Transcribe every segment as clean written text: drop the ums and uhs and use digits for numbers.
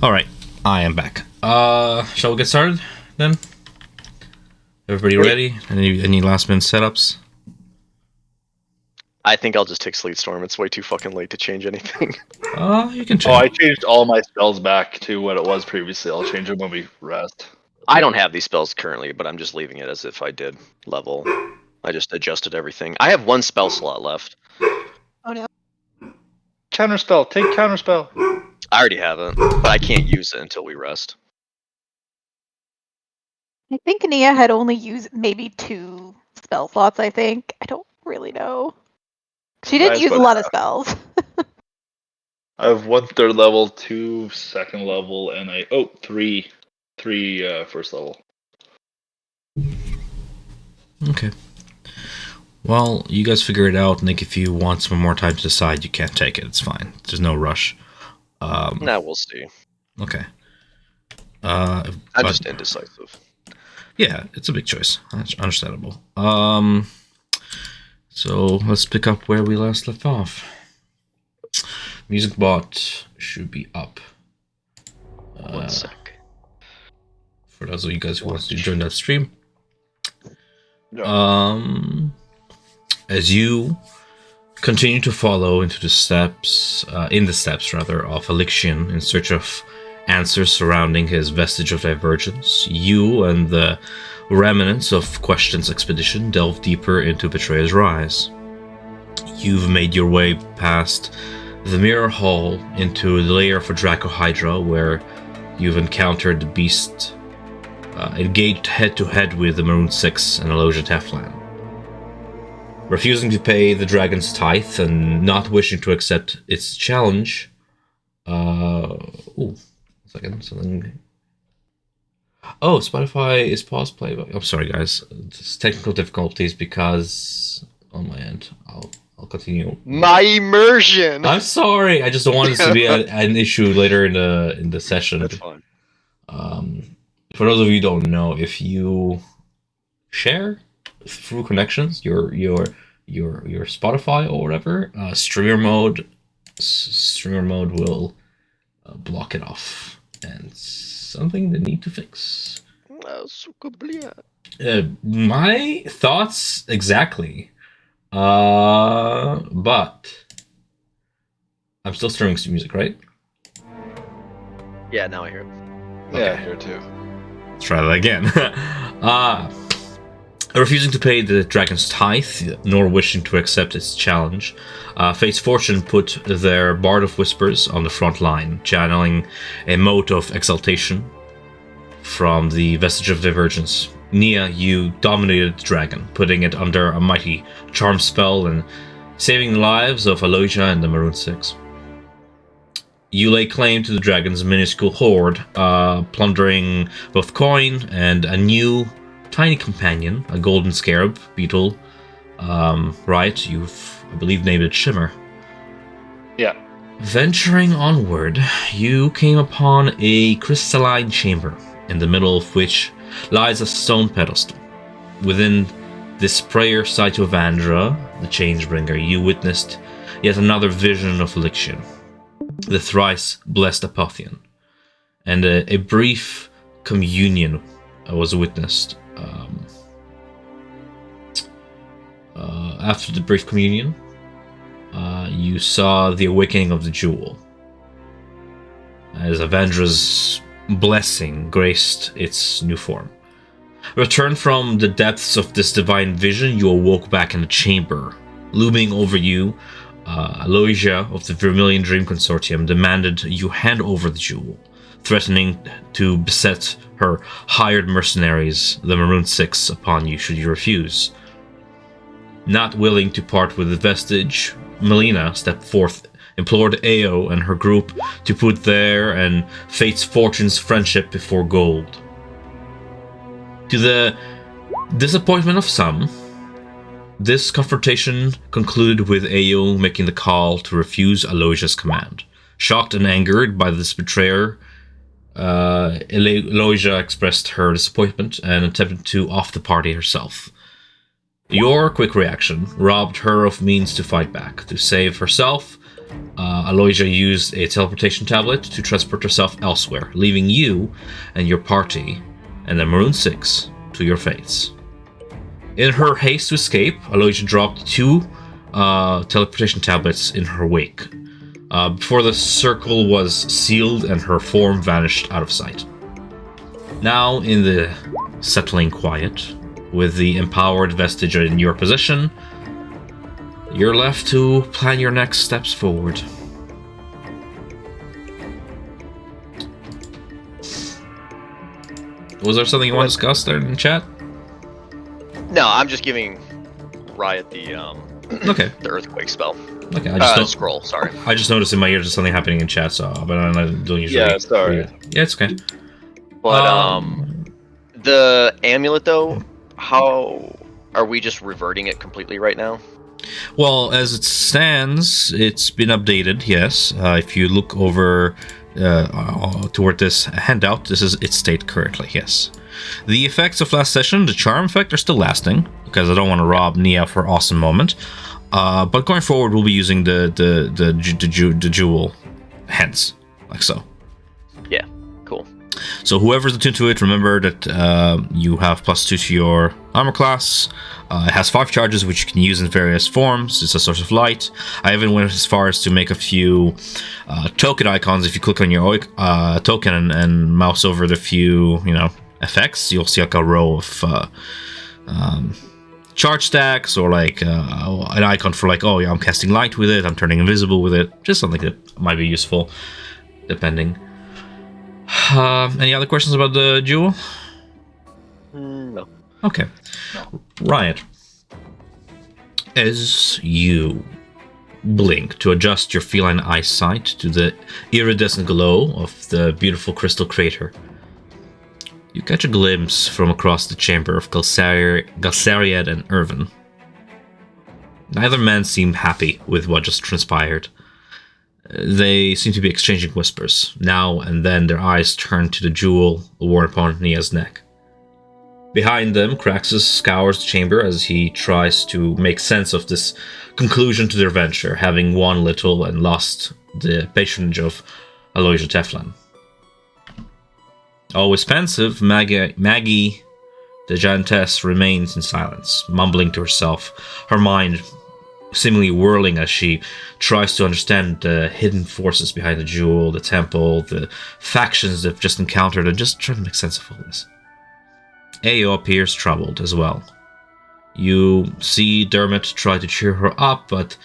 Alright, I am back. Shall we get started then? Everybody ready? Any last minute setups? I think I'll just take Sleet Storm. It's way too fucking late to change anything. You can change. Oh, I changed all my spells back to what it was previously. I'll change them when we rest. I don't have these spells currently, but I'm just leaving it as if I did level. I just adjusted everything. I have one spell slot left. Oh no. Counterspell. Take counterspell. I already have it, but I can't use it until we rest. I think Nia had only used maybe 2 spell slots, I think. I don't really know. She didn't use a lot of spells. I have 1 3rd level, 2 2nd level, and three first level. Okay. Well, you guys figure it out. Nick, if you want some more time to decide, you can't take it. It's fine. There's no rush. Nah, we'll see. Okay. I'm just indecisive. Yeah, it's a big choice. That's understandable. So let's pick up where we last left off. Music bot should be up. 1 sec. For those of you guys who want to join that stream. Yeah. As you continue to follow into the steps, of Elixion in search of answers surrounding his vestige of divergence, you and the remnants of Question's expedition delve deeper into Betrayer's Rise. You've made your way past the Mirror Hall into the lair for Dracohydra, where you've encountered the beast engaged head-to-head with the Maroon Six and Aloja Teflan. Refusing to pay the dragon's tithe and not wishing to accept its challenge. Something. Oh, Spotify is pause play. I'm sorry, guys. It's technical difficulties because on my end. I'll continue. My immersion. I'm sorry. I just don't want this to be an issue later in the session. That's fine. For those of you who don't know, if you share through connections your Spotify or whatever, streamer mode will block it off, and something they need to fix. My thoughts exactly, but I'm still streaming some music, right? Yeah, now I hear it. Yeah, here too. Let's try that again. Refusing to pay the dragon's tithe, nor wishing to accept its challenge, Fate's Fortune put their Bard of Whispers on the front line, channeling a mote of exaltation from the Vestige of Divergence. Nia, you dominated the dragon, putting it under a mighty charm spell and saving the lives of Aloja and the Maroon Six. You lay claim to the dragon's minuscule hoard, plundering both coin and a new tiny companion, a golden scarab beetle. Right, you've, I believe, named it Shimmer. Yeah. Venturing onward, you came upon a crystalline chamber, in the middle of which lies a stone pedestal. Within this prayer site of Andra, the Changebringer, you witnessed yet another vision of Elixion, the thrice blessed Apothian, and a brief communion was witnessed. After the brief communion, you saw the awakening of the jewel, as Avandra's blessing graced its new form. Returned from the depths of this divine vision, you awoke back in the chamber. Looming over you, Aloja of the Vermilion Dream Consortium demanded you hand over the jewel, threatening to beset her hired mercenaries, the Maroon Six, upon you should you refuse. Not willing to part with the vestige, Melina stepped forth, implored Ao and her group to put their and Fate's Fortune's friendship before gold. To the disappointment of some, this confrontation concluded with Ao making the call to refuse Aloja's command. Shocked and angered by this betrayer, Aloja expressed her disappointment and attempted to off the party herself. Your quick reaction robbed her of means to fight back. To save herself, Aloysia used a teleportation tablet to transport herself elsewhere, leaving you and your party and the Maroon Six to your fates. In her haste to escape, Aloysia dropped 2 teleportation tablets in her wake, before the circle was sealed and her form vanished out of sight. Now, in the settling quiet, with the empowered vestige in your possession, you're left to plan your next steps forward. Was there something you want to discuss there in chat? No, I'm just giving Riot the Okay. the earthquake spell. Okay, I just scroll. Sorry. I just noticed in my ears there's something happening in chat, so but I don't usually. Yeah, sorry. Yeah, it's okay. But the amulet though, how are we just reverting it completely right now? Well, as it stands, it's been updated. Yes, if you look over toward this handout, this is its state currently. Yes, the effects of last session, the charm effect, are still lasting because I don't want to rob Nia of her awesome moment. But going forward, we'll be using the jewel, hence like so. Yeah, cool. So whoever's attuned to it, remember that you have +2 to your armor class. It has 5 charges, which you can use in various forms. It's a source of light. I even went as far as to make a few token icons. If you click on your token and mouse over the few, effects, you'll see like a row of charge stacks, or like an icon for like, oh yeah, I'm casting light with it, I'm turning invisible with it. Just something that might be useful, depending. Any other questions about the jewel? No. Okay. Riot. As you blink to adjust your feline eyesight to the iridescent glow of the beautiful crystal crater, you catch a glimpse from across the chamber of Galsariad and Irvin. Neither man seemed happy with what just transpired. They seem to be exchanging whispers. Now and then their eyes turn to the jewel worn upon Nia's neck. Behind them, Craxus scours the chamber as he tries to make sense of this conclusion to their venture, having won little and lost the patronage of Aloysia Teflon. Always pensive, Maggie, the giantess, remains in silence, mumbling to herself, her mind seemingly whirling as she tries to understand the hidden forces behind the jewel, the temple, the factions they've just encountered, and just trying to make sense of all this. Ao appears troubled as well. You see Dermot try to cheer her up, but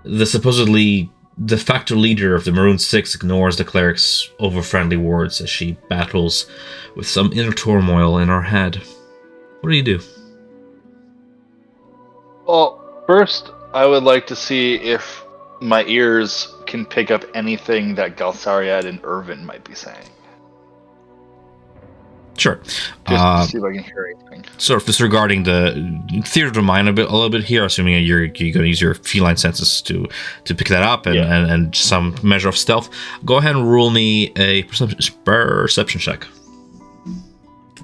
the supposedly de facto leader of the Maroon Six ignores the cleric's over-friendly words as she battles with some inner turmoil in her head. What do you do? Well, first, I would like to see if my ears can pick up anything that Galsariad and Irvin might be saying. Sure. Just to see if I can hear anything. Sort of disregarding the theater of the mind a little bit here, assuming that you're going to use your feline senses to pick that up and some measure of stealth. Go ahead and roll me a perception check.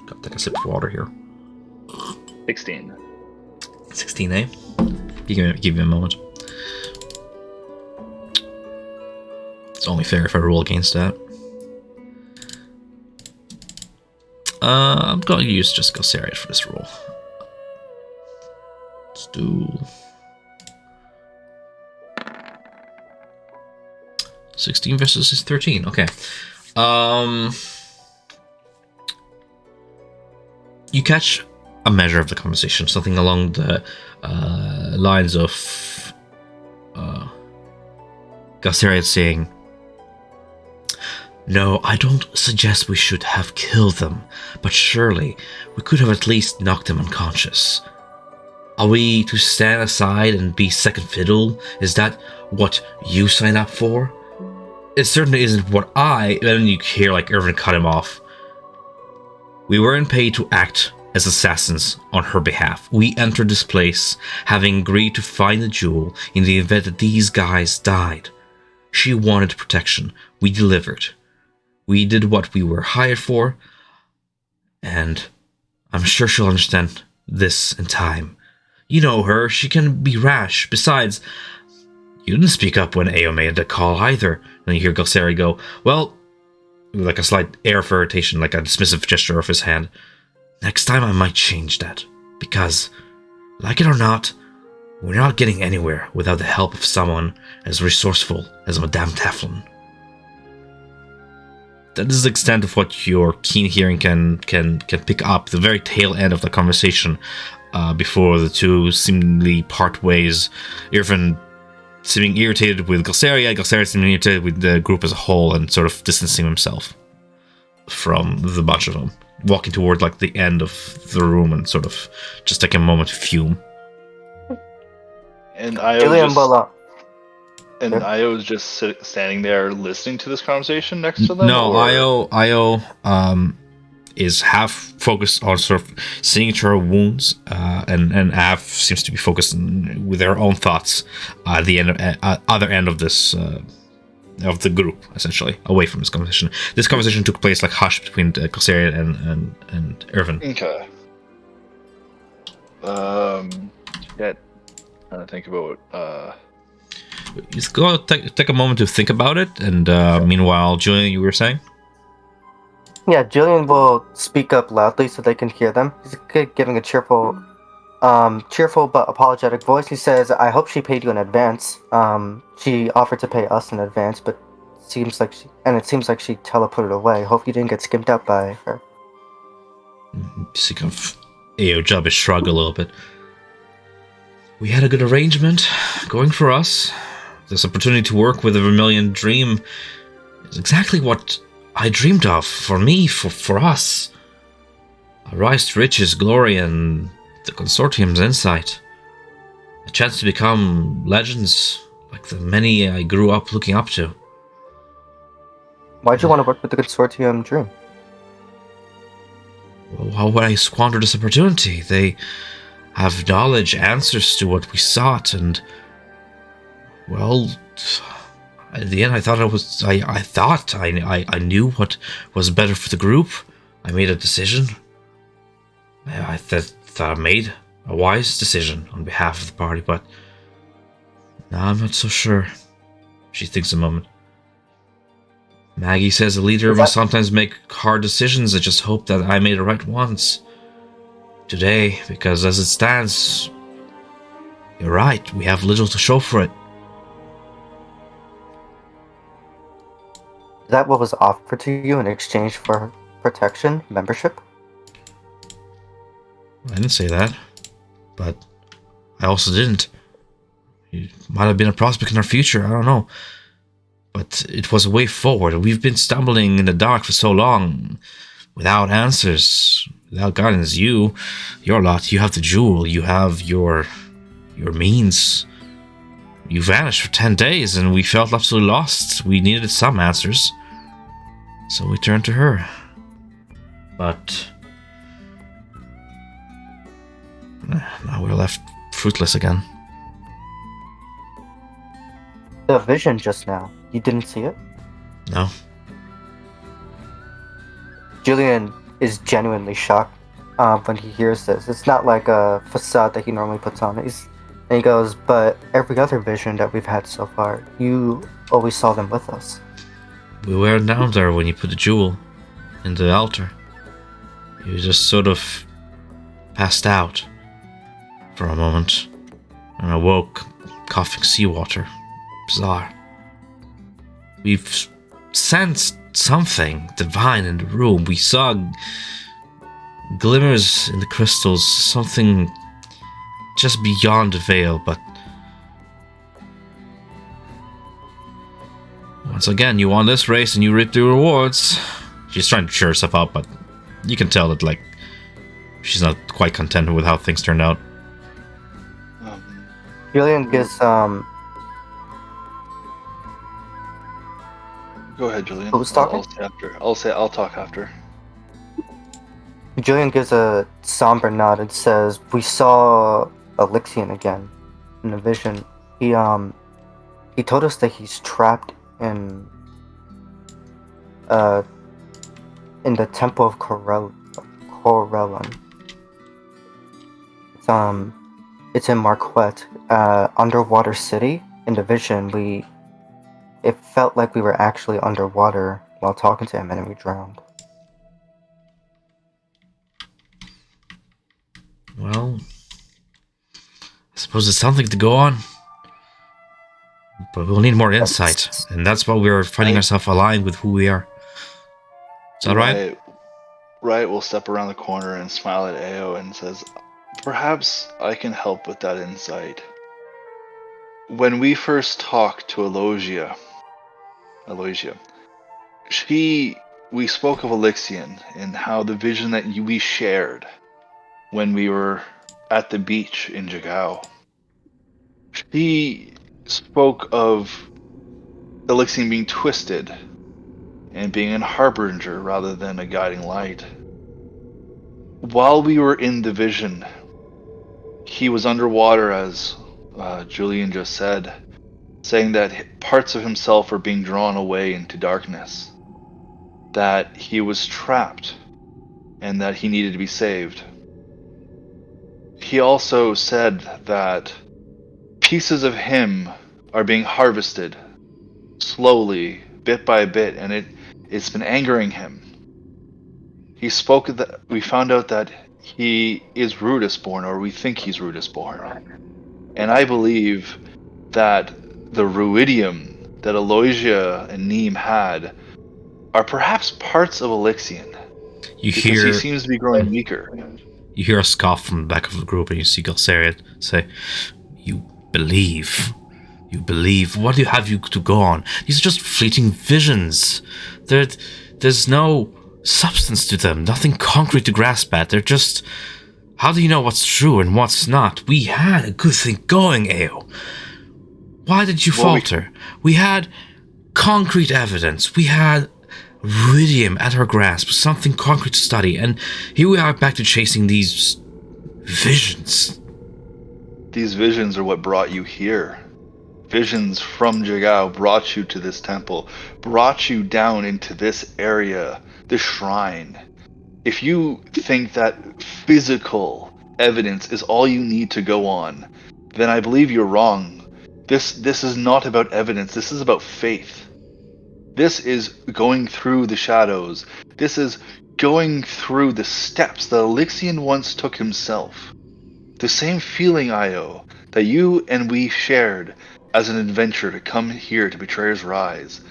Gotta take a sip of water here. 16. 16, eh? Give me a moment. It's only fair if I roll against that. I'm going to use just Galsariad for this roll. Let's do 16 versus 13. Okay. You catch a measure of the conversation, something along the lines of Galsariad saying, "No, I don't suggest we should have killed them, but surely we could have at least knocked them unconscious. Are we to stand aside and be second fiddle? Is that what you sign up for? It certainly isn't what I..." Then you hear like Irvin cut him off. "We weren't paid to act as assassins on her behalf. We entered this place having agreed to find the jewel in the event that these guys died. She wanted protection. We delivered. We did what we were hired for, and I'm sure she'll understand this in time. You know her, she can be rash. Besides, You didn't speak up when Ao made the call either. And you hear Gulsari go, well, like a slight air of irritation, like a dismissive gesture of his hand. Next time I might change that. Because, like it or not, we're not getting anywhere without the help of someone as resourceful as Madame Teflon. That is the extent of what your keen hearing can pick up, the very tail end of the conversation, before the two seemingly part ways. Irvin seeming irritated with Gulsari seeming irritated with the group as a whole, and sort of distancing himself from the bunch of them, walking toward like the end of the room and sort of just taking a moment to fume. And Io was just standing there listening to this conversation next to them? No, Io is half focused on sort of seeing each other wounds, and half seems to be focused with their own thoughts at the other end of this of the group, essentially, away from this conversation. This conversation took place like hush between Gulsari and Irvin. Okay. Yeah. Trying to think about Just go take a moment to think about it, and meanwhile, Julian, you were saying? Yeah, Julian will speak up loudly so they can hear them. He's giving a cheerful but apologetic voice. He says, "I hope she paid you in advance. She offered to pay us in advance, but it seems like she teleported away. Hope you didn't get skimped out by her." Just kind of Ao Jubbish shrug a little bit. We had a good arrangement going for us. This opportunity to work with the Vermilion Dream is exactly what I dreamed of, for me, for us. A rise to riches, glory, and the Consortium's insight. A chance to become legends like the many I grew up looking up to. Why'd you want to work with the Consortium Dream? Well, how would I squander this opportunity? They have knowledge, answers to what we sought, and, well, at the end, I thought I knew what was better for the group. I made a decision. I thought I made a wise decision on behalf of the party, but now I'm not so sure. She thinks a moment. Maggie says a leader must sometimes make hard decisions. I just hope that I made the right ones today, because as it stands, you're right, we have little to show for it. Is that what was offered to you in exchange for protection, membership? I didn't say that, but I also didn't. It might have been a prospect in our future, I don't know. But it was a way forward. We've been stumbling in the dark for so long, without answers, without guidance. Your lot, you have the jewel, you have your means. You vanished for 10 days, and we felt absolutely lost. We needed some answers, so we turned to her. But now we're left fruitless again. The vision just now, you didn't see it? No. Julian is genuinely shocked when he hears this. It's not like a facade that he normally puts on. And he goes, but every other vision that we've had so far, you always saw them with us. We were down there when you put the jewel in the altar. You just sort of passed out for a moment, and awoke coughing seawater. Bizarre. We've sensed something divine in the room. We saw glimmers in the crystals, something just beyond the veil, but once again, you won this race and you reap the rewards. She's trying to cheer herself up, but you can tell that, like, she's not quite content with how things turned out. Julian gives, Go ahead, Julian. Who's talking? I'll talk after. Julian gives a somber nod and says, we saw Elixion again in a vision. He told us that he's trapped in the Temple of Corellon. It's in Marquette, underwater city. in the vision, it felt like we were actually underwater while talking to him, and then we drowned. Well, I suppose it's something to go on. But we'll need more insight, and that's why we're finding ourselves aligned with who we are. Is that right? Riot will step around the corner and smile at Ao and says, "Perhaps I can help with that insight. When we first talked to Aloysia, we spoke of Elixion and how the vision that we shared when we were at the beach in Jagao. She spoke of Elixion being twisted and being a harbinger rather than a guiding light. While we were in the vision, he was underwater, as Julian just said, saying that parts of himself are being drawn away into darkness, that he was trapped, and that he needed to be saved. He also said that pieces of him are being harvested slowly, bit by bit, and it's been angering him. He spoke that we found out that he is Rudisborn, or we think he's Rudisborn. And I believe that the Ruidium that Aloysia and Neem had are perhaps parts of Elixion. You Because hear he seems to be growing weaker. You hear a scoff from the back of the group, and you see Gulsarian say, You believe. What do you have you to go on? These are just fleeting visions. There's no substance to them, nothing concrete to grasp at. They're just... How do you know what's true and what's not? We had a good thing going, Ao. Why did you falter? We had concrete evidence. We had Ruidium at our grasp, something concrete to study, and here we are back to chasing these visions. These visions are what brought you here. Visions from Jagao brought you to this temple, brought you down into this area, this shrine. If you think that physical evidence is all you need to go on, then I believe you're wrong. This is not about evidence, this is about faith. This is going through the shadows. This is going through the steps that Elixion once took himself. The same feeling, Io, that you and we shared as an adventure to come here to Betrayer's Rise,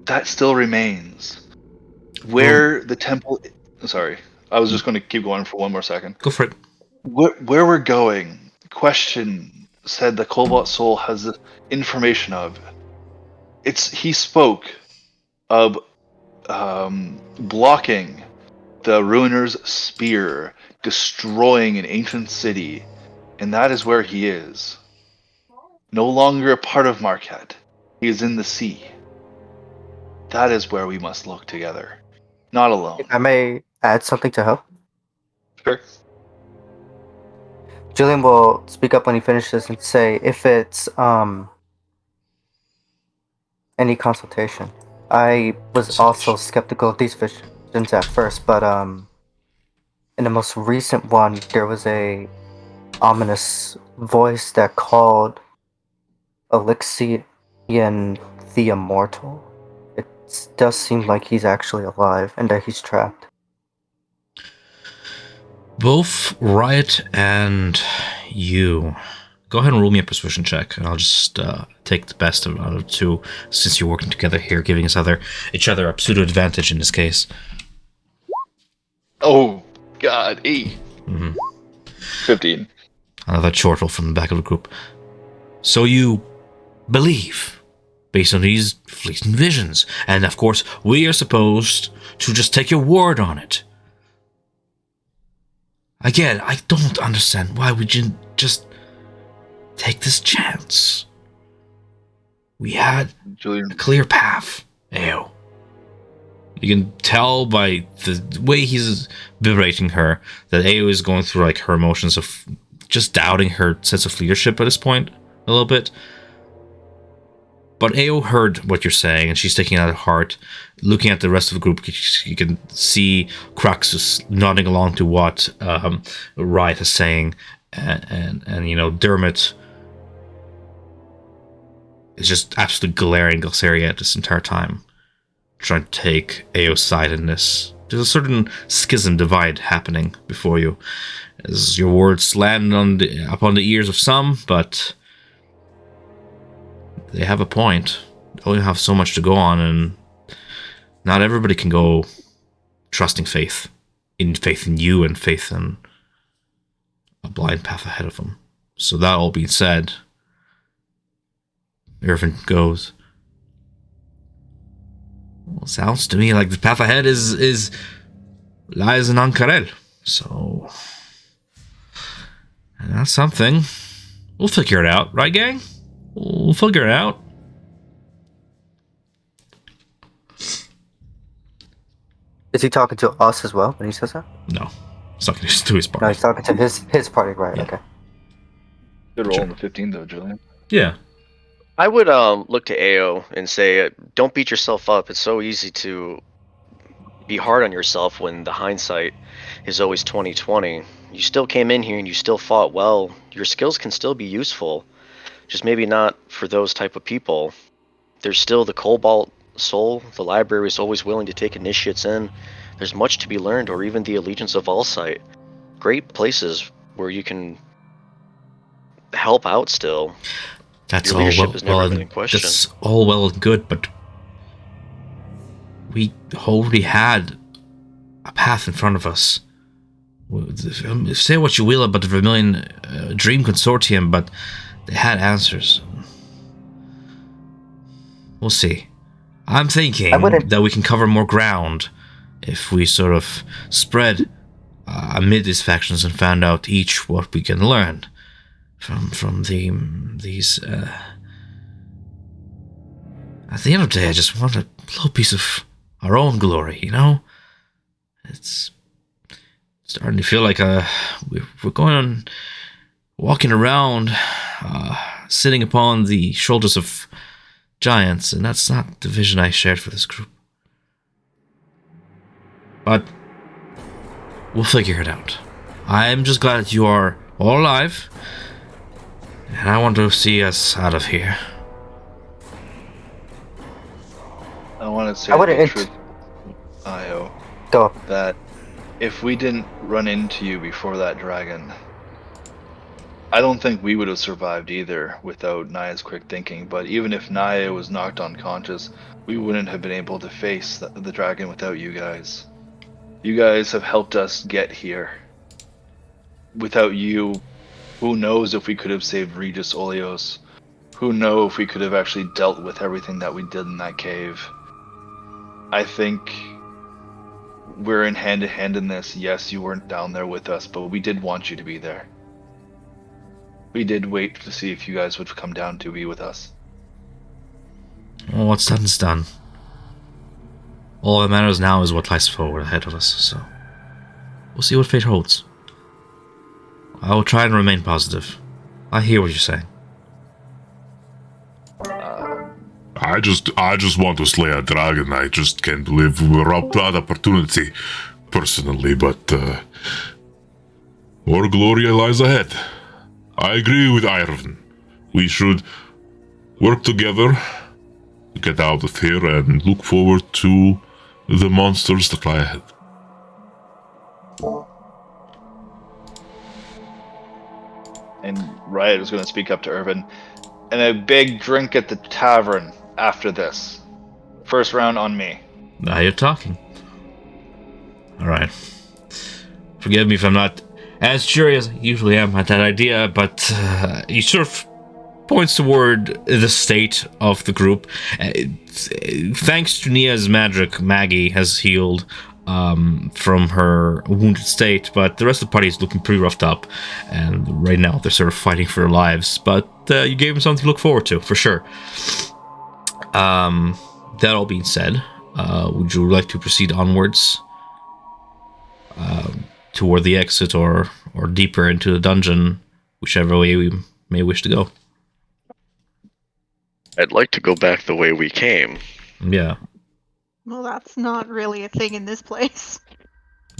that still remains. Where the temple... Sorry, I was just going to keep going for one more second. Go for it. Where we're going, question said the Cobalt Soul has the information of. He spoke of blocking the Ruiner's spear, destroying an ancient city, and that is where he is. No longer a part of Marquette. He is in the sea. That is where we must look together. Not alone. If I may add something to help. Sure. Julian will speak up when he finishes and say if it's any consultation. I was also skeptical of these visions at first, but in the most recent one, there was a ominous voice that called Elixion the Immortal. It does seem like he's actually alive and that he's trapped. Both Riot and you, go ahead and roll me a persuasion check, and I'll just take the best out of two, since you're working together here, giving each other a pseudo advantage in this case. Oh God, 8. 15. Another chortle from the back of the group. So you believe, based on these fleeting visions, and of course we are supposed to just take your word on it. Again, I don't understand why we didn't just take this chance. We had Julian. a clear path. Ew. You can tell by the way he's berating her that Ao is going through like her emotions of just doubting her sense of leadership at this point a little bit. But Ao heard what you're saying, and she's taking it out of heart. Looking at the rest of the group, you can see Craxus nodding along to what Riot is saying, and you know, Dermot is just absolutely glaring Gulceria at this entire time, trying to take Ao's side in this. There's a certain schism divide happening before you, as your words land upon the ears of some, but they have a point. They only have so much to go on, and not everybody can go trusting faith in you and faith in a blind path ahead of them. So that all being said, Irvin goes, well, sounds to me like the path ahead lies in Ankarel. So, and that's something. We'll figure it out, right, gang? We'll figure it out. Is he talking to us as well when he says that? No, he's talking to his party. No, he's talking to his party, right? Yeah. Okay. Good roll on the 15 though, Julian. Yeah. I would look to AO and say, don't beat yourself up. It's so easy to be hard on yourself when the hindsight is always 20/20. You still came in here and you still fought well. Your skills can still be useful, just maybe not for those type of people. There's still the Cobalt Soul. The library is always willing to take initiates in. There's much to be learned, or even the Allegiance of Allsight. Great places where you can help out still. That's Your all leadership is never well been in and question. that's all well and good, but we already had a path in front of us. Say what you will about the Vermilion Dream Consortium, but they had answers. We'll see. I'm thinking that we can cover more ground if we sort of spread amid these factions and find out each what we can learn from these. At the end of the day, I just want a little piece of our own glory, you know? It's starting to feel like we're going on, walking around, sitting upon the shoulders of giants, and that's not the vision I shared for this group. But we'll figure it out. I'm just glad that you are all alive, and I want to see us out of here. I want to say I wouldn't the truth, Io, Go. that if we didn't run into you before that dragon, I don't think we would have survived either without Naya's quick thinking. But even if Naya was knocked unconscious, we wouldn't have been able to face the dragon without you guys. You guys have helped us get here. Without you, who knows if we could have saved Regis Oleos? Who knows if we could have actually dealt with everything that we did in that cave? I think we're in hand to hand in this. Yes, you weren't down there with us, but we did want you to be there. We did wait to see if you guys would come down to be with us. Well, what's done is done. All that matters now is what lies forward ahead of us, so we'll see what fate holds. I will try and remain positive. I hear what you're saying. I just want to slay a dragon. I just can't believe we robbed that opportunity, personally, but more glory lies ahead. I agree with Irvin. We should work together to get out of here and look forward to the monsters that lie ahead. And Riot is going to speak up to Irvin. And a big drink at the tavern after this. First round on me. Now you're talking. Alright. Forgive me if I'm not as sure as I usually am at that idea, but he sort of points toward the state of the group. Thanks to Nia's magic, Maggie has healed from her wounded state, but the rest of the party is looking pretty roughed up, and right now they're sort of fighting for their lives, but you gave them something to look forward to, for sure. That all being said, would you like to proceed onwards toward the exit or deeper into the dungeon, whichever way we may wish to go? I'd like to go back the way we came. Yeah. Well, that's not really a thing in this place.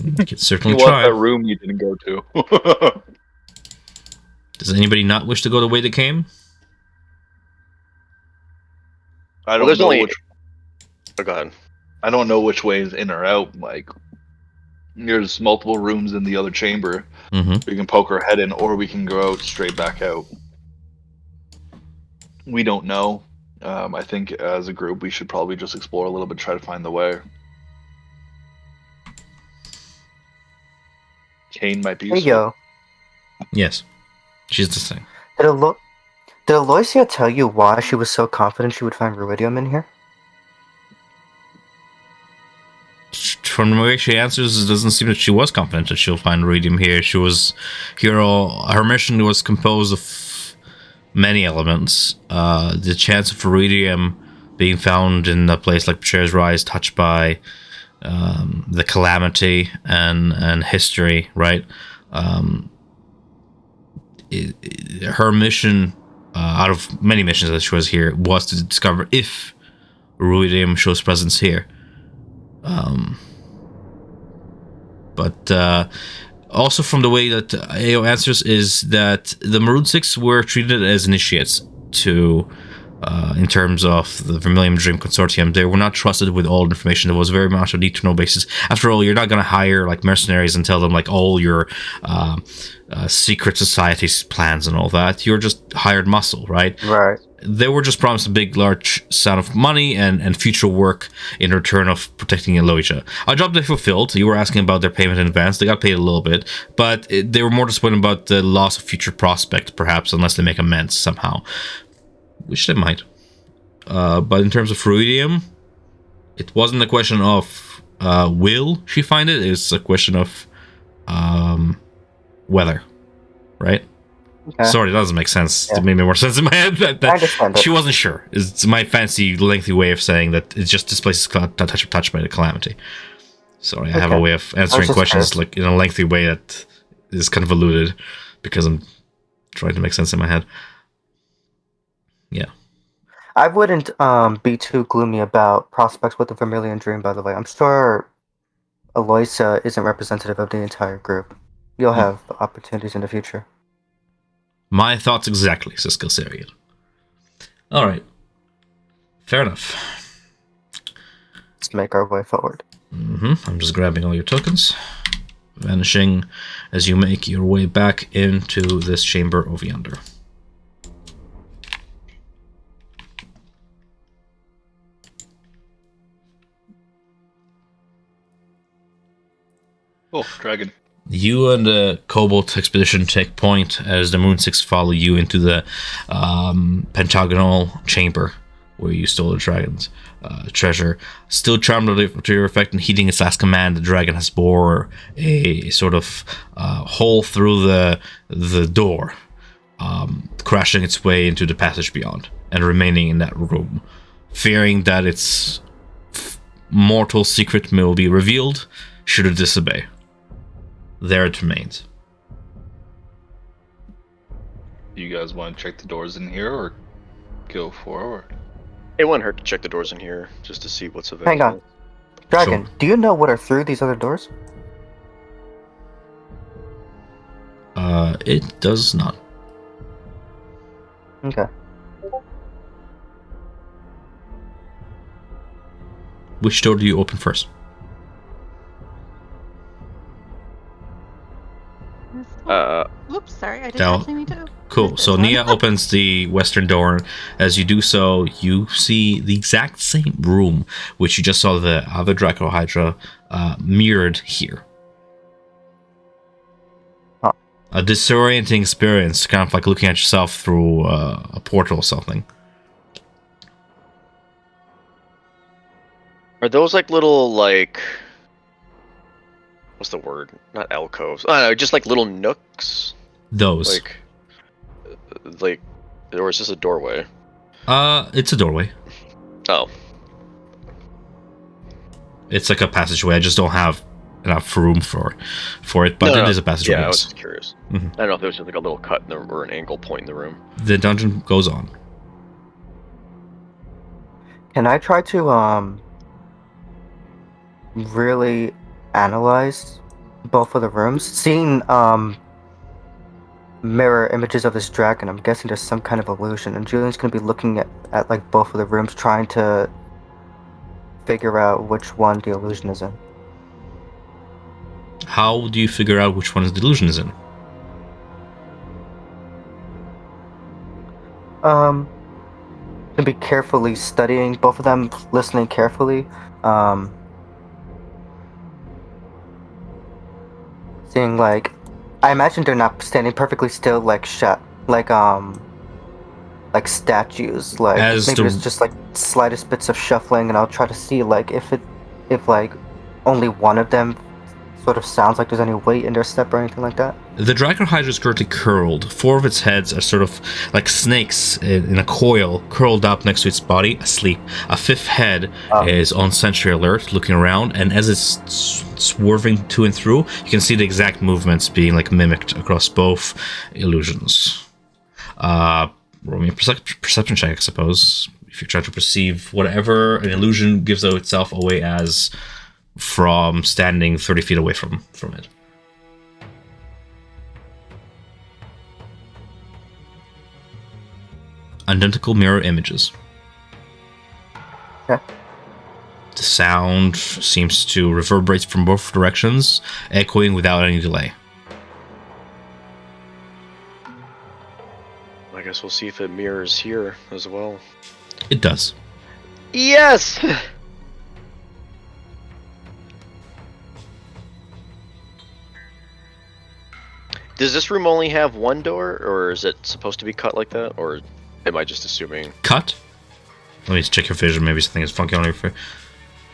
You can certainly You want try. that room you didn't go to. Does anybody not wish to go the way they came? I Well, don't there's know only. which. Oh, go ahead. I don't know which way is in or out. Like, there's multiple rooms in the other chamber. Mm-hmm. We can poke our head in, or we can go out straight back out. We don't know. I think as a group, we should probably just explore a little bit, try to find the way. Kane might be There you useful. go. Yes, she's the same. Did Aloysia tell you why she was so confident she would find Ruidium in here? From the way she answers, it doesn't seem that she was confident that she'll find Iridium here. She was here. Her mission was composed of many elements. The chance of Iridium being found in a place like Betrayer's Rise, touched by the calamity and history, right? Her mission, out of many missions that she was here, was to discover if Iridium shows presence here. But also from the way that AO answers is that the Maroon Six were treated as initiates to, in terms of the Vermilion Dream Consortium. They were not trusted with all information. There was very much a need to know basis. After all, you're not going to hire like mercenaries and tell them like all your secret society's plans and all that. You're just hired muscle, right? Right. They were just promised a big, large sum of money and future work in return of protecting Aloysia. A job they fulfilled. You were asking about their payment in advance. They got paid a little bit, but they were more disappointed about the loss of future prospect, perhaps, unless they make amends somehow, which they might. But in terms of Fruidium, it wasn't a question of will she find it. It's a question of whether, right? Okay. Sorry, that doesn't make sense. Yeah. It made more sense in my head. That I understand it. she wasn't sure. It's my fancy, lengthy way of saying that it's just this place is touched by the calamity. Sorry, I have a Okay. way of answering just questions curious. like in a lengthy way that is kind of alluded because I'm trying to make sense in my head. Yeah. I wouldn't be too gloomy about prospects with the Vermilion Dream, by the way. I'm sure Aloysia isn't representative of the entire group. You'll have opportunities in the future. My thoughts exactly, says Gilsarian. Alright. Fair enough. Let's make our way forward. I'm just grabbing all your tokens. Vanishing as you make your way back into this chamber over yonder. Oh, dragon. You and the Cobalt expedition take point as the Moon Six follow you into the pentagonal chamber where you stole the dragon's treasure. Still charmed to your effect and heeding its last command, the dragon has bore a sort of hole through the door, crashing its way into the passage beyond and remaining in that room, fearing that its mortal secret will be revealed should it disobey. There it remains. You guys want to check the doors in here or go forward? It wouldn't hurt to check the doors in here just to see what's available. Hang on. Dragon, Sure. do you know what are through these other doors? It does not. Okay. Which door do you open first? Oops, sorry, I didn't Now- actually need to. Cool. This So one. Nia opens the western door. As you do so, you see the exact same room which you just saw the other Draco Hydra mirrored here. Huh. A disorienting experience, kind of like looking at yourself through a portal or something. Are those like little like what's the word? Not alcoves. I don't know, just like little nooks. Those. Like, or is this a doorway? It's a doorway. Oh, It's like a passageway. I just don't have enough room for it, but it is a passageway. Yeah, I was Yes. just curious. Mhm. I don't know if there was just like a little cut in the, or an angle point in the room. The dungeon goes on. Can I try to really analyze both of the rooms? Seeing mirror images of this dragon. I'm guessing there's some kind of illusion, and Julian's gonna be looking at like both of the rooms, trying to figure out which one the illusion is in. How do you figure out which one the illusion is in? Gonna be carefully studying both of them, listening carefully. Seeing like, I imagine they're not standing perfectly still, like like statues. Like As maybe the- there's just like slightest bits of shuffling, and I'll try to see like if like only one of them sort of sounds like there's any weight in their step or anything like that. The Draco Hydra is currently curled. 4 of its heads are sort of like snakes in a coil, curled up next to its body, asleep. A 5th head is on sentry alert, looking around, and as it's swerving to and through, you can see the exact movements being like mimicked across both illusions. Roll me a perception check, I suppose, if you're trying to perceive whatever an illusion gives itself away as from standing 30 feet away from it. Identical mirror images. Okay. The sound seems to reverberate from both directions, echoing without any delay. I guess we'll see if it mirrors here as well. It does. Yes! Does this room only have one door, or is it supposed to be cut like that, or am I just assuming? Cut? Let me just check your vision. Maybe something is funky on your face.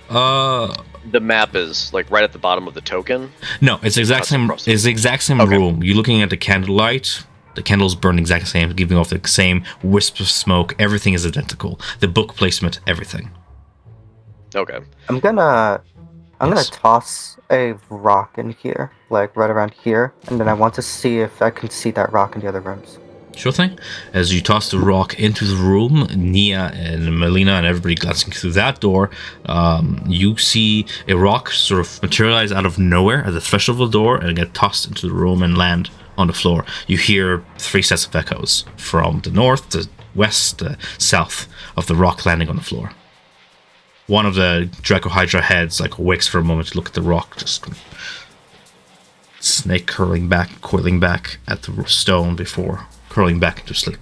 The map is like right at the bottom of the token. No, it's the exact same. It's the exact same Okay. room. You're looking at the candlelight. The candles burn exactly the same, giving off the same wisp of smoke. Everything is identical. The book placement, everything. Okay. I'm gonna Yes. toss a rock in here, like right around here, and then I want to see if I can see that rock in the other rooms. Sure thing. As you toss the rock into the room, Nia and Melina and everybody glancing through that door, you see a rock sort of materialize out of nowhere at the threshold of the door and get tossed into the room and land on the floor. You hear 3 sets of echoes from the north, the west, the south of the rock landing on the floor. One of the Draco Hydra heads like wakes for a moment to look at the rock, just snake coiling back at the stone before curling back into sleep.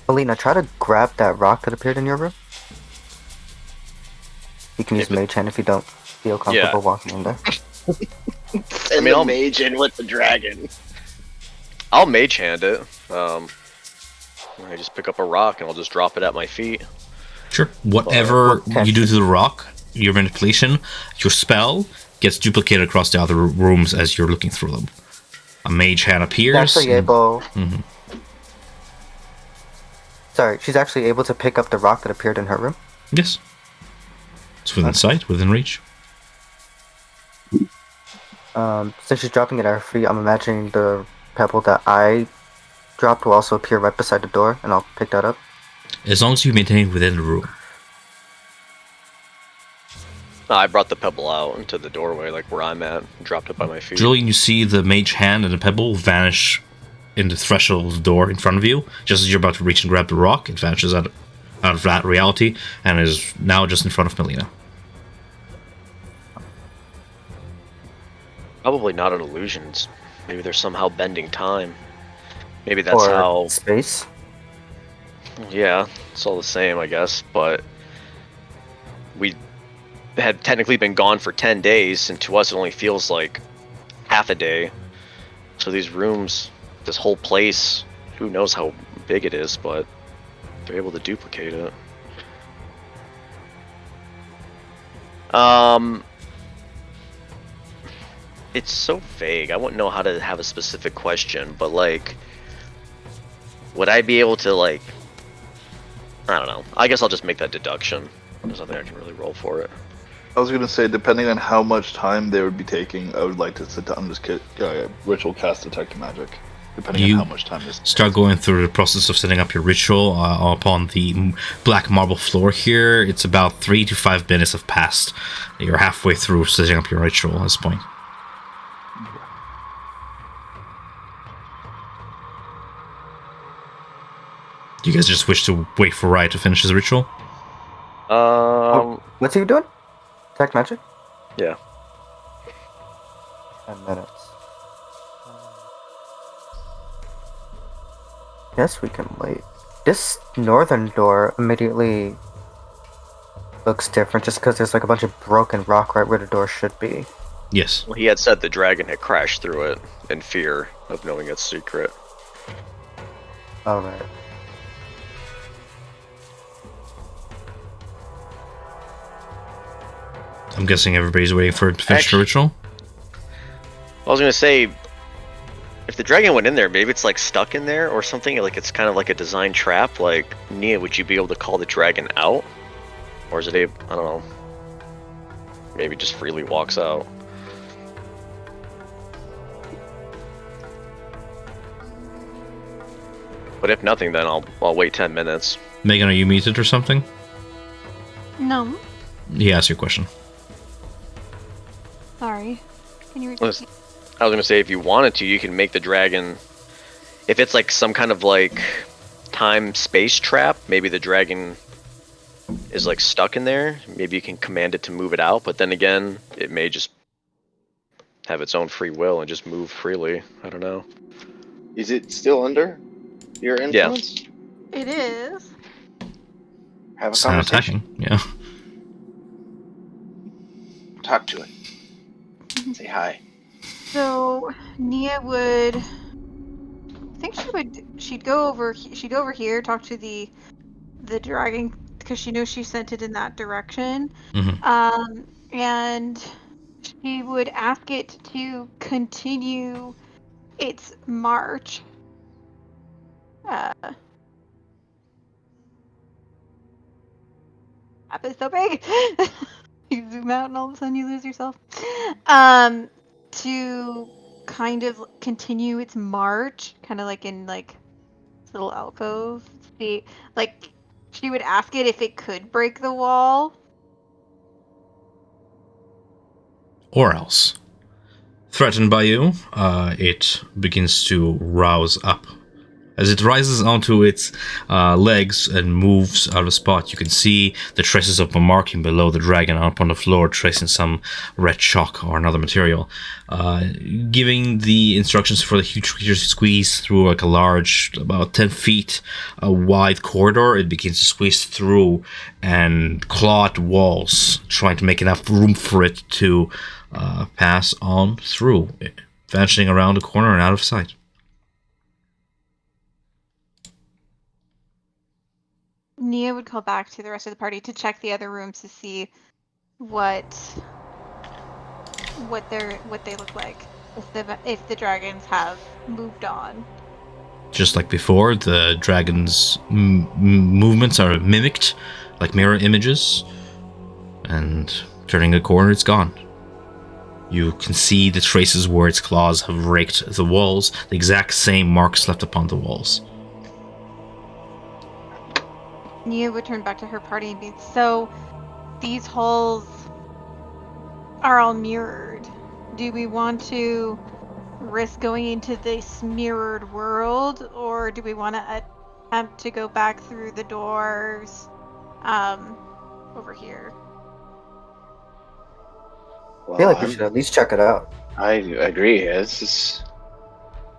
Melina, try to grab that rock that appeared in your room. You can use If it- Mage Hand if you don't feel comfortable walking in there. I mean, I'll mage in with the dragon. I'll mage hand it. I just pick up a rock and I'll just drop it at my feet. Sure. Whatever What tension? you do to the rock, your manipulation, your spell gets duplicated across the other rooms as you're looking through them. A mage hand She's appears. actually able. Mhm. Sorry, she's actually able to pick up the rock that appeared in her room. Yes. It's within sight, within reach. Since she's dropping it at her feet, I'm imagining the pebble that I dropped will also appear right beside the door, and I'll pick that up. As long as you maintain it within the room. I brought the pebble out into the doorway, like where I'm at, and dropped it by my feet. Julian, you see the mage hand and the pebble vanish in the threshold of the door in front of you. Just as you're about to reach and grab the rock, it vanishes out of that reality and is now just in front of Melina. Probably not an illusion. Maybe they're somehow bending time. Maybe that's or how. space. Yeah, it's all the same, I guess. But we had technically been gone for 10 days, and to us it only feels like half a day. So these rooms, this whole place, who knows how big it is, but they're able to duplicate it. It's so vague. I wouldn't know how to have a specific question, but like, would I be able to like, I don't know. I guess I'll just make that deduction. There's nothing I can really roll for it. I was gonna say, depending on how much time they would be taking, I would like to sit down and just ritual cast detect magic. depending on how much time this start going through the process of setting up your ritual upon the black marble floor here. It's about 3 to 5 minutes have passed. You're halfway through setting up your ritual at this point. Do you guys just wish to wait for Riot to finish his ritual? What's he doing? Attack magic? Yeah. 10 minutes. Guess we can wait. This northern door immediately looks different just because there's like a bunch of broken rock right where the door should be. Yes. Well, he had said the dragon had crashed through it in fear of knowing its secret. Alright. I'm guessing everybody's waiting for it to finish the ritual? I was gonna say, if the dragon went in there, maybe it's like stuck in there or something, like it's kind of like a design trap. Like, Nia, would you be able to call the dragon out? Or is it I don't know. Maybe just freely walks out. But if nothing, then I'll wait 10 minutes. Megan, are you muted or something? No. He asked you a question. Sorry. Can you repeat? I was gonna say, if you wanted to, you can make the dragon, if it's like some kind of like time-space trap, maybe the dragon is like stuck in there. Maybe you can command it to move it out, but then again, it may just have its own free will and just move freely. I don't know. Is it still under your influence? It is. Have a It's not conversation. attacking. Yeah. Talk to it. Say hi. So Nia would. I think she'd go over here, talk to the dragon because she knows she sent it in that direction. Mm-hmm. And she would ask it to continue its march. Map is so big. You zoom out and all of a sudden you lose yourself. To kind of continue its march, kind of like in like little alcove. See, like she would ask it if it could break the wall. Or else, threatened by you, it begins to rouse up. As it rises onto its legs and moves out of spot, you can see the traces of a marking below the dragon up on the floor, tracing some red chalk or another material. Giving the instructions for the huge creature to squeeze through like a large, about 10 feet wide corridor. It begins to squeeze through and claw at walls, trying to make enough room for it to pass on through, vanishing around the corner and out of sight. Nia would call back to the rest of the party to check the other rooms to see what they look like, if the dragons have moved on. Just like before, the dragon's movements are mimicked like mirror images, and turning a corner, it's gone. You can see the traces where its claws have raked the walls, the exact same marks left upon the walls. Nia would turn back to her party and be, so these halls are all mirrored. Do we want to risk going into this mirrored world, or do we want to attempt to go back through the doors over here? I feel like we should at least check it out. I agree. This is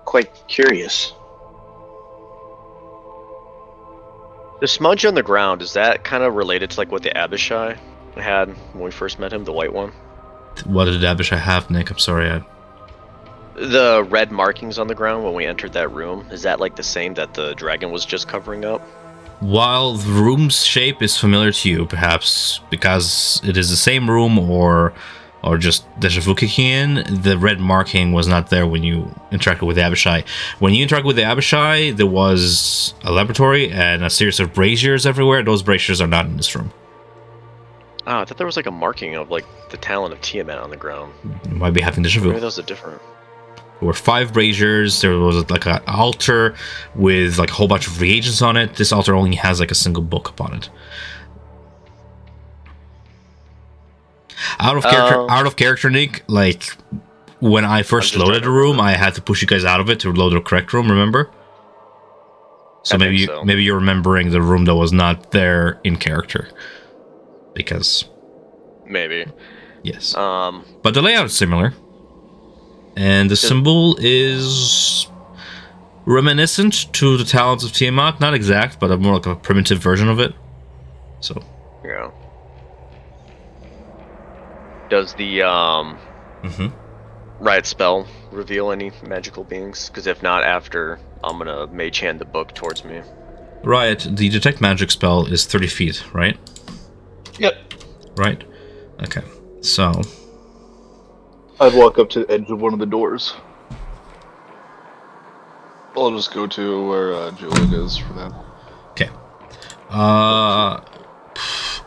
quite curious. The smudge on the ground, is that kind of related to like what the Abishai had when we first met him, the white one? What did Abishai have, Nick? I'm sorry. The red markings on the ground when we entered that room, is that like the same that the dragon was just covering up? While the room's shape is familiar to you, perhaps because it is the same room or just deja vu kicking in, the red marking was not there when you interacted with the Abishai. When you interacted with the Abishai, there was a laboratory and a series of braziers everywhere. Those braziers are not in this room. Oh, I thought there was like a marking of like the talon of Tiamat on the ground. You might be having deja vu. Maybe those are different. There were 5 braziers. There was like an altar with like a whole bunch of reagents on it. This altar only has like a single book upon it. Out of character, Nick. Like when I first loaded the room, I had to push you guys out of it to load the correct room. Remember? So maybe you're remembering the room that was not there in character, because maybe yes. But the layout is similar, and the symbol is reminiscent to the talents of Tiamat. Not exact, but more like a primitive version of it. So yeah. Does the riot spell reveal any magical beings? Because if not, after I'm gonna mage hand the book towards me. Riot, the detect magic spell is 30 feet, right? Yep. Right. Okay. So I'd walk up to the edge of one of the doors. I'll just go to where Julian is for that. okay.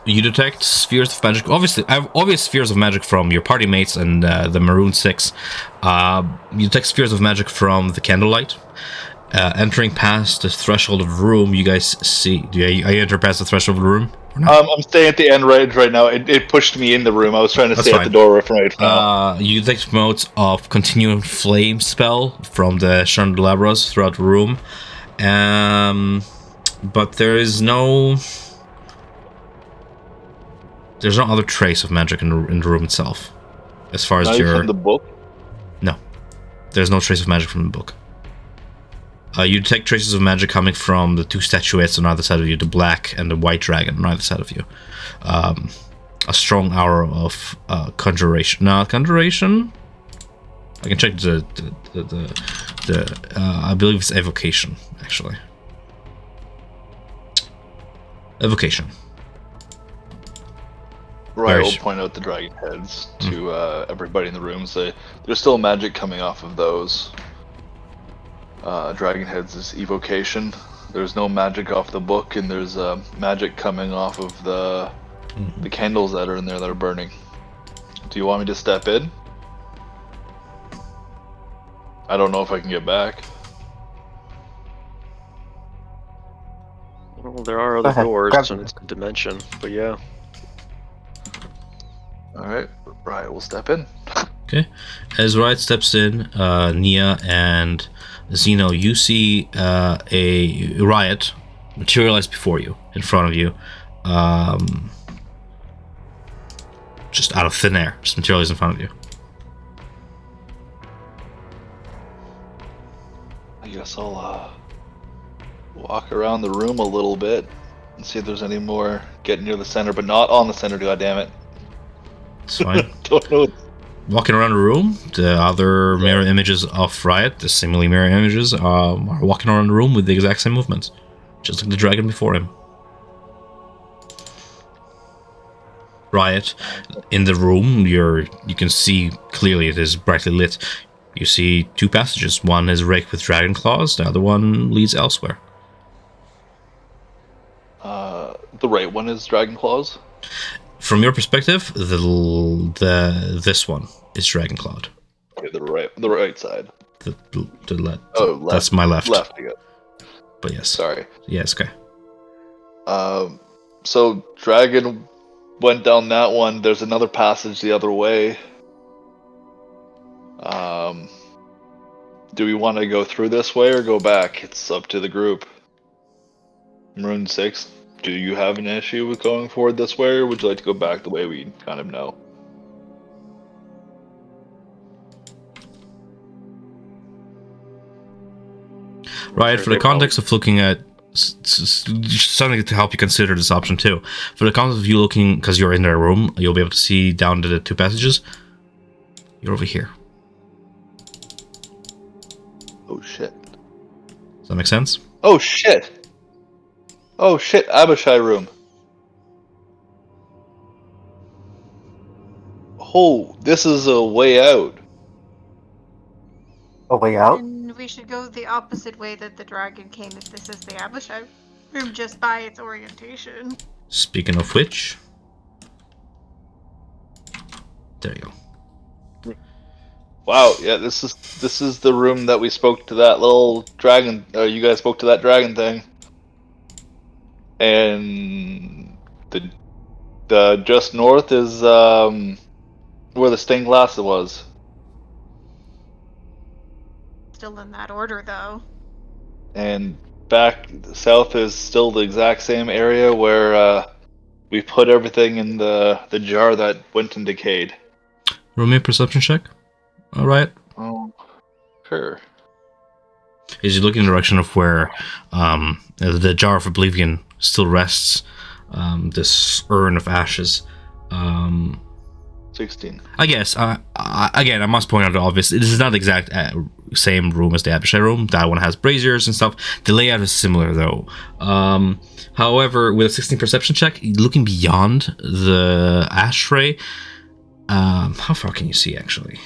You detect spheres of magic. Obviously, obvious spheres of magic from your party mates and the Maroon 6. You detect spheres of magic from the candlelight. Entering past the threshold of the room, you guys see. Are you enter past the threshold of the room? I'm staying at the end right now. It pushed me in the room. I was trying to stay at the door right now. You detect modes of continuing flame spell from the candelabras throughout the room. But there's no other trace of magic in the room itself. As far as from the book? No. There's no trace of magic from the book. You detect traces of magic coming from the 2 statuettes on either side of you, the black and the white dragon on either side of you. A strong aura of conjuration. Now, conjuration? I can check the I believe it's evocation, actually. Evocation. Right, we'll point out the dragon heads to everybody in the room. Say there's still magic coming off of those. Dragon heads is evocation. There's no magic off the book, and there's magic coming off of the candles that are in there that are burning. Do you want me to step in? I don't know if I can get back. Well, there are other doors, and it's a dimension, but yeah. Alright, Riot will step in. Okay. As Riot steps in, Nia and Zeno, you see a Riot materialize before you, in front of you. Just out of thin air. Just materialize in front of you. I guess I'll walk around the room a little bit and see if there's any more. Get near the center, but not on the center, goddammit. It's fine. Don't know. Walking around the room, the other mirror images of Riot, the seemingly mirror images, are walking around the room with the exact same movements. Just like the dragon before him. Riot, in the room, you can see clearly it is brightly lit. You see 2 passages. One is raked with dragon claws, the other one leads elsewhere. The right one is dragon claws? From your perspective, this one is dragon clawed. Okay, the right side. The left. Oh, left. That's my left. Left again. But yes. Sorry. Yes, okay. So dragon went down that one. There's another passage the other way. Do we want to go through this way or go back? It's up to the group. Maroon 6, do you have an issue with going forward this way, or would you like to go back the way we kind of know? Right, for the context of looking at something to help you consider this option too. For the context of you looking, because you're in their room, you'll be able to see down to the 2 passages. You're over here. Oh shit. Does that make sense? Oh shit! Oh shit, Abishai room. Oh, this is a way out. A way out? And we should go the opposite way that the dragon came if this is the Abishai room, just by its orientation. Speaking of which, there you go. Wow, yeah, this is the room that we spoke to that little dragon. You guys spoke to that dragon thing, and the just north is where the stained glass was, Still in that order, though. and back south is still the exact same area where we put everything in the jar that went and decayed. Roll me a perception check. All right. Oh, sure. As you look in the direction of where the jar of oblivion still rests, this urn of ashes. 16. I guess. Again, I must point out the obvious. This is not the exact same room as the Abishai room. That one has braziers and stuff. The layout is similar, though. However, with a 16 perception check, looking beyond the ashtray, how far can you see, actually?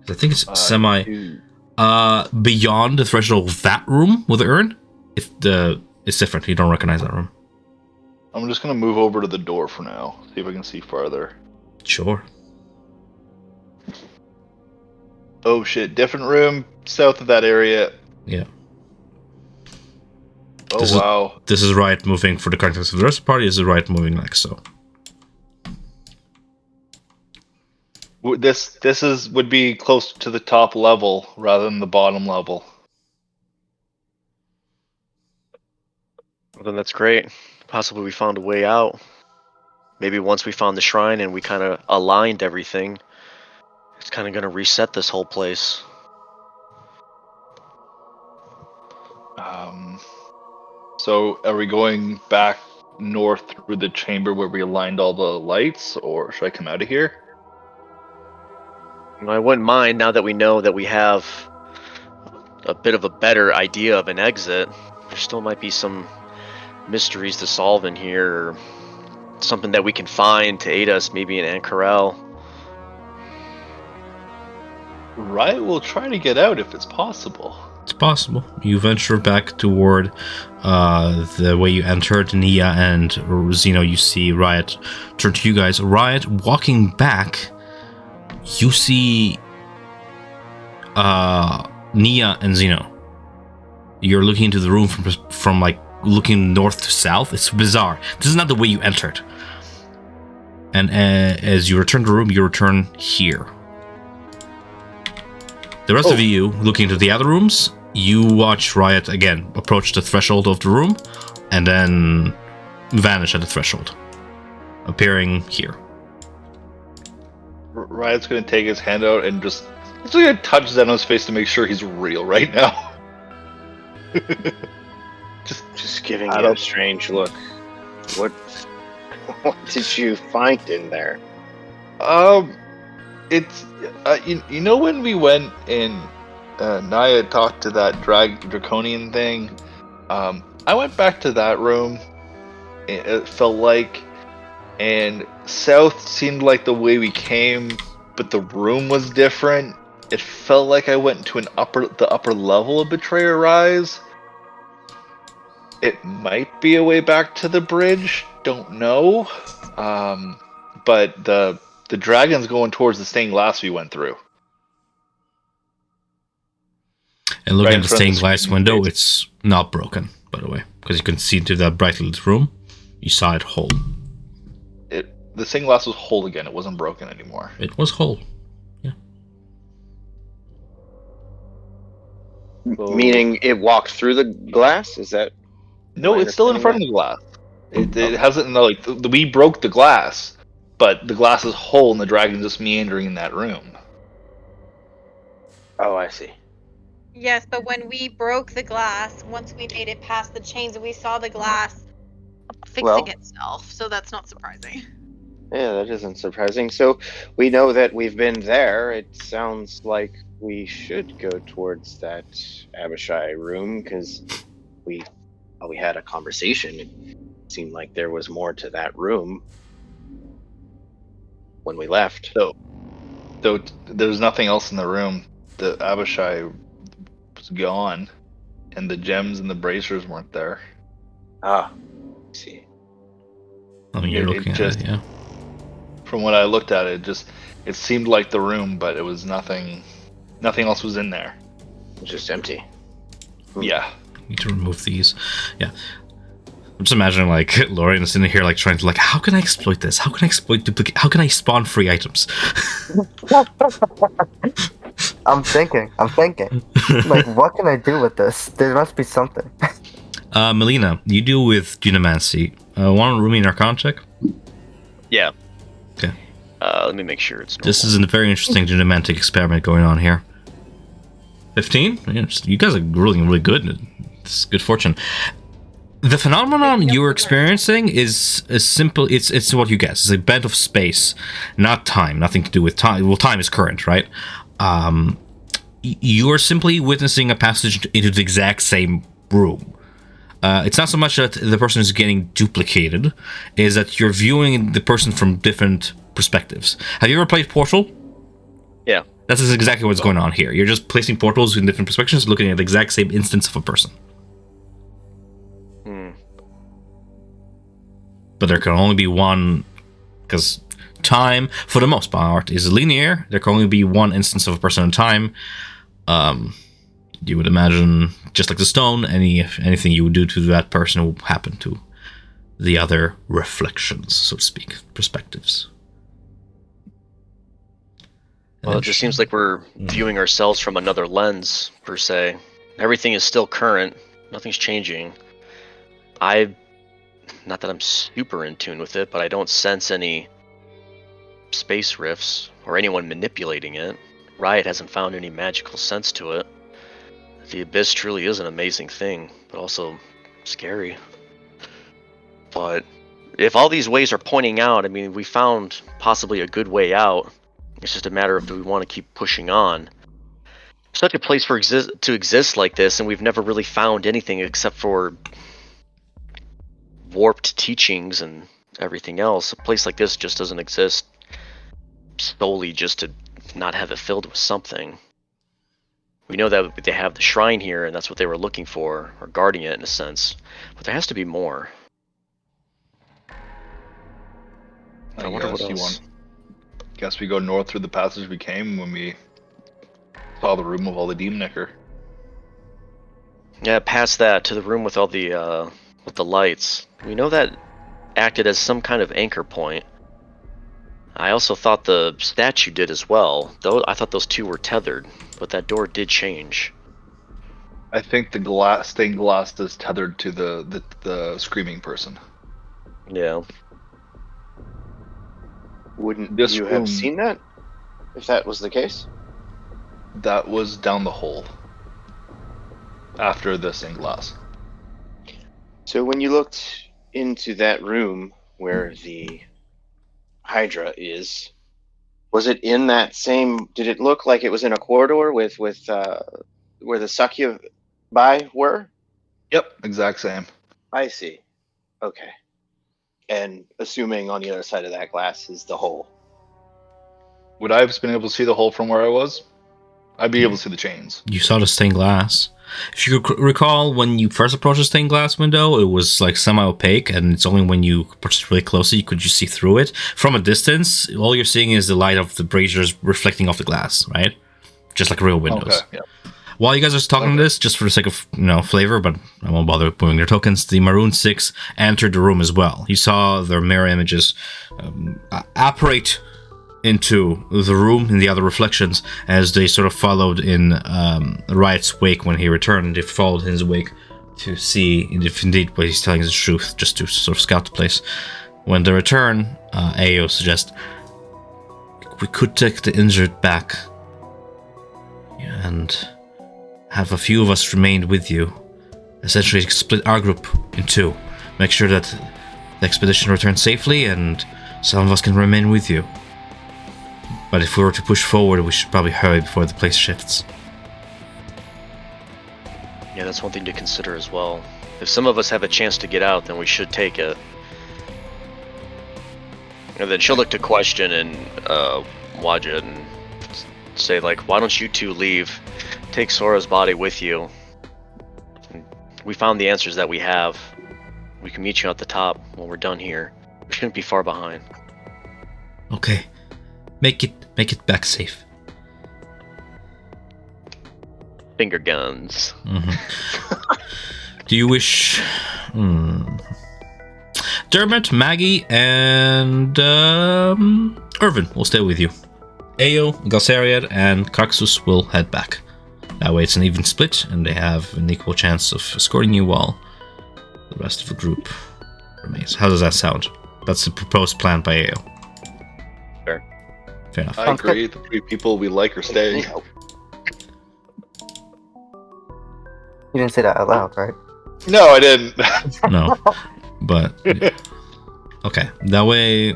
I think it's semi... beyond the threshold of that room with the urn, it's different. You don't recognize that room. I'm just gonna move over to the door for now. See if I can see farther. Sure. Oh shit! Different room south of that area. Yeah. Oh wow! This is right moving for the context of the rest of the party. This is right moving like so. This would be close to the top level rather than the bottom level. Well, then that's great. Possibly we found a way out. Maybe once we found the shrine and we kind of aligned everything, it's kind of going to reset this whole place. So are we going back north through the chamber where we aligned all the lights, or should I come out of here? I wouldn't mind now that we know that we have a bit of a better idea of an exit. There still might be some mysteries to solve in here, or something that we can find to aid us, maybe in Ankarel. Right, we'll try to get out if it's possible. It's possible. You venture back toward the way you entered. Nia and Zeno, you see Riot turn to you guys. Riot, walking back, you see Nia and Zeno. You're looking into the room from like looking north to south. It's bizarre. This is not the way you entered. And as you return to the room, you return here. The rest of you, looking into the other rooms, you watch Riot again approach the threshold of the room and then vanish at the threshold, appearing here. Riot's gonna take his hand out and he's gonna touch Zeno's face to make sure he's real right now. Just giving you a strange look. What did you find in there? It's you know when we went and Naya talked to that draconian thing. I went back to that room. It felt like, and south seemed like the way we came, but the room was different. It felt like I went to the upper level of Betrayer Rise. It might be a way back to the bridge. Don't know. But the dragon's going towards the stained glass we went through. And looking Right at the in front of stained the glass screen. window, it's not broken, by the way, because you can see into that brightly lit room. You saw it whole. The stained glass was whole again. It wasn't broken anymore. It was whole. Yeah. Meaning it walked through the glass? Is that? No, my it's still in front of understanding the glass. It hasn't. No, like we broke the glass, but the glass is whole, and the dragon's just meandering in that room. Oh, I see. Yes, but when we broke the glass, once we made it past the chains, we saw the glass fixing itself, so that's not surprising. Yeah, that isn't surprising. So we know that we've been there. It sounds like we should go towards that Abishai room because we had a conversation. It seemed like there was more to that room when we left. So there's nothing else in the room. The Abishai was gone, and the gems and the bracers weren't there. Ah, I see. I mean, you're looking at it, yeah. From what I looked at, it seemed like the room, but it was nothing. Nothing else was in there. It's just empty. Yeah. Need to remove these. Yeah. I'm just imagining like Lorian is sitting here like trying to like, how can I exploit this? How can I exploit duplicate? How can I spawn free items? I'm thinking. Like, what can I do with this? There must be something. Melina, you deal with Geomancy. Want to room in Arcana check? Yeah. Okay. Let me make sure it's normal. This is a very interesting geomantic experiment going on here. 15? You guys are really good. It's good fortune. The phenomenon you're experiencing is simple. It's what you guess. It's a bent of space, not time. Nothing to do with time. Well, time is current, right? You are simply witnessing a passage into the exact same room. It's not so much that the person is getting duplicated, is that you're viewing the person from different perspectives. Have you ever played Portal? Yeah. That's exactly what's going on here. You're just placing portals in different perspectives, looking at the exact same instance of a person. But there can only be one, because time, for the most part, is linear. There can only be one instance of a person in time. You would imagine, just like the stone, anything you would do to that person will happen to the other reflections, so to speak, perspectives. Well, it just seems like we're viewing ourselves from another lens, per se. Everything is still current. Nothing's changing. Not that I'm super in tune with it, but I don't sense any space rifts or anyone manipulating it. Riot hasn't found any magical sense to it. The Abyss truly is an amazing thing, but also scary. But if all these ways are pointing out, I mean, we found possibly a good way out. It's just a matter of do we want to keep pushing on. Such a place to exist like this, and we've never really found anything except for warped teachings and everything else. A place like this just doesn't exist solely just to not have it filled with something. We know that they have the shrine here, and that's what they were looking for, or guarding it in a sense. But there has to be more. I wonder what else. Guess we go north through the passage we came when we saw the room of all the demon nicker. Yeah, past that to the room with all the lights. We know that acted as some kind of anchor point. I also thought the statue did as well. Though I thought those two were tethered, but that door did change. I think the stained glass is tethered to the screaming person. Yeah. Wouldn't This you room- have seen that if that was the case? That was down the hole. After the stained glass. So when you looked into that room where the Hydra is, was it in that same? Did it look like it was in a corridor with where the succubi were? Yep, exact same. I see. Okay. And assuming on the other side of that glass is the hole. Would I have been able to see the hole from where I was? I'd be able to see the chains. You saw the stained glass. If you recall, when you first approached the stained glass window, it was like semi-opaque, and it's only when you approached really closely could you see through it. From a distance, all you're seeing is the light of the braziers reflecting off the glass, right? Just like real windows. Okay, yeah. While you guys are talking this, just for the sake of flavor, but I won't bother moving their tokens, the Maroon 6 entered the room as well. You saw their mirror images apparate into the room in the other reflections as they sort of followed in Riot's wake when he returned. They followed in his wake to see if indeed what he's telling is the truth, just to sort of scout the place. When they return, Ao suggests we could take the injured back and have a few of us remained with you. Essentially split our group in two. Make sure that the expedition returns safely and some of us can remain with you. But if we were to push forward, we should probably hurry before the place shifts. Yeah, that's one thing to consider as well. If some of us have a chance to get out, then we should take it. And then she'll look to Question and Wadjet and say, like, why don't you two leave? Take Sora's body with you. We found the answers that we have. We can meet you at the top when we're done here. We shouldn't be far behind. Okay. Make it back safe. Finger guns. Do you wish... Dermot, Maggie, and Irvin will stay with you. Ao, Galsariad, and Caxus will head back. That way it's an even split, and they have an equal chance of escorting you while the rest of the group remains. How does that sound? That's the proposed plan by Ao. Fair enough. I agree. The 3 people we like are staying. You didn't say that out loud, right? No, I didn't. No. But... Okay. That way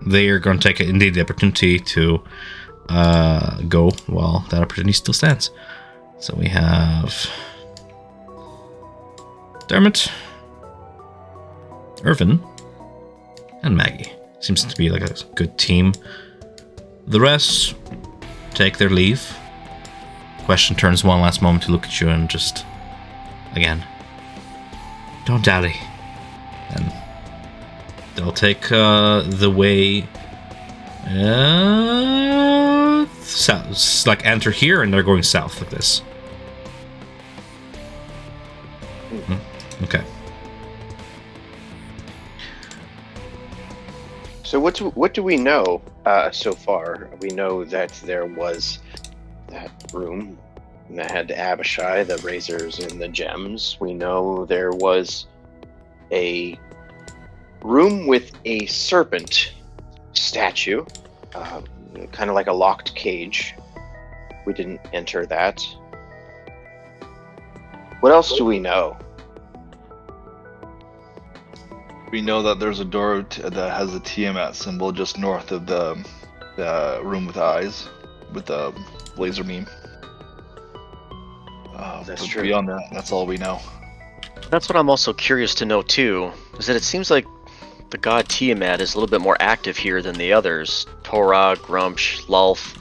they are going to take indeed the opportunity to go while that opportunity still stands. So we have Dermot, Irvin, and Maggie. Seems to be like a good team. The rest take their leave. Question turns one last moment to look at you and just, again, don't dally. And they'll take the way south. Like enter here and they're going south like this. Okay. So what do we know so far? We know that there was that room that had Abishai, the razors, and the gems. We know there was a room with a serpent statue, kind of like a locked cage. We didn't enter that. What else do we know? We know that there's a door that has a Tiamat symbol just north of the room with eyes, with the laser beam. That's but true. Beyond that, that's all we know. That's what I'm also curious to know too, is that it seems like the god Tiamat is a little bit more active here than the others. Torah, Grumsh, Lulth.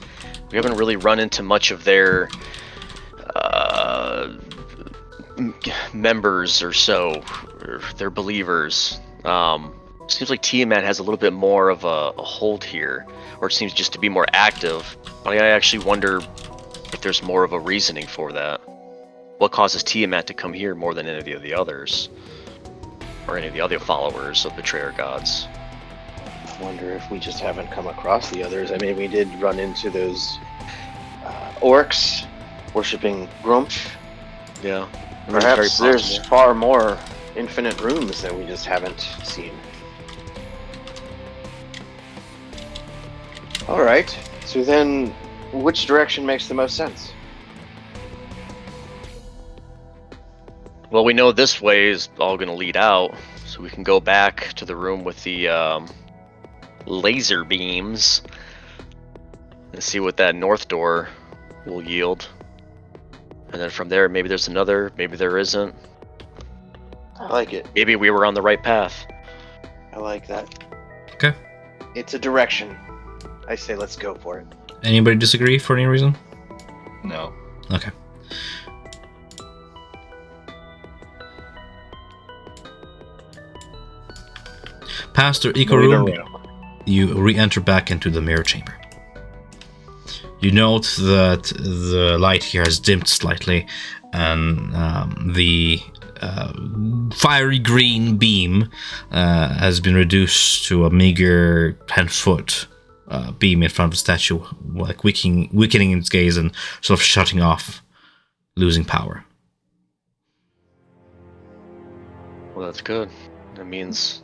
We haven't really run into much of their members or so, or their believers. Seems like Tiamat has a little bit more of a hold here, or it seems just to be more active. But I actually wonder if there's more of a reasoning for that. What causes Tiamat to come here more than any of the others? Or any of the other followers of Betrayer Gods? I wonder if we just haven't come across the others. I mean, we did run into those orcs worshipping Grumsh. Yeah. Perhaps there's far more infinite rooms that we just haven't seen. Alright, so then which direction makes the most sense? Well, we know this way is all going to lead out, so we can go back to the room with the laser beams and see what that north door will yield. And then from there, maybe there's another, maybe there isn't. I like it. Maybe we were on the right path. I like that. Okay. It's a direction. I say let's go for it. Anybody disagree for any reason? No. Okay. Past the eco room, you re-enter back into the mirror chamber. You note that the light here has dimmed slightly, and the fiery green beam has been reduced to a meager 10-foot beam in front of the statue, like weakening its gaze and sort of shutting off, losing power. Well, that's good. That means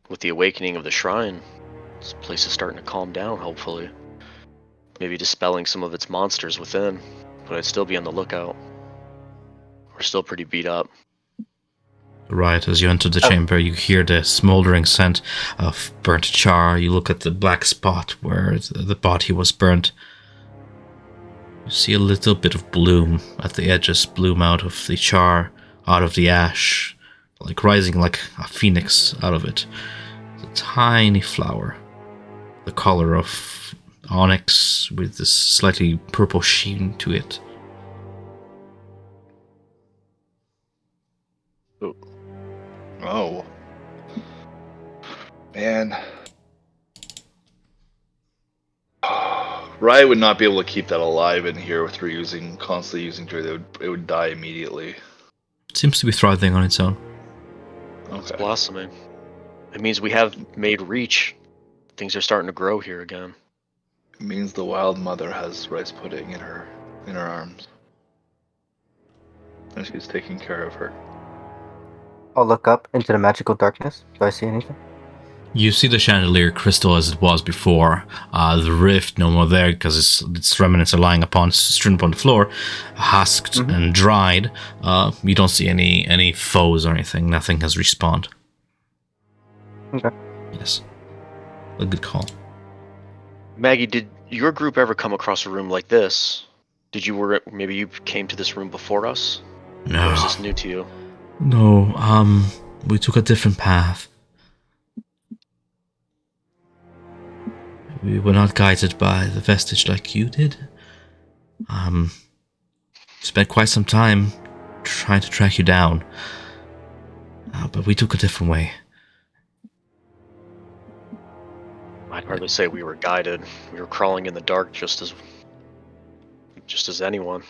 with the awakening of the shrine, this place is starting to calm down, hopefully. Maybe dispelling some of its monsters within, but I'd still be on the lookout. We're still pretty beat up. Right, as you enter the chamber, you hear the smoldering scent of burnt char. You look at the black spot where the body was burnt. You see a little bit of bloom at the edges, bloom out of the char, out of the ash, like rising like a phoenix out of it. It's a tiny flower, the color of onyx with this slightly purple sheen to it. Oh. Man. Riot would not be able to keep that alive in here with constantly using druid. It would die immediately. It seems to be thriving on its own. It's Okay. blossoming. It means we have made reach. Things are starting to grow here again. It means the wild mother has rice pudding in her arms. And she's taking care of her. I'll look up into the magical darkness. Do I see anything? You see the chandelier crystal as it was before. The rift no more there because its remnants are lying strewn upon the floor, husked and dried. You don't see any foes or anything. Nothing has respawned. Okay. Yes. A good call. Maggie, did your group ever come across a room like this? Maybe you came to this room before us? No. Or is this new to you? No, we took a different path. We were not guided by the vestige like you did. Spent quite some time trying to track you down. But we took a different way. I'd hardly say we were guided. We were crawling in the dark just as anyone.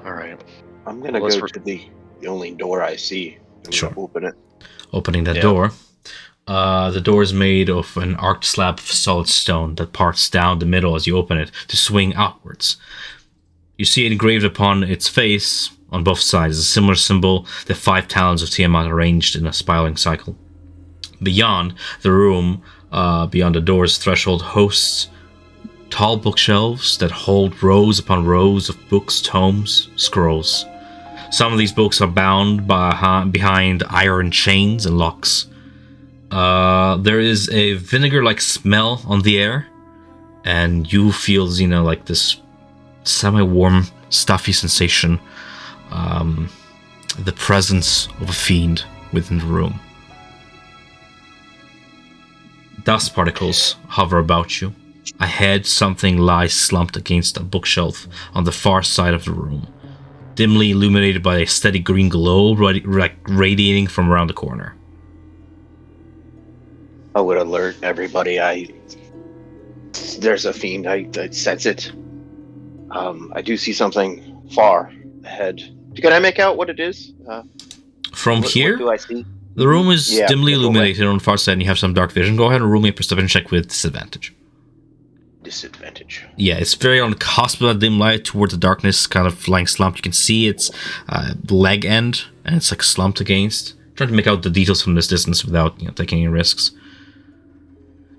All right. I'm gonna Let's go to the only door I see. I'm Sure. gonna open it. Opening that door. The door is made of an arched slab of solid stone that parts down the middle as you open it to swing outwards. You see engraved upon its face on both sides a similar symbol, the 5 talons of Tiamat arranged in a spiraling cycle. Beyond the room, beyond the door's threshold, hosts tall bookshelves that hold rows upon rows of books, tomes, scrolls. Some of these books are bound behind iron chains and locks. There is a vinegar-like smell on the air, and you feel, like this semi-warm, stuffy sensation. The presence of a fiend within the room. Dust particles hover about you. Ahead, something lies slumped against a bookshelf on the far side of the room, dimly illuminated by a steady green glow radiating from around the corner. I would alert everybody. There's a fiend. I sense it. I do see something far ahead. Can I make out what it is? From here, what do I see? the room is dimly different illuminated on the far side, and you have some dark vision. Go ahead and roll me a perception check with disadvantage. Disadvantage. Yeah, it's very on the cusp of that dim light towards the darkness, kind of lying slumped. You can see its leg end, and it's like slumped against. Trying to make out the details from this distance without taking any risks.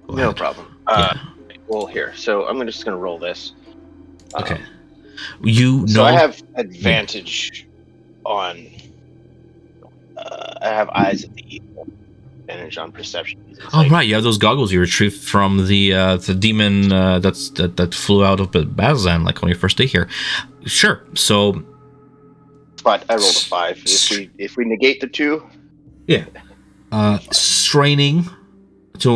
Go No ahead. problem. Yeah. Well, here. So I'm just gonna roll this. Okay. You know. So I have advantage on. I have eyes of the evil. Advantage on perception. Oh right, you have those goggles you retrieved from the demon that flew out of Bazan like on your first day here. Sure. So. But I rolled a 5. If we negate the 2. Yeah. Straining to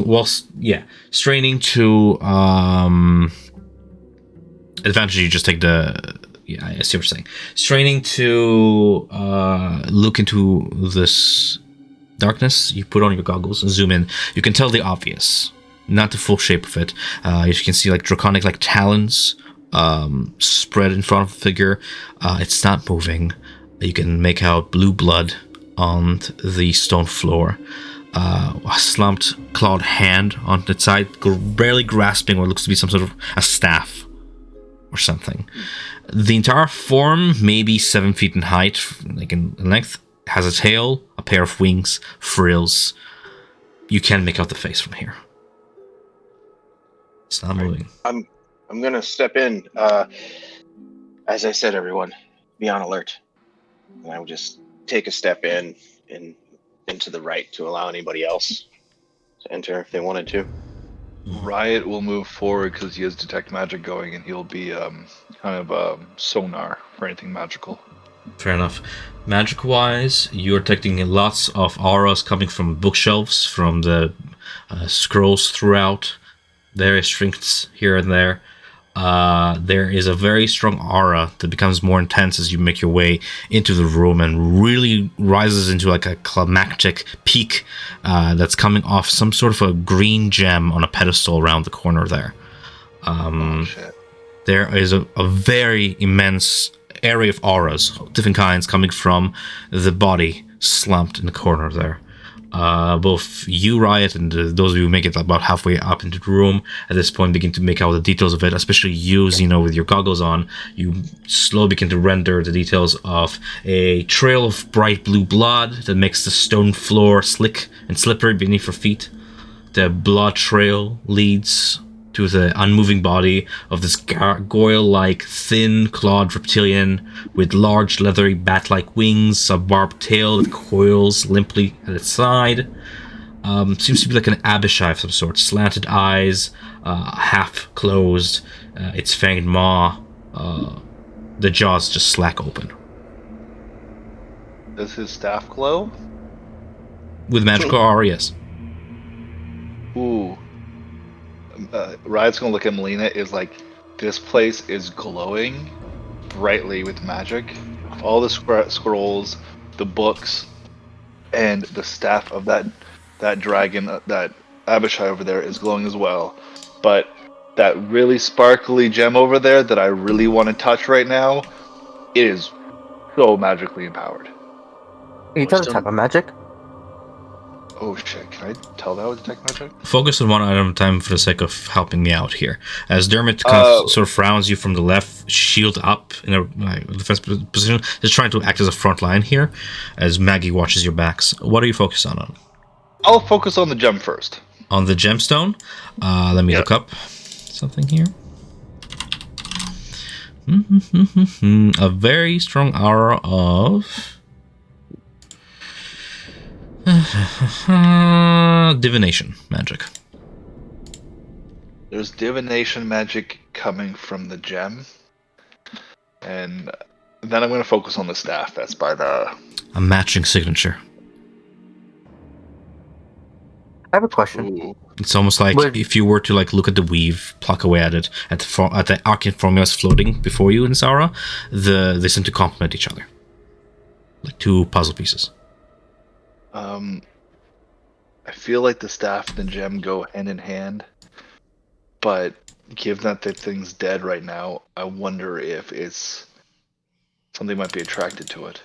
advantage. You just take the. Yeah, I see what you're saying. Straining to look into this darkness, you put on your goggles and zoom in. You can tell the obvious, not the full shape of it. You can see like draconic like talons spread in front of the figure. It's not moving. You can make out blue blood on the stone floor. A slumped clawed hand on its side, barely grasping what looks to be some sort of a staff or something. The entire form, maybe 7 feet in height, like in length, has a tail, a pair of wings, frills. You can make out the face from here. It's not moving. I'm gonna step in. As I said, everyone, be on alert. And I would just take a step into the right to allow anybody else to enter if they wanted to. Riot will move forward because he has detect magic going, and he'll be kind of sonar for anything magical. Fair enough. Magic-wise, you're detecting lots of auras coming from bookshelves, from the scrolls throughout, various trinkets here and there. there is a very strong aura that becomes more intense as you make your way into the room and really rises into like a climactic peak that's coming off some sort of a green gem on a pedestal around the corner there. Oh shit. There is a very immense array of auras, different kinds, coming from the body slumped in the corner there. Both you, Riot, and those of you who make it about halfway up into the room at this point begin to make out the details of it, especially you, Xeno, with your goggles on. You slowly begin to render the details of a trail of bright blue blood that makes the stone floor slick and slippery beneath your feet. The blood trail leads to the unmoving body of this gargoyle-like, thin, clawed reptilian with large, leathery, bat-like wings, a barbed tail that coils limply at its side. Seems to be like an Abishai of some sort. Slanted eyes, half closed, its fanged maw, the jaws just slack open. Does his staff glow? With magical aura, yes. Ooh. Riot's gonna look at Melina. Is like, this place is glowing brightly with magic. All the scrolls, the books, and the staff of that dragon, that Abishai over there, is glowing as well. But that really sparkly gem over there that I really want to touch right now, it is so magically empowered. Can you tell the type of magic? Oh shit, can I tell that with detect magic? Focus on one item at a time for the sake of helping me out here. As Dermot kind of sort of frowns you from the left, shield up in a defense position, just trying to act as a front line here, as Maggie watches your backs. What are you focused on? I'll focus on the gem first. On the gemstone? Let me look up something here. A very strong aura of... divination magic. There's divination magic coming from the gem, and then I'm going to focus on the staff. That's by the... A matching signature. I have a question. Ooh. It's almost like if you were to like look at the weave, pluck away at it, at the arcane formulas floating before you in this aura, they seem to complement each other, like two puzzle pieces. I feel like the staff and the gem go hand in hand, but given that the thing's dead right now, I wonder if it's something might be attracted to it.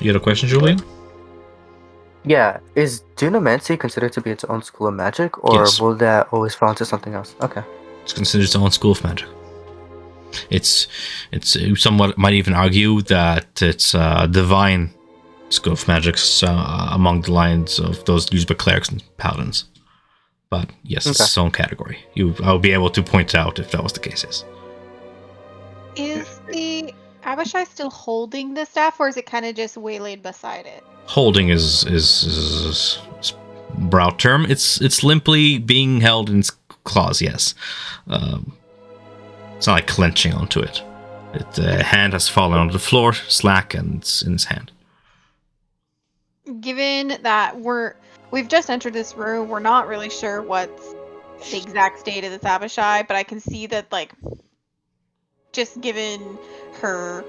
You had a question, Julian? Yeah, is Dunamancy considered to be its own school of magic, or Yes. will that always fall into something else? Okay. It's considered its own school of magic. It's somewhat might even argue that it's a divine school of magic among the lines of those used by clerics and paladins. But yes, it's its own category. I'll be able to point out if that was the case. Yes. Is the Abishai still holding the staff, or is it kind of just waylaid beside it? Holding is brow term. It's limply being held in its claws. Yes. It's not like clenching onto it. The hand has fallen onto the floor, slack, and it's in its hand. Given that we've just entered this room, we're not really sure what's the exact state of this Abishai, but I can see that, like, just given her,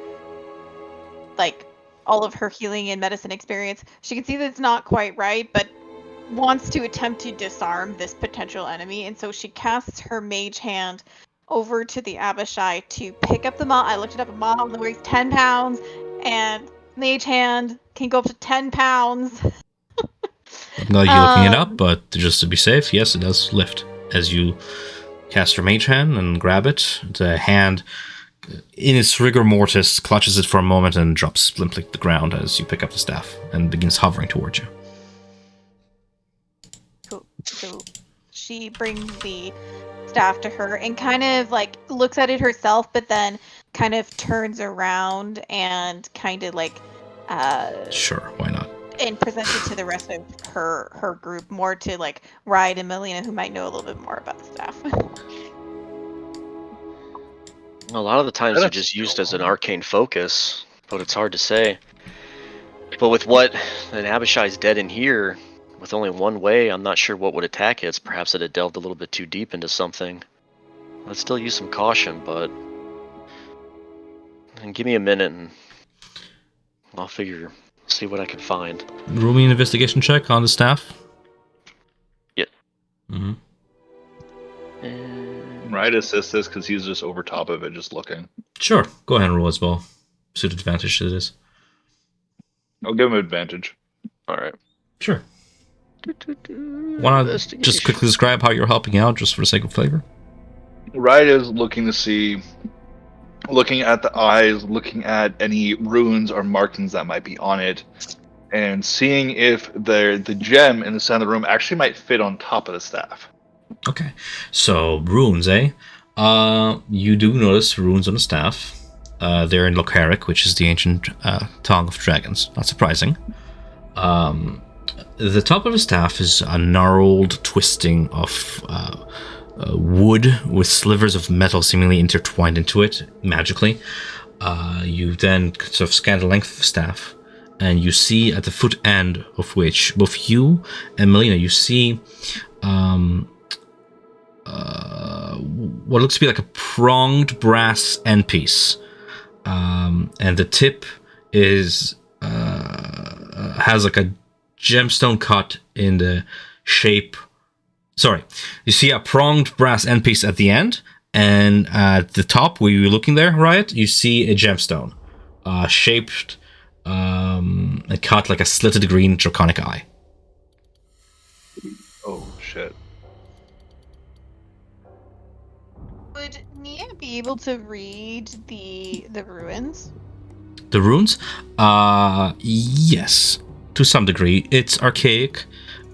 like, all of her healing and medicine experience, she can see that it's not quite right, but wants to attempt to disarm this potential enemy, and so she casts her mage hand over to the Abishai to pick up the maul. I looked it up, a maul only weighs 10 pounds, and mage hand can go up to 10 pounds. Not you looking it up, but just to be safe, yes, it does lift. As you cast your mage hand and grab it, the hand, in its rigor mortis, clutches it for a moment and drops limply to the ground as you pick up the staff and begins hovering towards you. Cool. So she brings the staff to her and kind of like looks at it herself, but then kind of turns around and kind of like Sure, why not? and presents it to the rest of her group, more to like Riot and Melina, who might know a little bit more about the staff. A lot of the times they're just used as an arcane focus, but it's hard to say. But with what an Abishai's dead in here, with only one way, I'm not sure what would attack it. Perhaps it had delved a little bit too deep into something. Let's still use some caution, but and give me a minute and I'll see what I can find. Roll me an investigation check on the staff. Yeah. Mm-hmm. Right, assist this because he's just over top of it, just looking. Sure, go ahead and roll as well. Suit advantage it is. I'll give him advantage. All right. Sure. Want to just quickly describe how you're helping out, just for the sake of flavor? Right is looking to see, looking at the eyes, looking at any runes or markings that might be on it, and seeing if the gem in the center of the room actually might fit on top of the staff. Okay, so runes, eh? You do notice runes on the staff. They're in Lokharic, which is the ancient tongue of dragons. Not surprising. The top of the staff is a gnarled twisting of wood with slivers of metal seemingly intertwined into it magically. You then sort of scan the length of the staff, and you see at the foot end of which both you and Melina, you see what looks to be like a pronged brass end piece, and the tip is has like a gemstone cut in the shape. Sorry, you see a pronged brass end piece at the end, and at the top where you're looking there, right, you see a gemstone shaped and cut like a slitted green draconic eye. Oh shit. Would Nia be able to read the ruins? The runes? Yes, to some degree. It's archaic,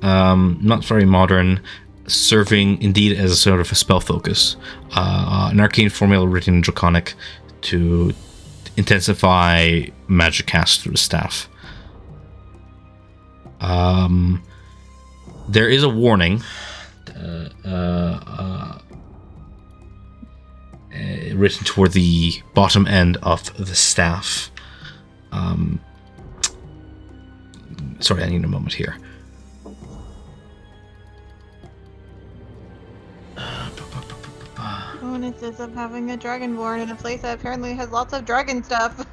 not very modern, serving indeed as a sort of a spell focus. An arcane formula written in Draconic to intensify magic cast through the staff. There is a warning written toward the bottom end of the staff. Sorry, I need a moment here. Bonuses of having a dragonborn in a place that apparently has lots of dragon stuff.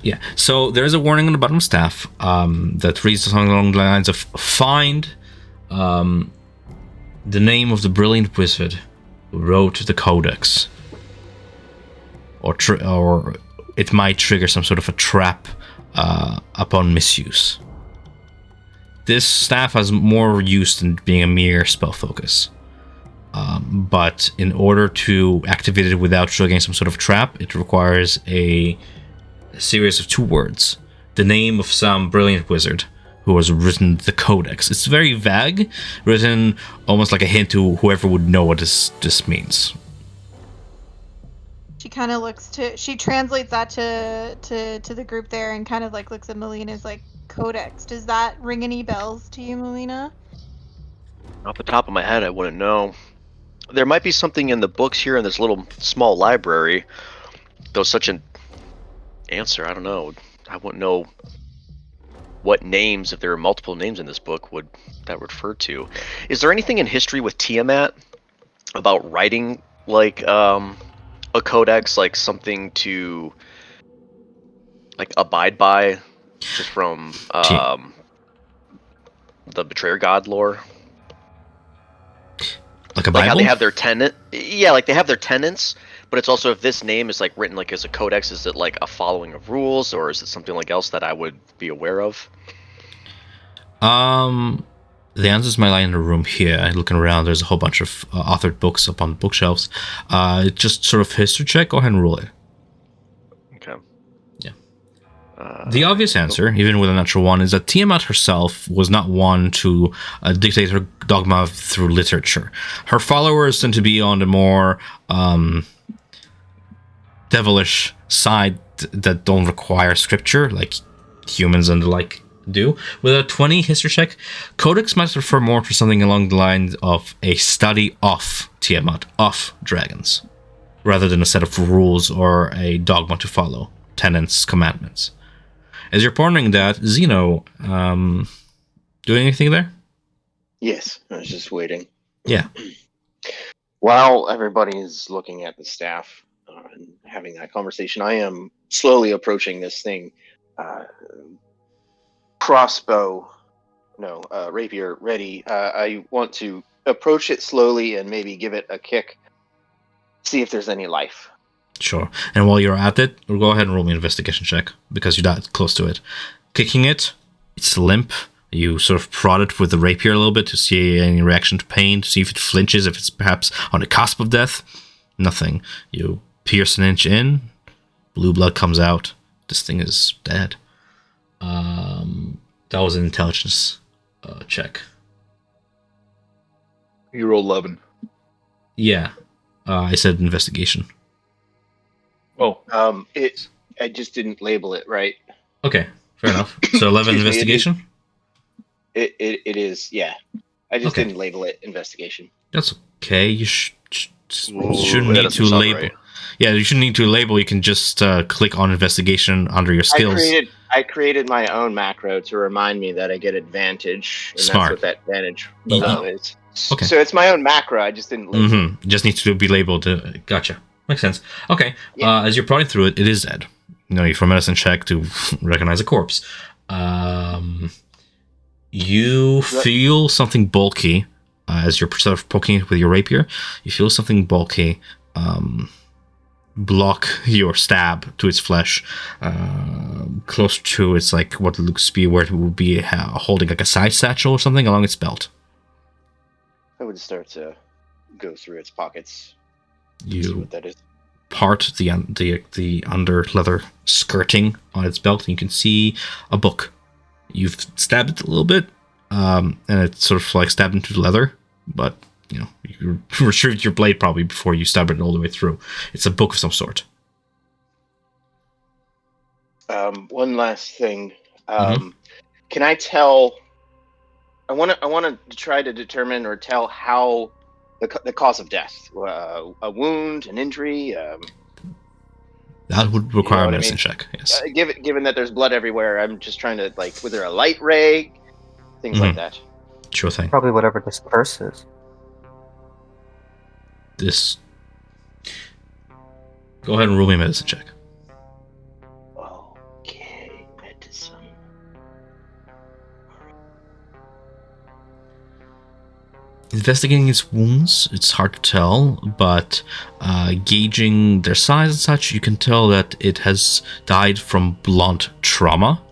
Yeah, so there is a warning on the bottom staff that reads something along the lines of find the name of the brilliant wizard who wrote the codex, or it might trigger some sort of a trap upon misuse. This staff has more use than being a mere spell focus. But in order to activate it without triggering some sort of trap, it requires a series of 2 words. The name of some brilliant wizard who has written the codex. It's very vague, written almost like a hint to whoever would know what this means. She kind of she translates that to the group there and kind of like looks at Melina's like, codex. Does that ring any bells to you, Melina? Off the top of my head, I wouldn't know. There might be something in the books here in this little small library. Though such an answer, I don't know. I wouldn't know what names, if there are multiple names in this book, would that refer to. Is there anything in history with Tiamat about writing like a codex, like something to like abide by, just from the Betrayer God lore? Like a Bible? Like how they have their like they have their tenets, but it's also if this name is like written like as a codex, is it like a following of rules, or is it something like else that I would be aware of? The answers might lie in the room here. Looking around, there's a whole bunch of authored books up on bookshelves. Just sort of history check. Go ahead and roll it. Okay. Yeah. The obvious answer, even with a natural one, is that Tiamat herself was not one to dictate her dogma through literature. Her followers tend to be on the more devilish side that don't require scripture, like humans and the like do. With a 20 history check, Codex might refer more to something along the lines of a study of Tiamat, of dragons, rather than a set of rules or a dogma to follow, tenets, commandments. As you're pondering that, Zeno, doing anything there? Yes, I was just waiting. Yeah. While everybody is looking at the staff and having that conversation, I am slowly approaching this thing. Rapier ready. I want to approach it slowly and maybe give it a kick, see if there's any life. Sure. And while you're at it, we'll go ahead and roll me an investigation check because you're that close to it. Kicking it, it's limp. You sort of prod it with the rapier a little bit to see any reaction to pain, to see if it flinches, if it's perhaps on the cusp of death. Nothing. You pierce an inch in, blue blood comes out. This thing is dead. That was an intelligence check. You roll 11. Yeah. I said investigation. Oh, I just didn't label it right. Okay, fair enough. So 11 Excuse me, investigation? It is, yeah. I just Okay. didn't label it investigation. That's okay. You shouldn't that need doesn't to sound label. right. Yeah, you shouldn't need to label. You can just click on investigation under your skills. I created my own macro to remind me that I get advantage, and Smart. that's what that advantage Yeah. logo is. Okay. So it's my own macro. I just didn't label. Mm-hmm. It just needs to be labeled. Gotcha. Makes sense. Okay. Yeah. As you're prodding through it, it is dead. You know, for medicine check to recognize a corpse. You feel something bulky as you're sort of poking it with your rapier. You feel something bulky block your stab to its flesh, close to its like what looks to be where it would be holding like a side satchel or something along its belt. I would start to go through its pockets. See You what that is. part the under leather skirting on its belt, and you can see a book. You've stabbed it a little bit, and it's sort of like stabbed into the leather, but you know you retrieved your blade probably before you stabbed it all the way through. It's a book of some sort. One last thing. Mhm. Can I tell? I want to try to determine or tell how the cause of death, a wound, an injury. That would require what a I medicine mean? check. Yes. Given that there's blood everywhere, I'm just trying to was there a light ray, things like that. Sure thing. Probably whatever this curse is. This. Go ahead and roll me a medicine check. Okay, medicine. Investigating its wounds, it's hard to tell, but gauging their size and such, you can tell that it has died from blunt trauma.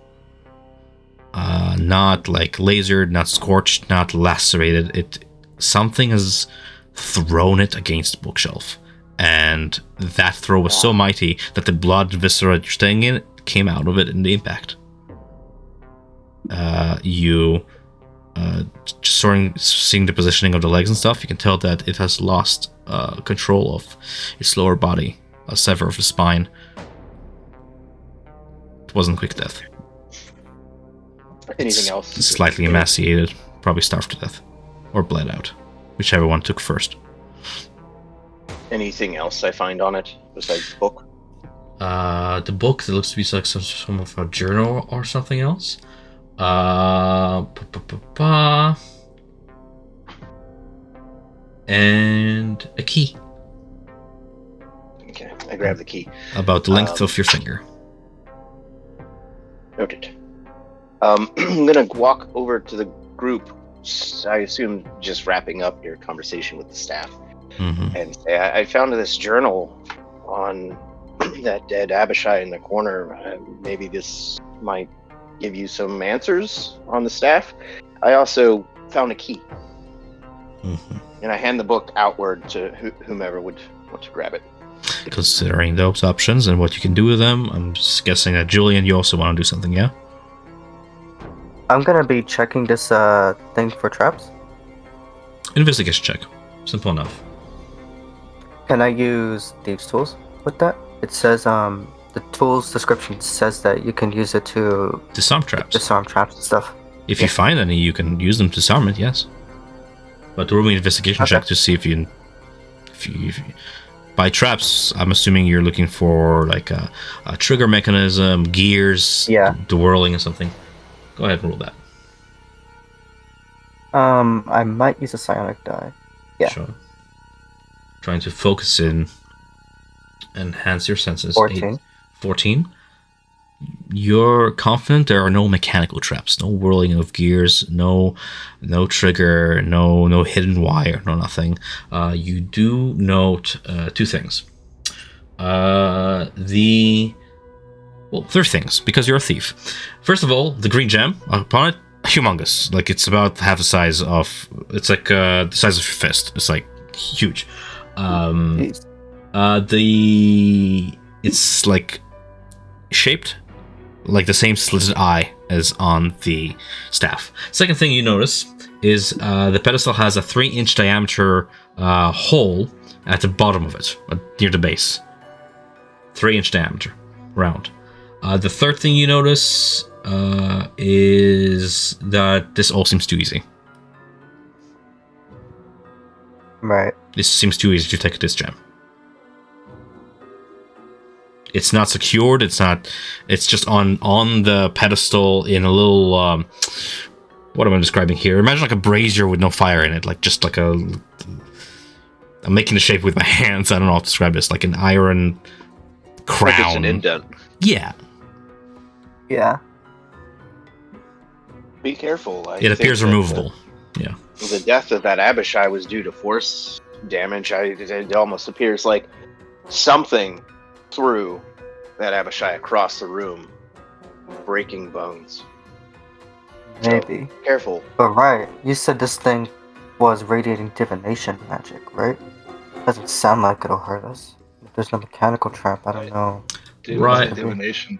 Not like lasered, not scorched, not lacerated. Something has thrown it against the bookshelf, and that throw was so mighty that the blood viscera you're staying in came out of it in the impact. Just seeing the positioning of the legs and stuff, you can tell that it has lost control of its lower body, a sever of the spine. It wasn't quick death. Anything else? Slightly emaciated, probably starved to death, or bled out, whichever one took first. Anything else I find on it besides the book? The book, that looks to be like some of a journal or something else. And a key. Okay, I grab the key. About the length of your finger. Noted. I'm gonna walk over to the group. I assume just wrapping up your conversation with the staff, and say, I found this journal on that dead Abishai in the corner. Maybe this might give you some answers on the staff. I also found a key, and I hand the book outward to whomever would want to grab it. Considering those options and what you can do with them, I'm just guessing that Julian, you also want to do something, yeah? I'm gonna be checking this thing for traps. Investigation check. Simple enough. Can I use thieves' tools with that? It says the tools description says that you can use it to Disarm traps. disarm traps and stuff. If you find any, you can use them to disarm it, yes. But roll me an investigation check to see if you by traps, I'm assuming you're looking for like a trigger mechanism, gears, Yeah. the whirling or something. Go ahead and roll that. I might use a psionic die. Yeah. Sure. Trying to focus in, enhance your senses. 14. 14. You're confident there are no mechanical traps, no whirling of gears, no trigger, no hidden wire, no nothing. You do note two things. Three things, because you're a thief. First of all, the green gem upon it, humongous. Like, it's about half the size of... It's like the size of your fist. It's, like, huge. Jeez. It's, like, shaped like the same slitted eye as on the staff. Second thing you notice is the pedestal has a 3-inch diameter hole at the bottom of it, near the base. 3-inch diameter, round. The third thing you notice is that this all seems too easy. Right. This seems too easy to take this gem. It's not secured. It's just on the pedestal in a little. What am I describing here? Imagine like a brazier with no fire in it, like just like a. I'm making the shape with my hands. I don't know how to describe this. Like an iron crown. Like it's an indent. Yeah. Yeah. Be careful. It appears removable. Yeah. The death of that Abishai was due to force damage. It almost appears like something threw that Abishai across the room, breaking bones. Maybe. So, careful. But right, you said this thing was radiating divination magic, right? Doesn't sound like it'll hurt us. If there's no mechanical trap, I don't know. Right. Divination.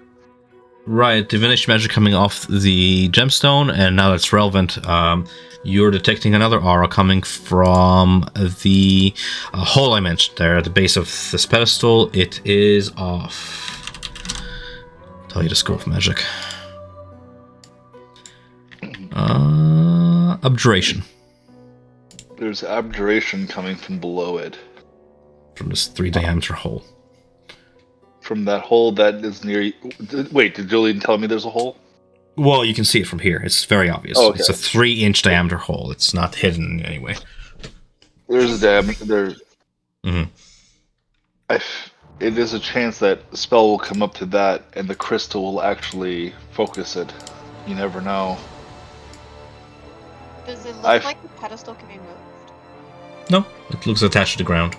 Right, divination magic coming off the gemstone, and now that's relevant. You're detecting another aura coming from the hole I mentioned there at the base of this pedestal. It is off. Tell you the scroll of magic. Abjuration. There's abjuration coming from below it. From this 3-diameter hole. From that hole that is near... Wait, did Julian tell me there's a hole? Well, you can see it from here. It's very obvious. Oh, okay. It's a 3-inch diameter hole. It's not hidden in any way. There's a diameter... There... Mm-hmm. It is a chance that a spell will come up to that, and the crystal will actually focus it. You never know. Does it look like the pedestal can be moved? No, it looks attached to the ground.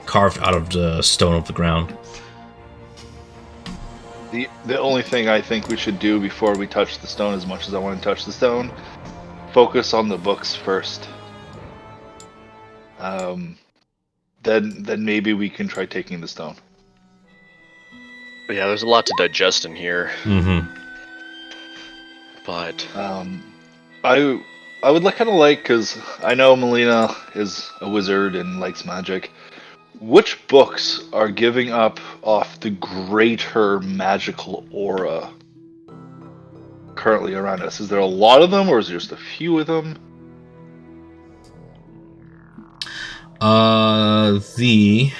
Carved out of the stone of the ground. The only thing I think we should do before we touch the stone, as much as I want to touch the stone, focus on the books first. Then maybe we can try taking the stone. Yeah, there's a lot to digest in here. Mm-hmm. But I would kind of like, because I know Melina is a wizard and likes magic. Which books are giving up off the greater magical aura currently around us? Is there a lot of them, or is there just a few of them? Let me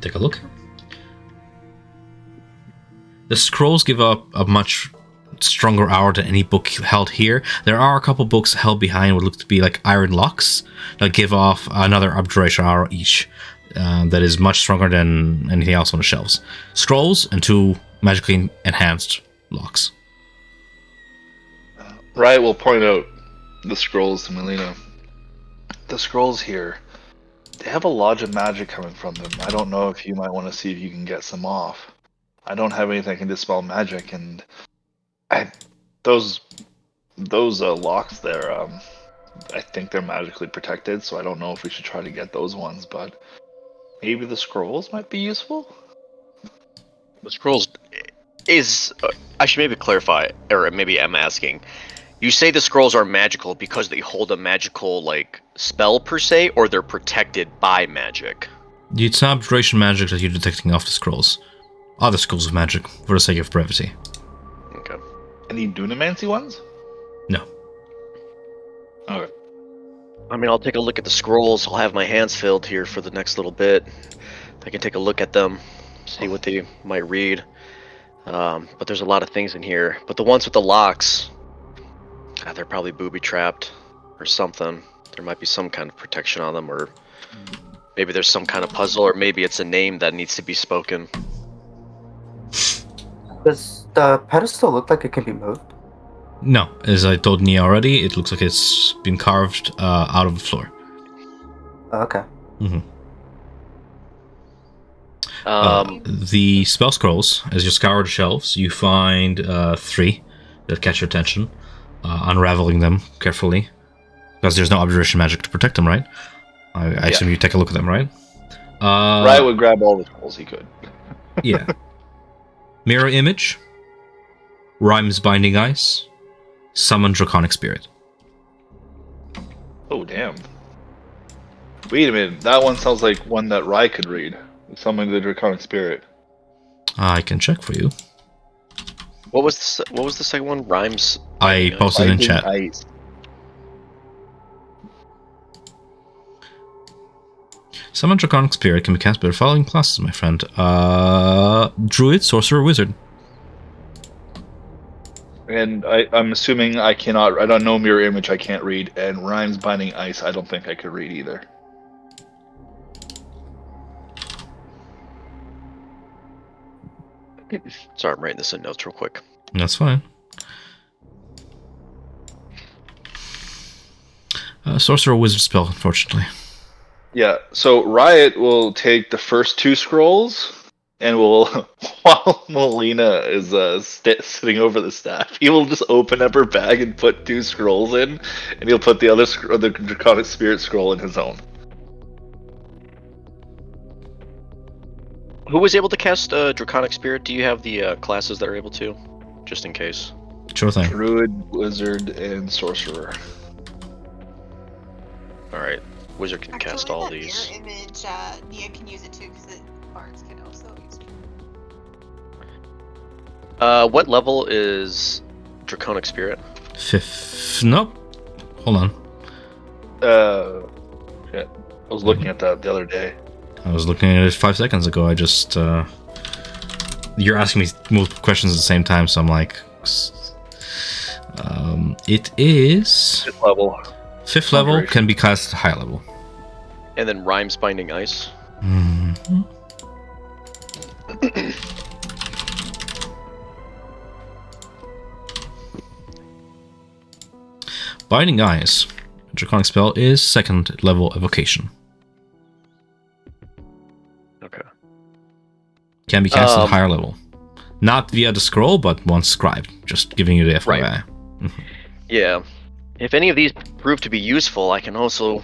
take a look. The scrolls give up a much stronger aura than any book held here. There are a couple books held behind what look to be like iron locks that give off another abjuration aura each. That is much stronger than anything else on the shelves. Scrolls and 2 magically enhanced locks. Riot will point out the scrolls to Melina. The scrolls here, they have a lot of magic coming from them. I don't know if you might want to see if you can get some off. I don't have anything that can dispel magic, and those locks there, I think they're magically protected, so I don't know if we should try to get those ones, but maybe the scrolls might be useful? the scrolls is... I should maybe clarify, or maybe I'm asking. You say the scrolls are magical because they hold a magical, like, spell per se, or they're protected by magic? It's abjuration magic that you're detecting off the scrolls. Other schools of magic, for the sake of brevity. Okay. Any Dunamancy ones? No. Okay. I mean, I'll take a look at the scrolls. I'll have my hands filled here for the next little bit. I can take a look at them, see what they might read. But there's a lot of things in here. But the ones with the locks, They're probably booby trapped or something. There might be some kind of protection on them, or maybe there's some kind of puzzle, or maybe it's a name that needs to be spoken. Does the pedestal look like it can be moved? No, as I told Nia already, it looks like it's been carved out of the floor. Okay. The spell scrolls, as you scour the shelves, you find 3 that catch your attention. Unraveling them carefully, because there's no observation magic to protect them, right? I assume you take a look at them, right? Riot would grab all the scrolls he could. Yeah. Mirror image, Rhyme's Binding Ice, Summon Draconic Spirit. Oh, damn. Wait a minute. That one sounds like one that Rye could read. Summoning the Draconic Spirit. I can check for you. What was the second one? Rhymes. I posted in chat. Ice. Summon Draconic Spirit can be cast by the following classes, my friend. Druid, Sorcerer, Wizard. And I'm assuming I don't know Mirror Image, I can't read. And Rhymes Binding Ice, I don't think I could read either. Sorry, I'm writing this in notes real quick. That's fine. Sorcerer, Wizard spell, unfortunately. Yeah, so Riot will take the first 2 scrolls, and will, while Melina is sitting over the staff, he will just open up her bag and put 2 scrolls in, and he'll put the the Draconic Spirit scroll in his own. Who was able to cast Draconic Spirit? Do you have the classes that are able to? Just in case. Sure thing. Druid, Wizard, and Sorcerer. Alright. Wizard can cast all these. Mirror image, Nia can use it too, because bards can also use it. What level is Draconic Spirit? 5th. Nope. Hold on. Shit. I was looking at that the other day. I was looking at it 5 seconds ago. I just... You're asking me multiple questions at the same time, so I'm like... it is... 5th level. 5th level can be cast at high level. And then Rhymes Binding Ice. Mm-hmm. Binding Ice. Draconic spell is 2nd level evocation. Okay. Can be cast at higher level. Not via the scroll, but once scribed. Just giving you the FYI. Right. Yeah. If any of these prove to be useful, I can also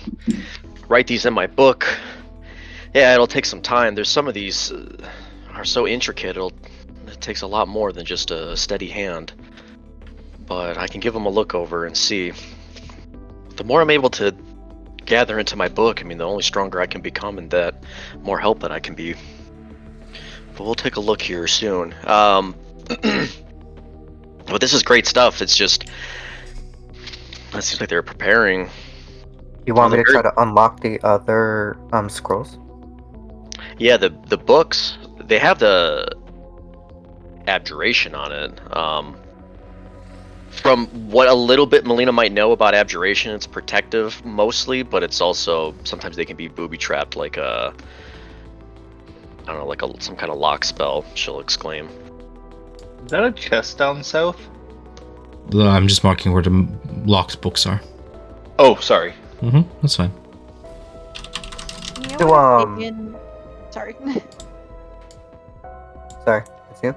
write these in my book. Yeah, it'll take some time. There's some of these are so intricate, it takes a lot more than just a steady hand. But I can give them a look over and see. The more I'm able to gather into my book, I mean, the only stronger I can become, and that more help that I can be. But we'll take a look here soon. But this is great stuff. It's just, it seems like they're preparing. You want me to try to unlock the other scrolls? Yeah, the books, they have the abjuration on it. From what a little bit Melina might know about abjuration, it's protective mostly, but it's also, sometimes they can be booby-trapped, like a, I don't know, like some kind of lock spell, she'll exclaim. Is that a chest down south? I'm just marking where the locked books are. Oh, sorry. That's fine. Nia To, would have taken... Sorry. Sorry, it's you?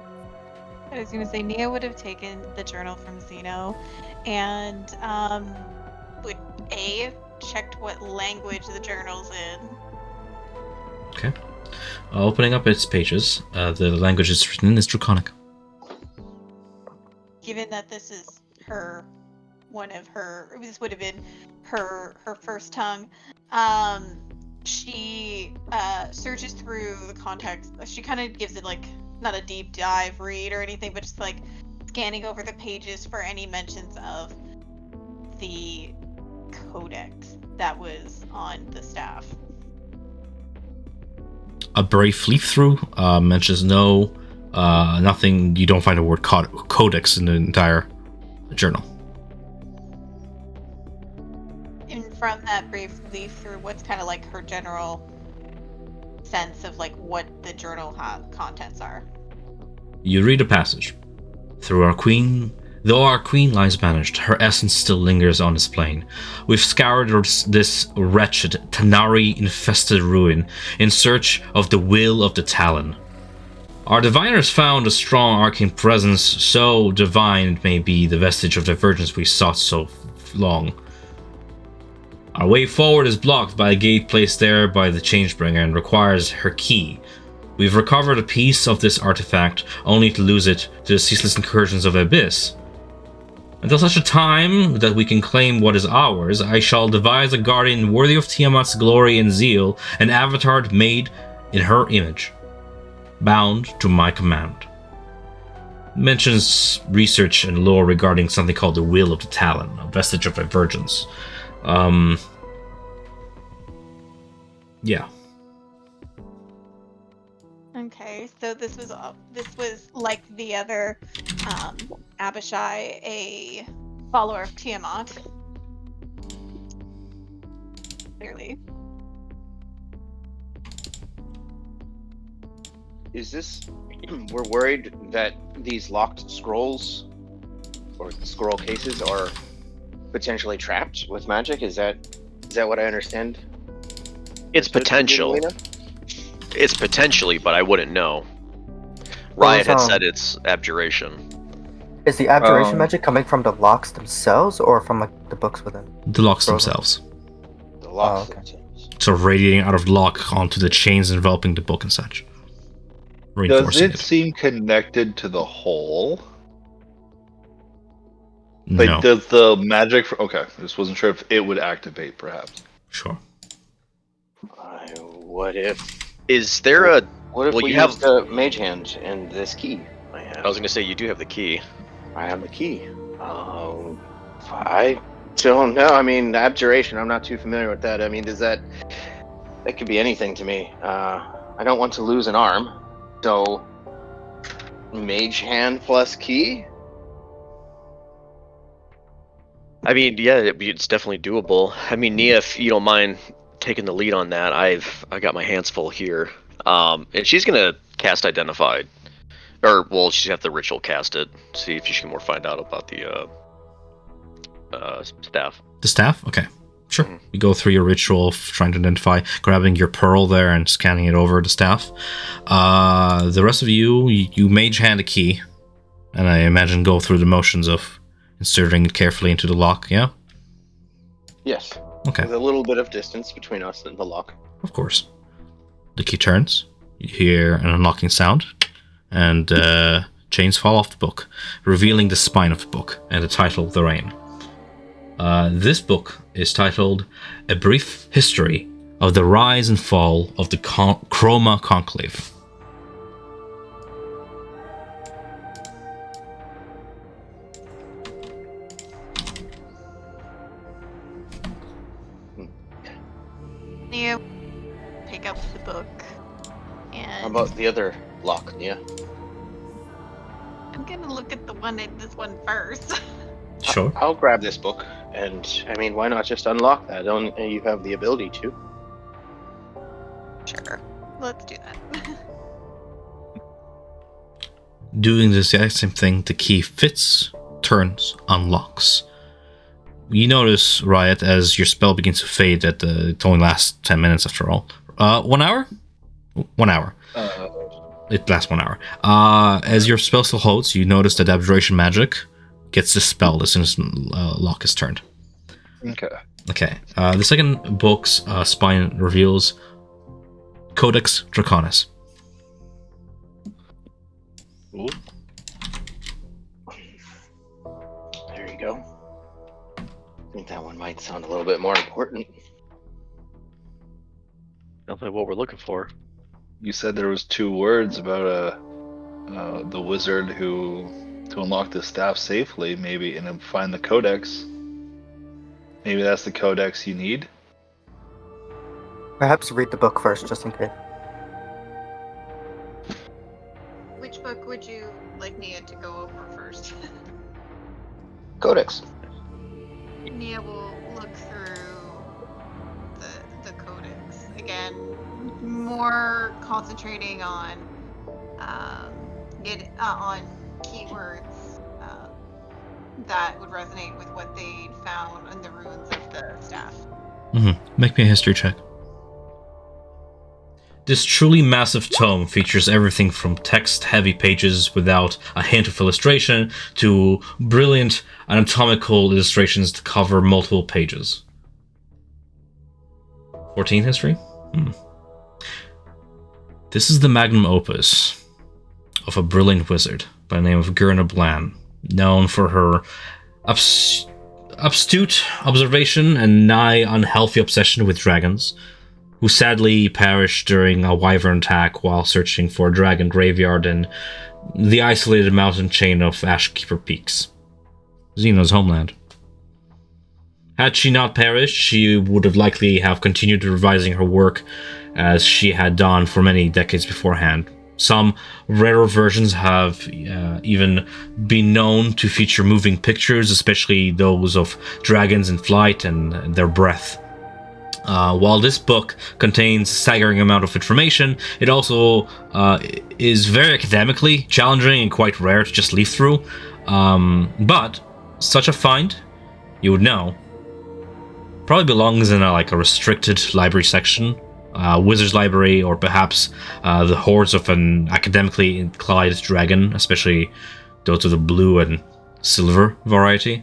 I was going to say, Nia would have taken the journal from Zeno and would checked what language the journal's in. Okay. Opening up its pages, the language it's written in is Draconic. Given that this is this would have been her first tongue, she searches through the context. She kind of gives it like not a deep dive read or anything, but just like scanning over the pages for any mentions of the codex that was on the staff. A brief leaf through mentions nothing. You don't find the word codex in the entire journal. And from that brief leaf through, what's kind of like her general sense of like what the journal contents are? You read a passage. Though our queen lies banished, her essence still lingers on this plane. We've scoured this wretched, Tanari-infested ruin in search of the will of the Talon. Our diviners found a strong arcane presence, so divine it may be the vestige of divergence we sought so long. Our way forward is blocked by a gate placed there by the Changebringer and requires her key. We've recovered a piece of this artifact, only to lose it to the ceaseless incursions of Abyss. Until such a time that we can claim what is ours, I shall devise a guardian worthy of Tiamat's glory and zeal, an avatar made in her image, bound to my command. Mentions research and lore regarding something called the Will of the Talon, a vestige of divergence. Yeah. Okay, so this was like the other Abishai, a follower of Tiamat. Clearly. Is this? We're worried that these locked scrolls or scroll cases are potentially trapped with magic. Is that what I understand? It's potential. It's potentially, but I wouldn't know. Riot had said it's abjuration. Is the abjuration magic coming from the locks themselves or from like the books within? The locks themselves. The locks themselves. So radiating out of the lock onto the chains enveloping the book and such. Does it seem connected to the hole? Like, no. does the magic... Okay, I just wasn't sure if it would activate, perhaps. Sure. What if... Is there a... What if we use the mage hand and this key I have? I was going to say, you do have the key. I have the key. I don't know. I mean, abjuration, I'm not too familiar with that. I mean, that could be anything to me. I don't want to lose an arm. So, mage hand plus key? I mean, yeah, it's definitely doable. I mean, Nia, if you don't mind taking the lead on that, I got my hands full here. And she's gonna cast Identified, or well, she's have the ritual cast it. See if she can more find out about the staff. The staff? Okay, sure. Mm-hmm. You go through your ritual of trying to identify, grabbing your pearl there and scanning it over the staff. The rest of you mage hand a key, and I imagine go through the motions of inserting it carefully into the lock. Yeah. Yes. Okay. With a little bit of distance between us and the lock. Of course. The key turns. You hear an unlocking sound, and chains fall off the book, revealing the spine of the book and the title, The Rain. This book is titled A Brief History of the Rise and Fall of the Chroma Conclave. You pick up the book and... How about the other lock, Nia? I'm gonna look at this one first. Sure. I'll grab this book, and I mean, why not just unlock that? You have the ability to. Sure. Let's do that. Doing the exact same thing, the key fits, turns, unlocks. You notice, Riot, as your spell begins to fade, that it only lasts 10 minutes after all. 1 hour? 1 hour. It lasts 1 hour. As your spell still holds, you notice that abjuration magic gets dispelled as soon as lock is turned. Okay. The second book's spine reveals Codex Draconis. Ooh. There you go. I think that one might sound a little bit more important. Definitely what we're looking for. You said there was 2 words about the wizard who to unlock the staff safely, maybe, and then find the codex. Maybe that's the codex you need. Perhaps read the book first, just in case. Which book would you like Nia to go over first? Codex. Nia will look through again, more concentrating on on keywords that would resonate with what they found in the ruins of the staff. Make me a history check. This truly massive tome features everything from text-heavy pages without a hint of illustration to brilliant anatomical illustrations to cover multiple pages. 14 history? This is the magnum opus of a brilliant wizard by the name of Gurna Blan, known for her astute observation and nigh unhealthy obsession with dragons, who sadly perished during a wyvern attack while searching for a dragon graveyard in the isolated mountain chain of Ashkeeper Peaks, Xeno's homeland. Had she not perished, she would have likely have continued revising her work as she had done for many decades beforehand. Some rarer versions have even been known to feature moving pictures, especially those of dragons in flight and their breath. While this book contains a staggering amount of information, it also is very academically challenging and quite rare to just leaf through. But such a find, you would know, probably belongs in a restricted library section, wizard's library, or perhaps the hoards of an academically inclined dragon, especially those of the blue and silver variety.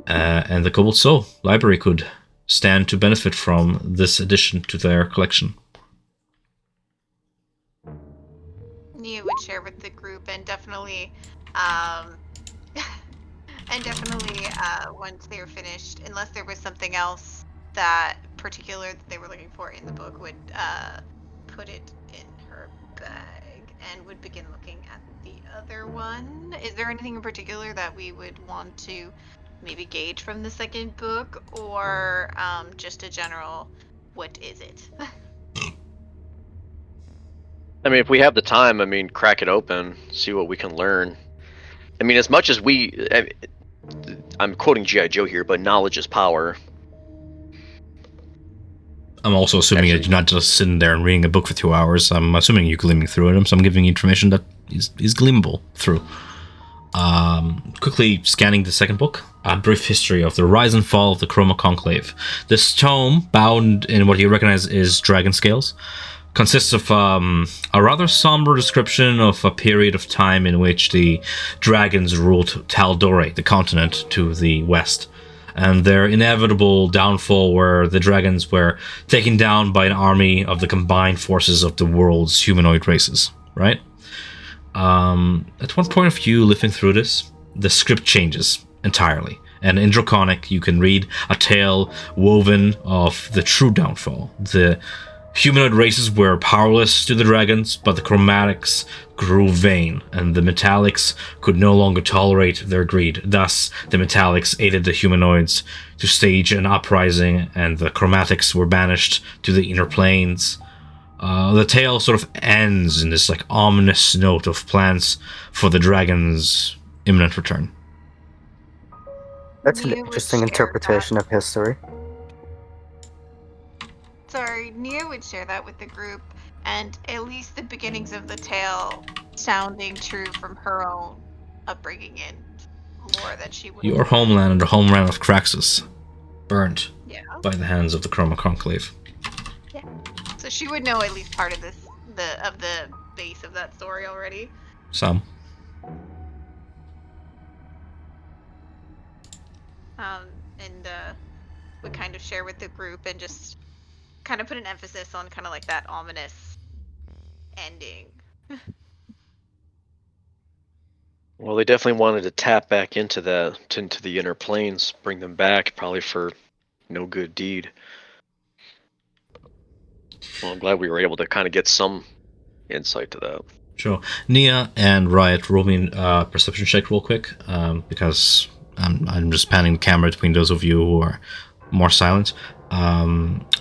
And the Cobalt Soul library could stand to benefit from this addition to their collection. Nia would share with the group, and definitely, once they were finished, unless there was something else that particular that they were looking for in the book, would put it in her bag and would begin looking at the other one. Is there anything in particular that we would want to maybe gauge from the second book, or just a general, what is it? I mean, if we have the time, crack it open, see what we can learn. As much as I'm quoting G.I. Joe here, but knowledge is power. I'm also assuming that you're not just sitting there and reading a book for 2 hours. I'm assuming you're gleaming through it, so I'm giving you information that is gleamable through. Quickly scanning the second book, a brief history of the rise and fall of the Chroma Conclave. This tome, bound in what you recognize is dragon scales, consists of a rather somber description of a period of time in which the dragons ruled Taldore, the continent to the west, and their inevitable downfall where the dragons were taken down by an army of the combined forces of the world's humanoid races, right? At one point of you living through this, the script changes entirely, and in Draconic you can read a tale woven of the true downfall. The humanoid races were powerless to the dragons, but the chromatics grew vain, and the metallics could no longer tolerate their greed. Thus, the metallics aided the humanoids to stage an uprising, and the chromatics were banished to the inner planes. The tale sort of ends in this ominous note of plans for the dragon's imminent return. That's an Nia would interesting share interpretation of history. Nia would share that with the group, and at least the beginnings of the tale sounding true from her own upbringing and lore that she would. Your homeland and the homeland of Craxus, burnt by the hands of the Chroma Conclave. Yeah. So she would know at least part of the base of that story already. Some. And would kind of share with the group and just kind of put an emphasis on kind of that ominous ending. Well, they definitely wanted to tap back into the inner planes, bring them back, probably for no good deed. Well, I'm glad we were able to kind of get some insight to that. Sure. Nia and Riot, roll me a perception check real quick, because I'm just panning the camera between those of you who are more silent.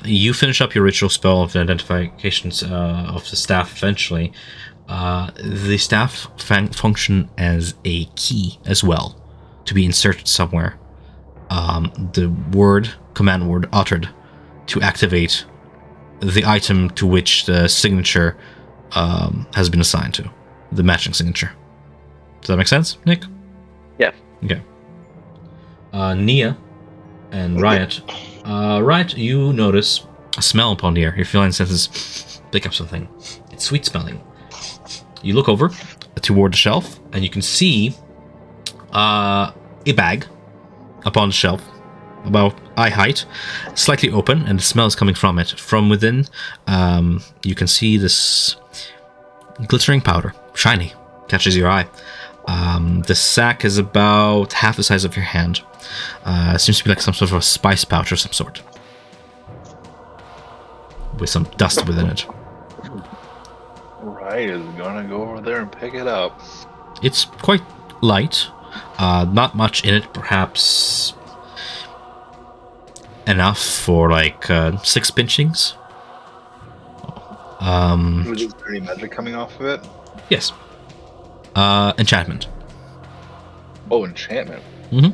You finish up your ritual spell of identifications of the staff eventually. The staff function as a key as well, to be inserted somewhere. The command word uttered to activate the item to which the signature has been assigned to, the matching signature. Does that make sense, Nick? Yeah. Okay. Nia and Riot. Riot, you notice a smell upon the air. Your feline senses pick up something. It's sweet smelling. You look over toward the shelf, and you can see a bag upon the shelf, about eye height, slightly open, and the smell is coming from it. From within, you can see this glittering powder, shiny, catches your eye. The sack is about half the size of your hand. Seems to be like some sort of a spice pouch of some sort, with some dust within it. Right, is gonna go over there and pick it up. It's quite light, not much in it, perhaps enough for like 6 pinchings. Is there any magic coming off of it? Yes. Enchantment. Oh, enchantment. Mm-hmm.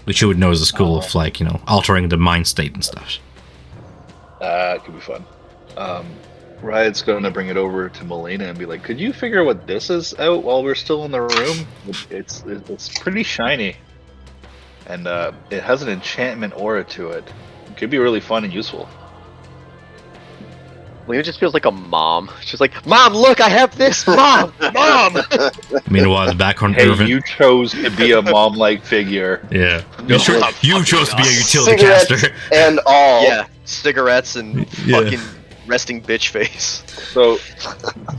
Which you would know is a school of, like, you know, altering the mind state and stuff. It could be fun. Riot's gonna bring it over to Melina and be like, "Could you figure what this is out while we're still in the room? It's pretty shiny, and it has an enchantment aura to it. It could be really fun and useful." Lena just feels like a mom. She's like, "Mom, look, I have this, Mom, Mom." Meanwhile, in the background, Hey, Irvin. you chose to be a mom-like figure. Yeah. No. You chose to be a utility Cigarettes caster. and all. Yeah, cigarettes and Yeah. fucking resting bitch face. So,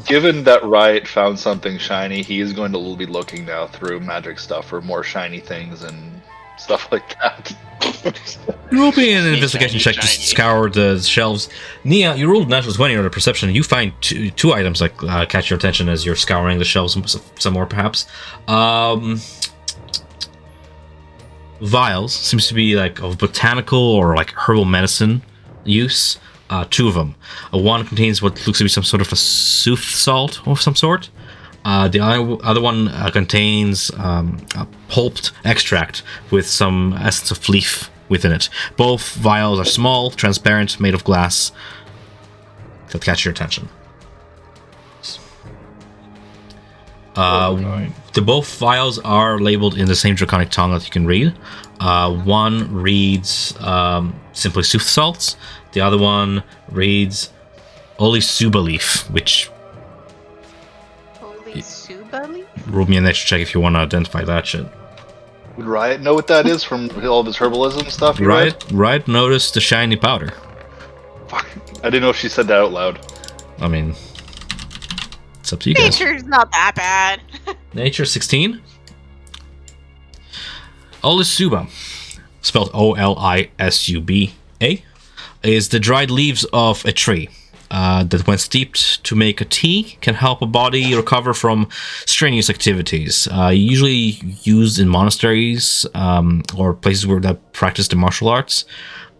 given that Riot found something shiny, he is going to be looking now through magic stuff for more shiny things and stuff like that. Roll me an investigation Shiny, check to shiny. scour the shelves. Nia, you rolled natural 20 on the perception. You find two items that catch your attention as you're scouring the shelves some more, perhaps. Vials seems to be like of botanical or like herbal medicine use. 2 of them. One contains what looks to be some sort of a sooth salt of some sort. The other one contains a pulped extract with some essence of leaf within it. Both vials are small, transparent, made of glass, that catch your attention. The both vials are labeled in the same draconic tongue that you can read. One reads simply sooth salts. The other one reads Olisuba leaf, which Holy Suba leaf? roll me a nature check if you want to identify that shit. Would Riot know what that is from all of his herbalism stuff? he read? Right. Notice the shiny powder. Fuck. I didn't know if she said that out loud. I mean, it's up to you guys. Nature's not that bad. Nature 16. Olisuba, spelled O-L-I-S-U-B-A, is the dried leaves of a tree that, when steeped to make a tea, can help a body recover from strenuous activities. Usually used in monasteries or places where they practice the martial arts.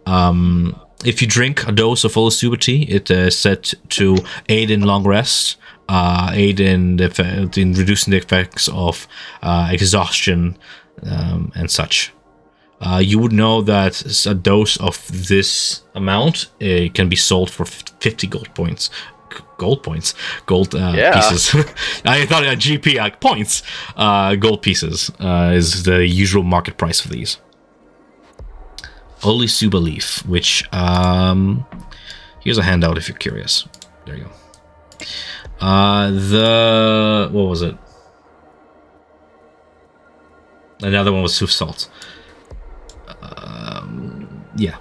If you drink a dose of Olisuba tea, it is said to aid in long rest, aid in reducing the effects of exhaustion and such. You would know that a dose of this amount can be sold for 50 gold points. Gold points? Gold pieces. I thought GP, like points. Gold pieces is the usual market price for these. Olisuba leaf, which, here's a handout if you're curious. There you go. What was it? Another one was sooth salt. Yeah.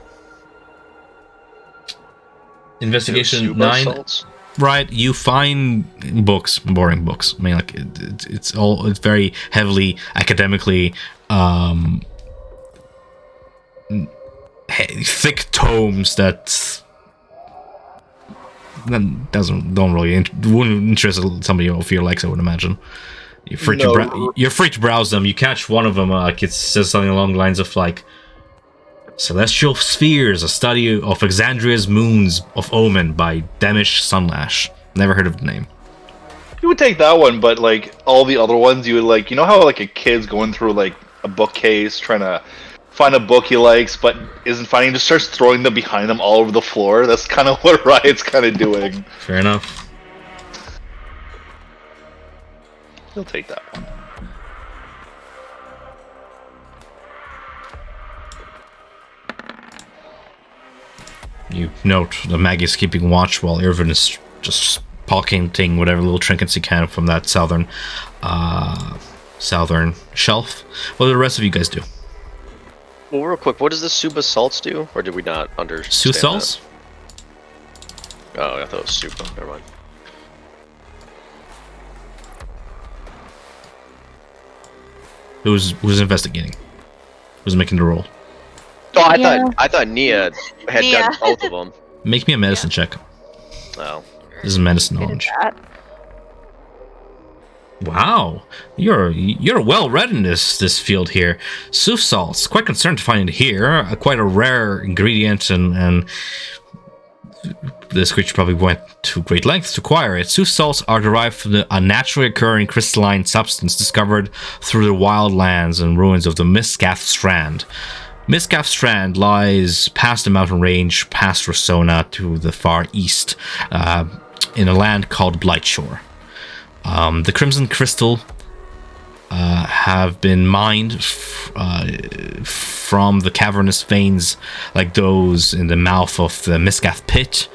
Investigation Suba 9. salts? Right, you find books, boring books. I mean, like it's very heavily academically thick tomes that wouldn't interest somebody of your likes, I would imagine. You're free to browse them. You catch one of them, like it says something along the lines of like Celestial Spheres, a study of Exandria's moons of omen by Demish Sunlash. Never heard of the name. You would take that one, but like all the other ones, you would like, you know how like a kid's going through like a bookcase trying to find a book he likes, but isn't finding, just starts throwing them behind him all over the floor. That's kind of what Riot's kind of doing. Fair enough. He'll take that one. You note the Maggie's keeping watch while Irvin is just pocketing whatever little trinkets he can from that southern shelf. What do the rest of you guys do? Well, real quick, what does the Suba salts do? Or did we not understand Sooth salts? that? Oh, I thought it was Suba. Never mind. Who's investigating? Who's making the roll? Oh, Yeah. I thought Nia had Nia. done both of them. Make me a medicine check. Oh. This is medicine Good at knowledge. that. Wow, you're well read in this field here. Sooth salts, quite concerned to find it here. Quite a rare ingredient, and this creature probably went to great lengths to acquire it. Sooth salts are derived from a naturally occurring crystalline substance discovered through the wildlands and ruins of the Miscath Strand. Miscath Strand lies past the mountain range, past Rossona to the far east, in a land called Blightshore. The Crimson Crystal have been mined from the cavernous veins like those in the mouth of the Miscath Pit,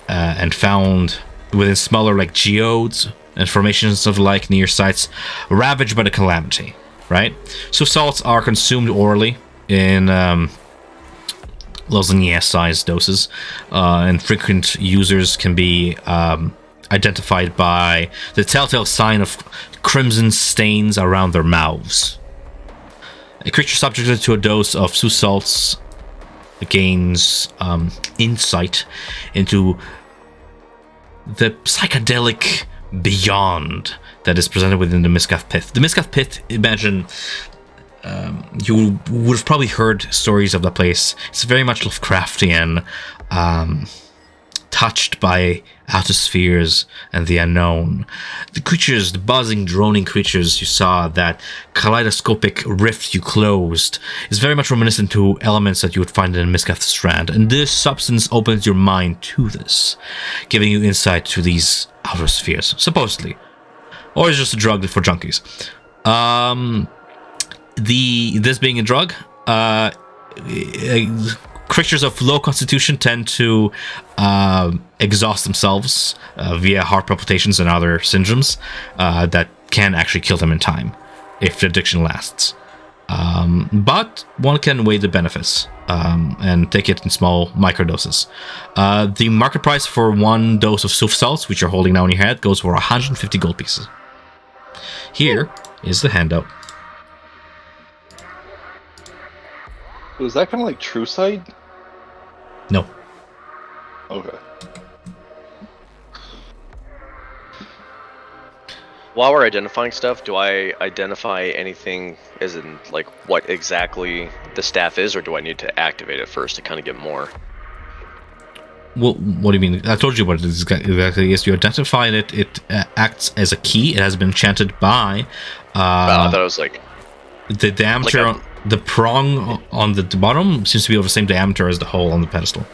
and found within smaller like geodes and formations of like near sites ravaged by the calamity, right? So salts are consumed orally in lozenge-sized doses, and frequent users can be identified by the telltale sign of crimson stains around their mouths. A creature subjected to a dose of Sooth salts gains insight into the psychedelic beyond that is presented within the Miscath Pit. The Miscath Pit, imagine, you would have probably heard stories of the place. It's very much Lovecraftian, touched by outer spheres and the unknown. The creatures, the buzzing, droning creatures you saw, that kaleidoscopic rift you closed, is very much reminiscent to elements that you would find in Miscath Strand, and this substance opens your mind to this, giving you insight to these outer spheres, supposedly. Or it's just a drug for junkies. This being a drug, creatures of low constitution tend to exhaust themselves via heart palpitations and other syndromes that can actually kill them in time if the addiction lasts. But one can weigh the benefits and take it in small microdoses. The market price for one dose of Sooth salts, which you're holding now in your hand, goes for 150 gold pieces. Here is the handout. Was that kind of like True Sight? No. Okay. While we're identifying stuff, do I identify anything as in, like, what exactly the staff is, or do I need to activate it first to kind of get more? Well, what do you mean? I told you what it is exactly is. You identify it. It acts as a key. It has been enchanted by I thought it was like... the diameter, Like the prong on the bottom seems to be of the same diameter as the hole on the pedestal.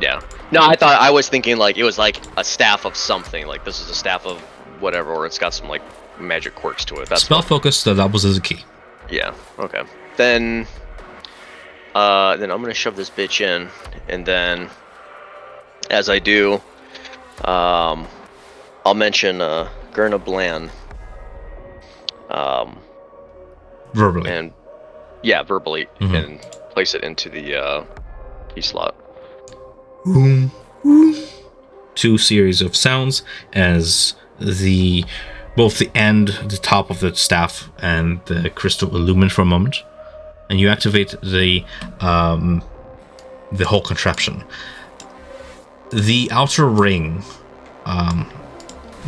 Yeah. No, I was thinking like it was like a staff of something. Like this is a staff of whatever, or it's got some like magic quirks to it. That's Spell focus that doubles as a key. Yeah. Okay. Then I'm gonna shove this bitch in, and then as I do, I'll mention Gurna Blan. Verbally. And yeah, verbally, and place it into the key slot. Boom, boom. Two series of sounds as both the end, the top of the staff, and the crystal illumine for a moment, and you activate the whole contraption. The outer ring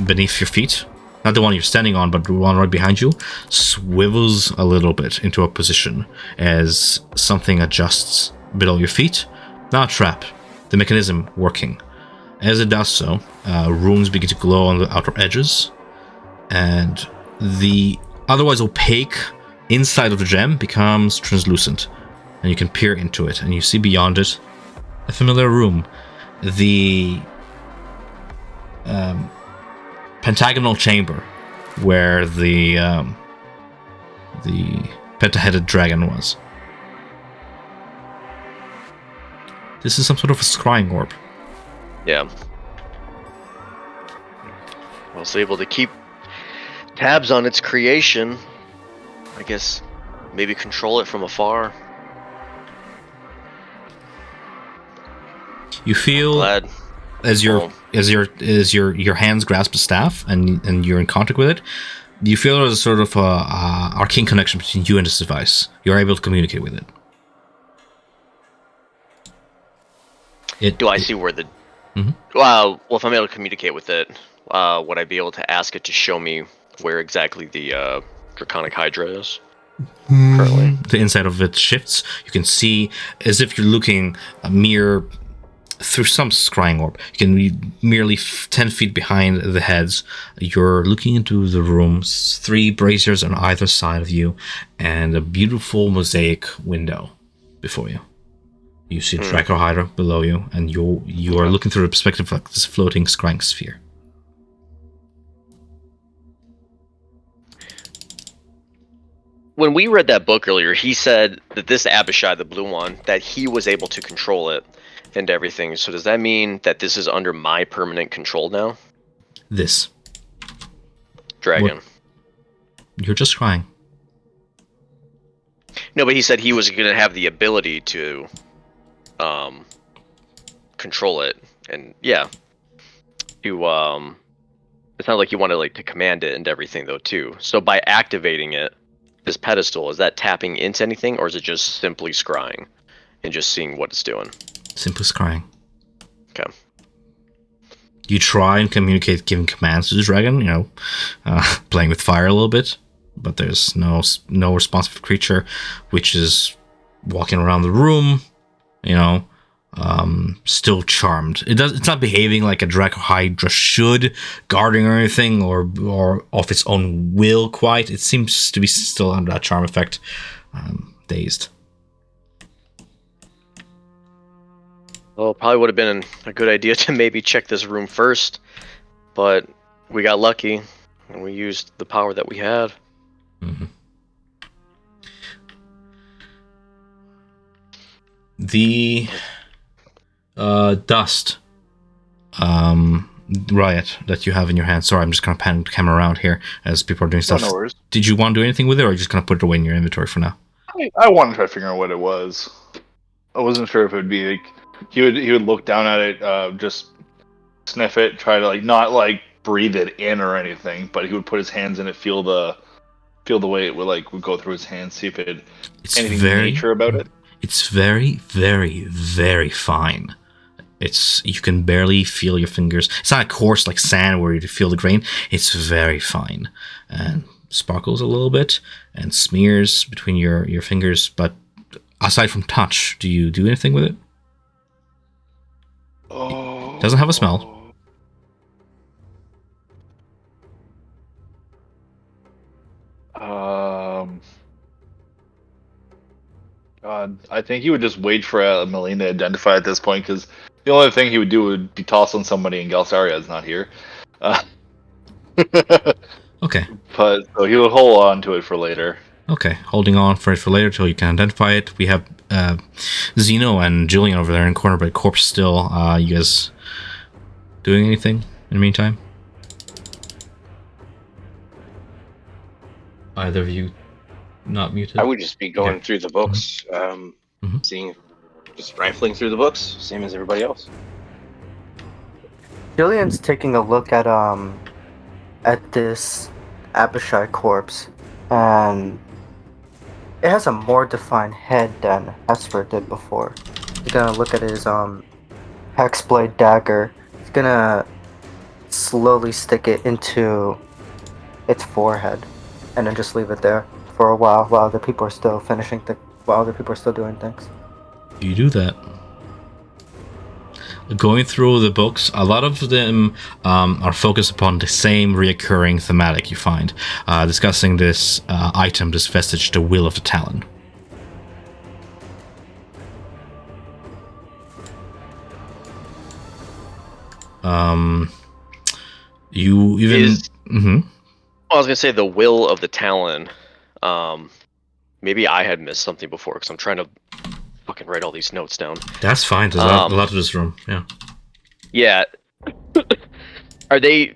beneath your feet, not the one you're standing on, but the one right behind you, swivels a little bit into a position as something adjusts below your feet. Not a trap. The mechanism working. As it does so, runes begin to glow on the outer edges, and the otherwise opaque inside of the gem becomes translucent, and you can peer into it, and you see beyond it a familiar room. The pentagonal chamber where the penta-headed dragon was. This is some sort of a scrying orb. Yeah. I was able to keep tabs on its creation. I guess maybe control it from afar. You feel Glad. as your hands grasp the staff and you're in contact with it, you feel there's a sort of arcane connection between you and this device. You're able to communicate with it. Do I see where the... Mhm. Well, if I'm able to communicate with it, would I be able to ask it to show me where exactly the Draconic Hydra is? Currently. The inside of it shifts. You can see as if you're looking a mere through some scrying orb. You can be merely 10 feet behind the heads. You're looking into the rooms, 3 braziers on either side of you, and a beautiful mosaic window before you. You see Draco Hydra below you, and you are looking through the perspective of this floating scrying sphere. When we read that book earlier, he said that this Abishai, the blue one, that he was able to control it and everything. So does that mean that this is under my permanent control now? This. Dragon. What? You're just crying. No, but he said he was going to have the ability to control it. And yeah. It sounds like you wanted to command it and everything though too. So by activating it, this pedestal, is that tapping into anything, or is it just simply scrying and just seeing what it's doing? Simply scrying. Okay. You try and communicate, giving commands to the dragon, playing with fire a little bit, but there's no responsive creature, which is walking around the room, still charmed. It's not behaving like a Draco Hydra should, guarding or anything, or of its own will quite. It seems to be still under that charm effect, dazed. Well, probably would have been a good idea to maybe check this room first, but we got lucky and we used the power that we had. Mm-hmm. The dust riot that you have in your hand. Sorry, I'm just kind of panning the camera around here as people are doing stuff. No worries. Did you want to do anything with it, or are you just going to put it away in your inventory for now? I wanted to try to figure out what it was. I wasn't sure if it would be like he would look down at it, just sniff it, try to not breathe it in or anything, but he would put his hands in it, feel the way it would go through his hands, see if it anything nature about it. It's very, very, very fine. You can barely feel your fingers. It's not coarse like sand where you feel the grain. It's very fine and sparkles a little bit and smears between your fingers. But aside from touch, do you do anything with it? Oh. It doesn't have a smell. I think he would just wait for Melina to identify at this point, because the only thing he would do would be toss on somebody, and Galsaria is not here. Okay. But so he would hold on to it for later. Okay, holding on for it for later till you can identify it. We have Zeno and Julian over there in corner by corpse still. You guys doing anything in the meantime? Either of you not muted? I would just be going through the books, seeing, just rifling through the books, same as everybody else. Julian's taking a look at this Abishai corpse, and it has a more defined head than Esper did before. He's gonna look at his hexblade dagger. He's gonna slowly stick it into its forehead, and then just leave it there for a while other people are still while other people are still doing things. You do that. going through the books, a lot of them are focused upon the same reoccurring thematic you find, discussing this item, this vestige, the Will of the Talon. You even... I was gonna say the Will of the Talon. Maybe I had missed something before because I'm trying to fucking write all these notes down. That's fine. There's a lot of this room. Yeah. Yeah. Are they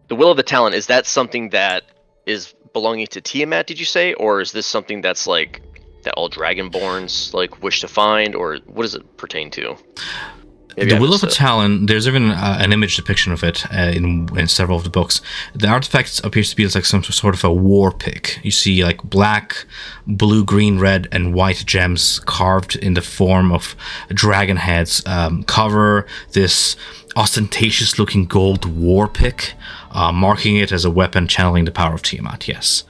the Will of the Talon? Is that something that is belonging to Tiamat? Did you say, or is this something that's like that all Dragonborns like wish to find, or what does it pertain to? Maybe the Will of the Talon, there's even an image depiction of it in several of the books. The artifact appears to be like some sort of a war pick. You see like black, blue, green, red, and white gems carved in the form of dragon heads cover this ostentatious-looking gold war pick, marking it as a weapon channeling the power of Tiamat, yes.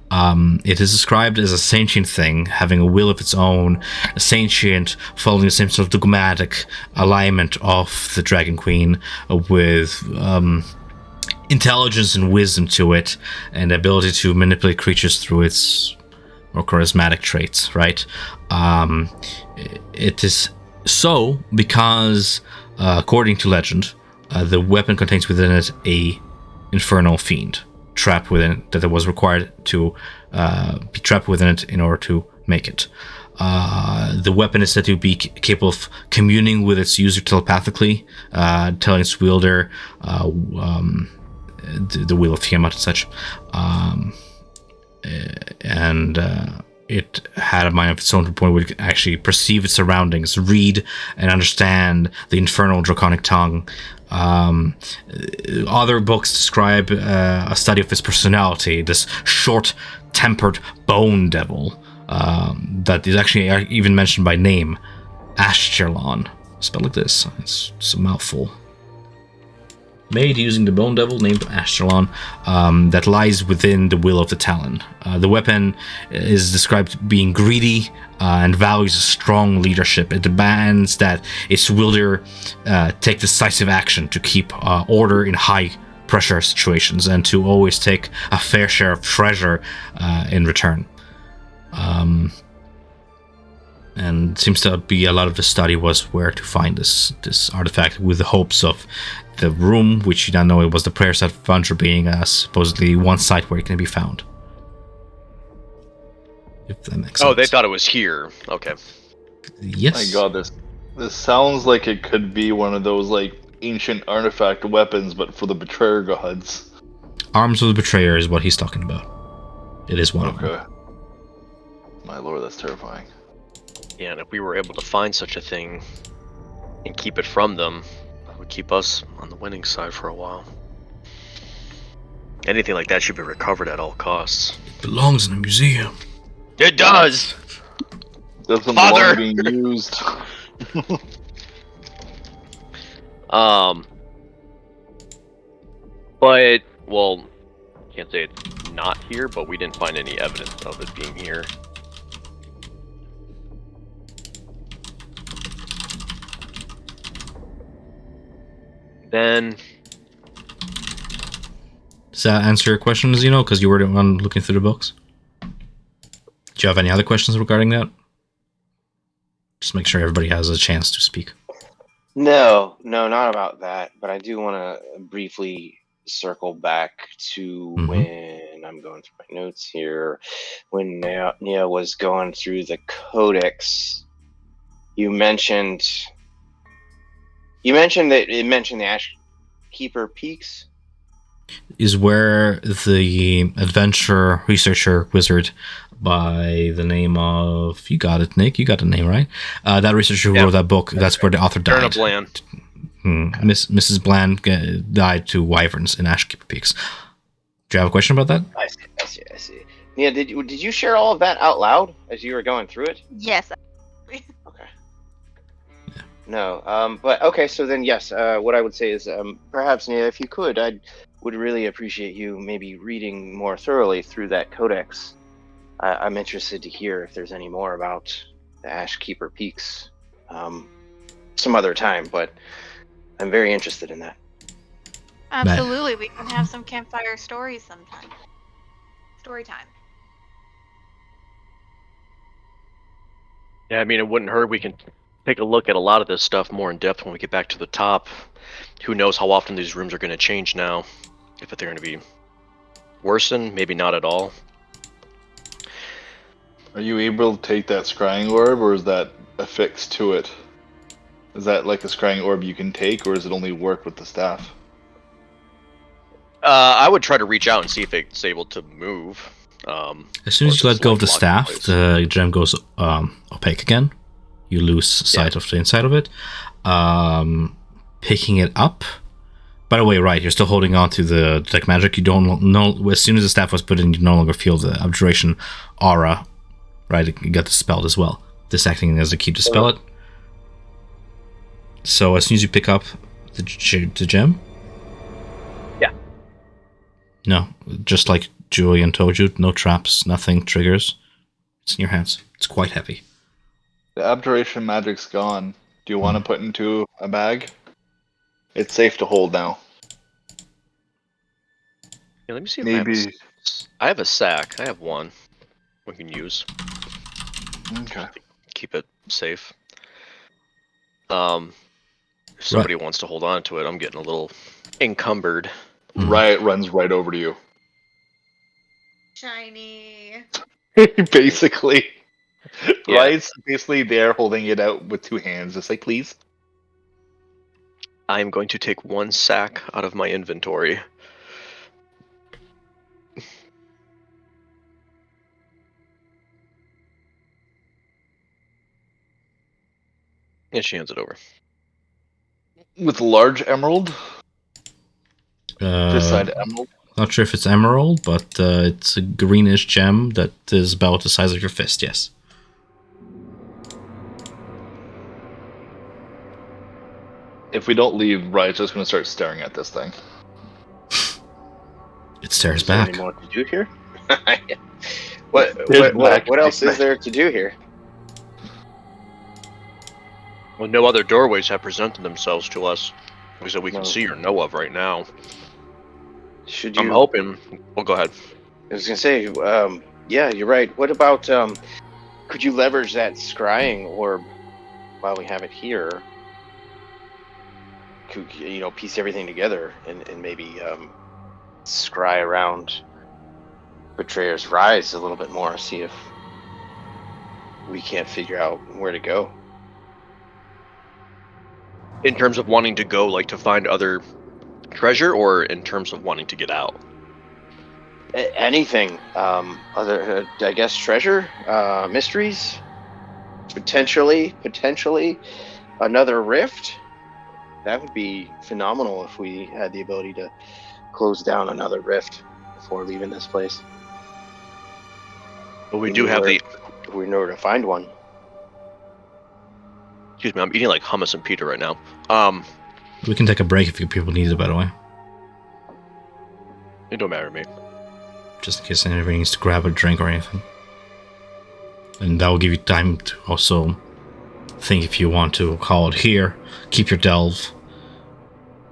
It is described as a sentient thing, having a will of its own, a sentient, following the same sort of dogmatic alignment of the Dragon Queen, with intelligence and wisdom to it, and the ability to manipulate creatures through its more charismatic traits, right? It is so because, according to legend, the weapon contains within it a infernal fiend trapped within it, that it was required to be trapped within it in order to make it. The weapon is said to be capable of communing with its user telepathically, telling its wielder the will of Tiamat and such. It had a mind of its own to the point where it could actually perceive its surroundings, read and understand the infernal draconic tongue. Other books describe a study of its personality, this short-tempered bone devil that is actually even mentioned by name, Ashkelon. Spelled like this. It's a mouthful. Made using the bone devil named Ashkelon, that lies within the will of the Talon. The weapon is described being greedy and values a strong leadership. It demands that its wielder take decisive action to keep order in high pressure situations and to always take a fair share of treasure in return. And seems to be a lot of the study was where to find this artifact, with the hopes of the room, which you now know it was the prayer site of Vandra, being supposedly one site where it can be found. If that makes sense. Oh, they thought it was here. Okay. Yes. My God, this sounds like it could be one of those like ancient artifact weapons, but for the betrayer gods. Arms of the Betrayer is what he's talking about. It is one of them. Okay. My lord, that's terrifying. Yeah, and if we were able to find such a thing and keep it from them, it would keep us on the winning side for a while. Anything like that should be recovered at all costs. It belongs in a museum. It does! Doesn't Father! belong being used. But, well, can't say it's not here, but we didn't find any evidence of it being here. Then... Does that answer your question, Zeno? Because you were the one looking through the books. Do you have any other questions regarding that? Just make sure everybody has a chance to speak. No, not about that. But I do want to briefly circle back to when I'm going through my notes here. When Nia was going through the codex, you mentioned that it mentioned the Ashkeeper Peaks. Is where the adventure researcher wizard by the name of, you got it, Nick, you got the name right, that researcher who wrote that book, that's where the author died. Bland. Mrs. Bland died to wyverns in Ashkeeper Peaks. Do you have a question about that? I see. Yeah, did you share all of that out loud as you were going through it? Yes. Okay. No, but okay, so then yes, what I would say is perhaps, Nia, if you could, I would really appreciate you maybe reading more thoroughly through that codex. I'm interested to hear if there's any more about the Ashkeeper Peaks some other time, but I'm very interested in that. Absolutely, we can have some campfire stories sometime. Story time. Yeah, I mean, it wouldn't hurt. We can take a look at a lot of this stuff more in depth when we get back to the top. Who knows how often these rooms are going to change now? If they're going to be worsened, maybe not at all. Are you able to take that scrying orb, or is that affixed to it? Is that like a scrying orb you can take, or does it only work with the staff? I would try to reach out and see if it's able to move. As soon as you let go of the staff, the gem goes opaque again. You lose sight of the inside of it. Picking it up. By the way, right, you're still holding on to the detect magic. You don't know. As soon as the staff was put in, you no longer feel the abjuration aura. Right, it got dispelled as well. This acting as a key to dispel it. So as soon as you pick up the gem. Yeah. No, just like Julian told you, no traps, nothing triggers. It's in your hands. It's quite heavy. The abjuration magic's gone. Do you want to put into a bag? It's safe to hold now. Yeah, let me see if Maybe. I have a sack. I have one we can use. Okay. Keep it safe. If somebody wants to hold on to it, I'm getting a little encumbered. Riot runs right over to you. Shiny. Basically. Yeah. Riot's basically there holding it out with two hands, just like, please. I'm going to take one sack out of my inventory. And she hands it over. With a large emerald? This side emerald? Not sure if it's emerald, but it's a greenish gem that is about the size of your fist, yes. If we don't leave, Riot's just going to start staring at this thing. It stares Is there back. any more to do here? What else is there to do here? Well, no other doorways have presented themselves to us, at least that we can see or know of right now. Should you? I'm hoping. Well, go ahead. I was gonna say, yeah, you're right. What about, could you leverage that scrying orb while we have it here? Could piece everything together and maybe scry around Betrayer's Rise a little bit more, see if we can't figure out where to go. In terms of wanting to go, like to find other treasure, or in terms of wanting to get out? Anything. Other, I guess, treasure, mysteries, potentially another rift. That would be phenomenal if we had the ability to close down another rift before leaving this place. But we do have the. In order to find one. Excuse me, I'm eating like hummus and pita right now. We can take a break if you people need it, by the way. It don't matter to me. Just in case anybody needs to grab a drink or anything. And that will give you time to also think if you want to call it here, keep your delve,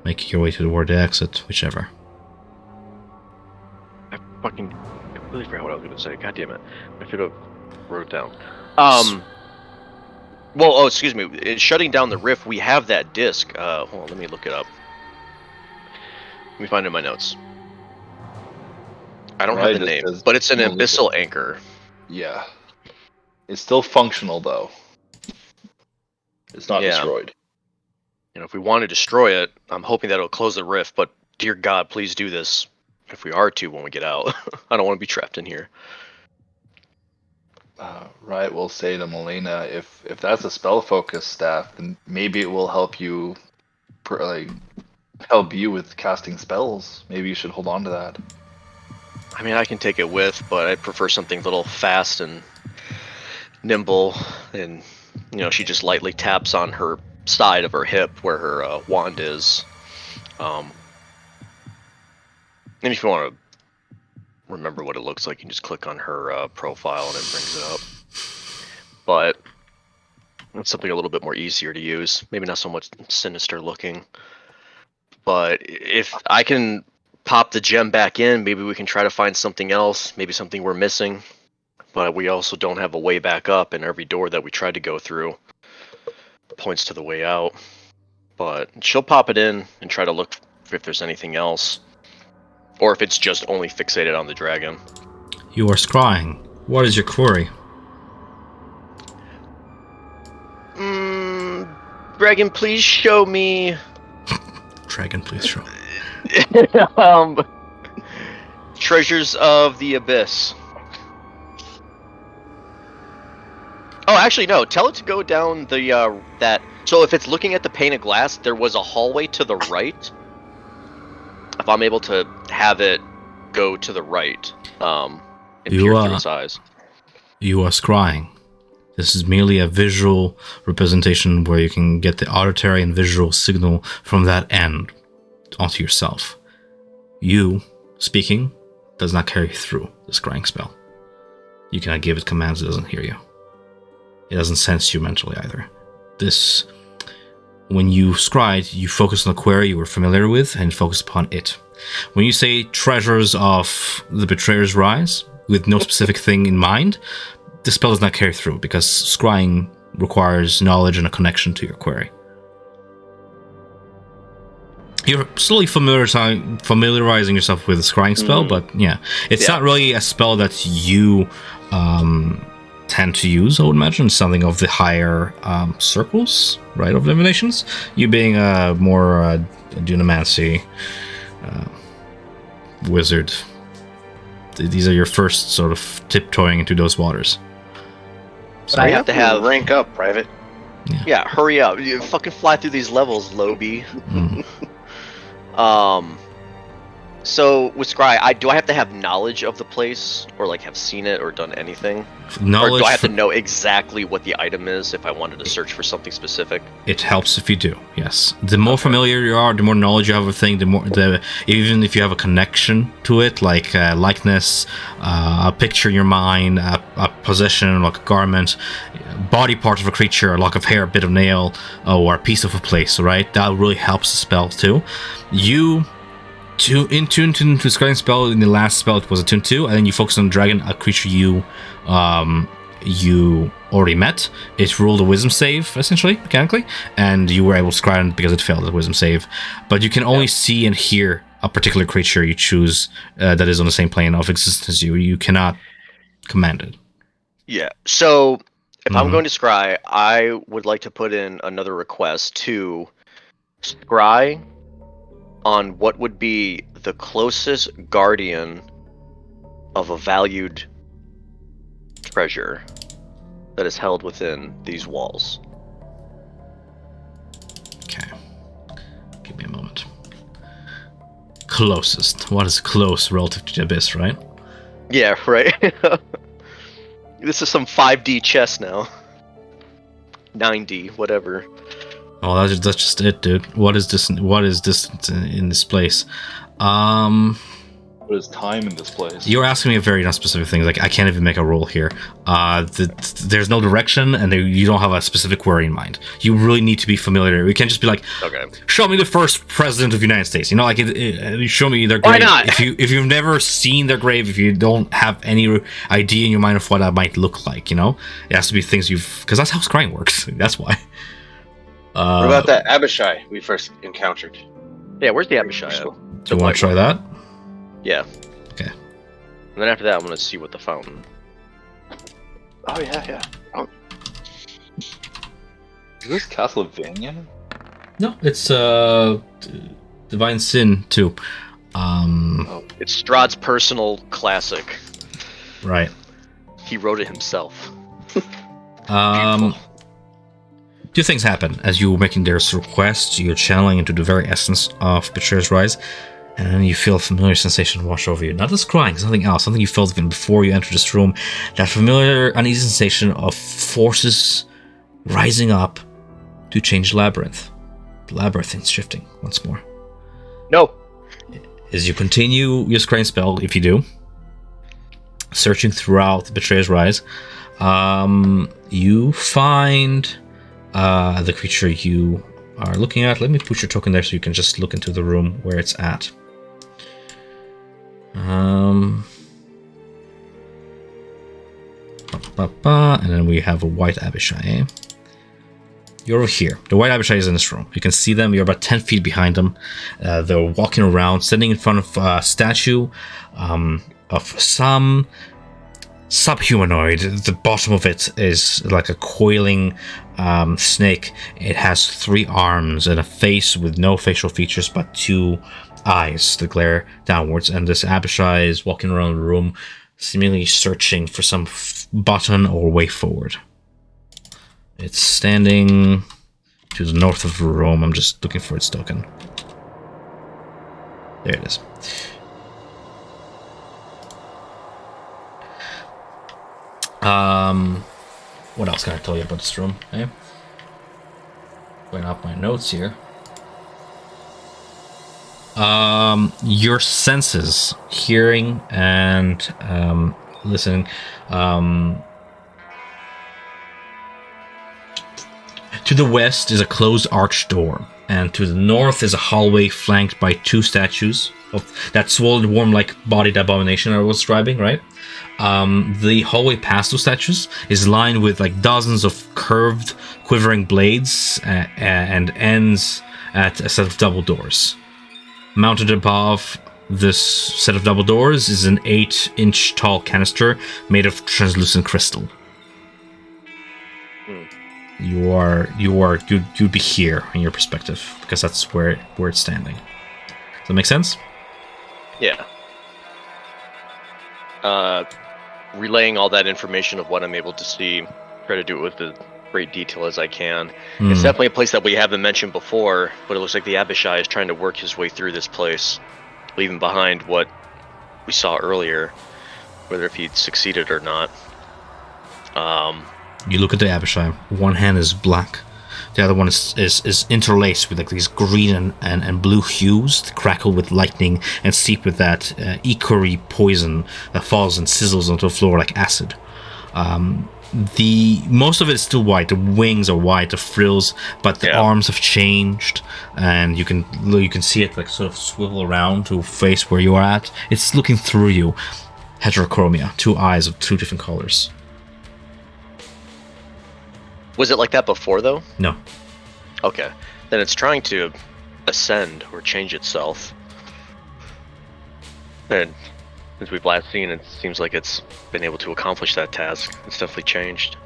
make your way toward the exit, whichever. I fucking completely forgot what I was going to say. God damn it. I should have wrote it down. Well, excuse me. It's shutting down the rift. We have that disc. Hold on, let me look it up. Let me find it in my notes. I don't have the name, but it's an abyssal anchor. Yeah. It's still functional, though. It's not destroyed. If we want to destroy it, I'm hoping that it'll close the rift, but dear God, please do this if we are to when we get out. I don't want to be trapped in here. Right, we'll say to Melina, if that's a spell focus staff, then maybe it will help you, help you with casting spells. Maybe you should hold on to that. I mean, I can take it with, but I prefer something a little fast and nimble. And she just lightly taps on her side of her hip where her wand is. And if you want to remember what it looks like, you can just click on her profile and it brings it up. But something a little bit more easier to use. Maybe not so much sinister looking. But if I can pop the gem back in, maybe we can try to find something else, maybe something we're missing. But we also don't have a way back up, and every door that we tried to go through points to the way out. But she'll pop it in and try to look if there's anything else. Or if it's just only fixated on the dragon. You are scrying. What is your query? Dragon, please show me... Dragon, please show. Treasures of the Abyss. Oh, actually, no. Tell it to go down the, that... So if it's looking at the pane of glass, there was a hallway to the right. If I'm able to have it go to the right, and peer through its eyes. You are scrying. This is merely a visual representation where you can get the auditory and visual signal from that end onto yourself. You, speaking, does not carry through the scrying spell. You cannot give it commands, it doesn't hear you. It doesn't sense you mentally either. When you scryed, you focus on the query you were familiar with and focus upon it. When you say treasures of the Betrayer's Rise, with no specific thing in mind, the spell does not carry through, because scrying requires knowledge and a connection to your query. You're slowly familiarizing yourself with the scrying spell, but yeah, it's not really a spell that you tend to use, I would imagine. It's something of the higher circles, right, of divinations. You being a more dunamancy wizard, these are your first sort of tiptoeing into those waters. So I have to have rank up, Private. Yeah, hurry up! You fucking fly through these levels, Lobie. So with Scry, do I have to have knowledge of the place, or like have seen it or done anything? Or do I have to know exactly what the item is if I wanted to search for something specific? It helps if you do, yes. The more familiar you are, the more knowledge you have of a thing, even if you have a connection to it, like likeness, a picture in your mind, a possession, like a garment, body part of a creature, a lock of hair, a bit of nail, or a piece of a place, right? That really helps the spell too. To tune to the scrying spell, in the last spell it was a tune 2, and then you focus on the dragon, a creature you already met. It rolled a wisdom save, essentially, mechanically, and you were able to scry it because it failed the wisdom save. But you can only see and hear a particular creature you choose that is on the same plane of existence as you. You cannot command it. Yeah, so if I'm going to scry, I would like to put in another request to scry on what would be the closest guardian of a valued treasure that is held within these walls. Okay. Give me a moment. Closest. What is close relative to the abyss, right? Yeah, right. This is some 5D chess now. 9D, whatever. Oh, that's just it, dude. What is this in this place? What is time in this place? You're asking me a very non-specific thing. Like, I can't even make a roll here. There's no direction, and you don't have a specific query in mind. You really need to be familiar. You can't just be like, okay, show me the first president of the United States. You know, like, show me their grave. Why not? If you've never seen their grave, if you don't have any idea in your mind of what that might look like, you know, it has to be things because that's how scrying works. That's why. What about that Abishai we first encountered? Yeah, where's the Abishai? Do you want to try that? Yeah. Okay. And then after that, I'm going to see what the fountain... Oh, yeah. Oh. Is this Castlevania? No, it's Divine Sin 2. It's Strahd's personal classic. Right. He wrote it himself. Beautiful. Two things happen as you're making this request. You're channeling into the very essence of Betrayer's Rise, and then you feel a familiar sensation wash over you. Not just crying, something else, something you felt even before you entered this room. That familiar, uneasy sensation of forces rising up to change the labyrinth. The labyrinth is shifting once more. No. As you continue your scrying spell, if you do, searching throughout the Betrayer's Rise, you find the creature you are looking at. Let me put your token there so you can just look into the room where it's at. And then we have a white Abishai. You're over here. The white Abishai is in this room. You can see them. You're about 10 feet behind them. They're walking around, standing in front of a statue of some subhumanoid. The bottom of it is like a coiling snake. It has 3 arms and a face with no facial features but 2 eyes that glare downwards. And this Abishai is walking around the room, seemingly searching for some button or way forward. It's standing to the north of the room. I'm just looking for its token. There it is. What else can I tell you about this room? Okay. Going off my notes here. Your senses, hearing and listening, to the west is a closed arched door, and to the north is a hallway flanked by 2 statues of that swollen, worm-like bodied abomination I was describing, right? The hallway past those statues is lined with like dozens of curved, quivering blades and ends at a set of double doors. Mounted above this set of double doors is an 8-inch tall canister made of translucent crystal. You'd be here in your perspective because that's where it's standing. Does that make sense? Yeah. Relaying all that information of what I'm able to see, try to do it with the great detail as I can. It's definitely a place that we haven't mentioned before, but it looks like the Abishai is trying to work his way through this place, leaving behind what we saw earlier, whether if he'd succeeded or not. You look at the Abishai. One hand is black. The other one is interlaced with like these green and blue hues, crackled with lightning and steeped with that ecory poison that falls and sizzles onto the floor like acid. The most of it is still white. The wings are white, the frills, but the arms have changed, and you can see it like sort of swivel around to face where you are at. It's looking through you. Heterochromia, 2 eyes of 2 different colors. Was it like that before, though? No. Okay. Then it's trying to ascend or change itself. And since we've last seen, it seems like it's been able to accomplish that task. It's definitely changed.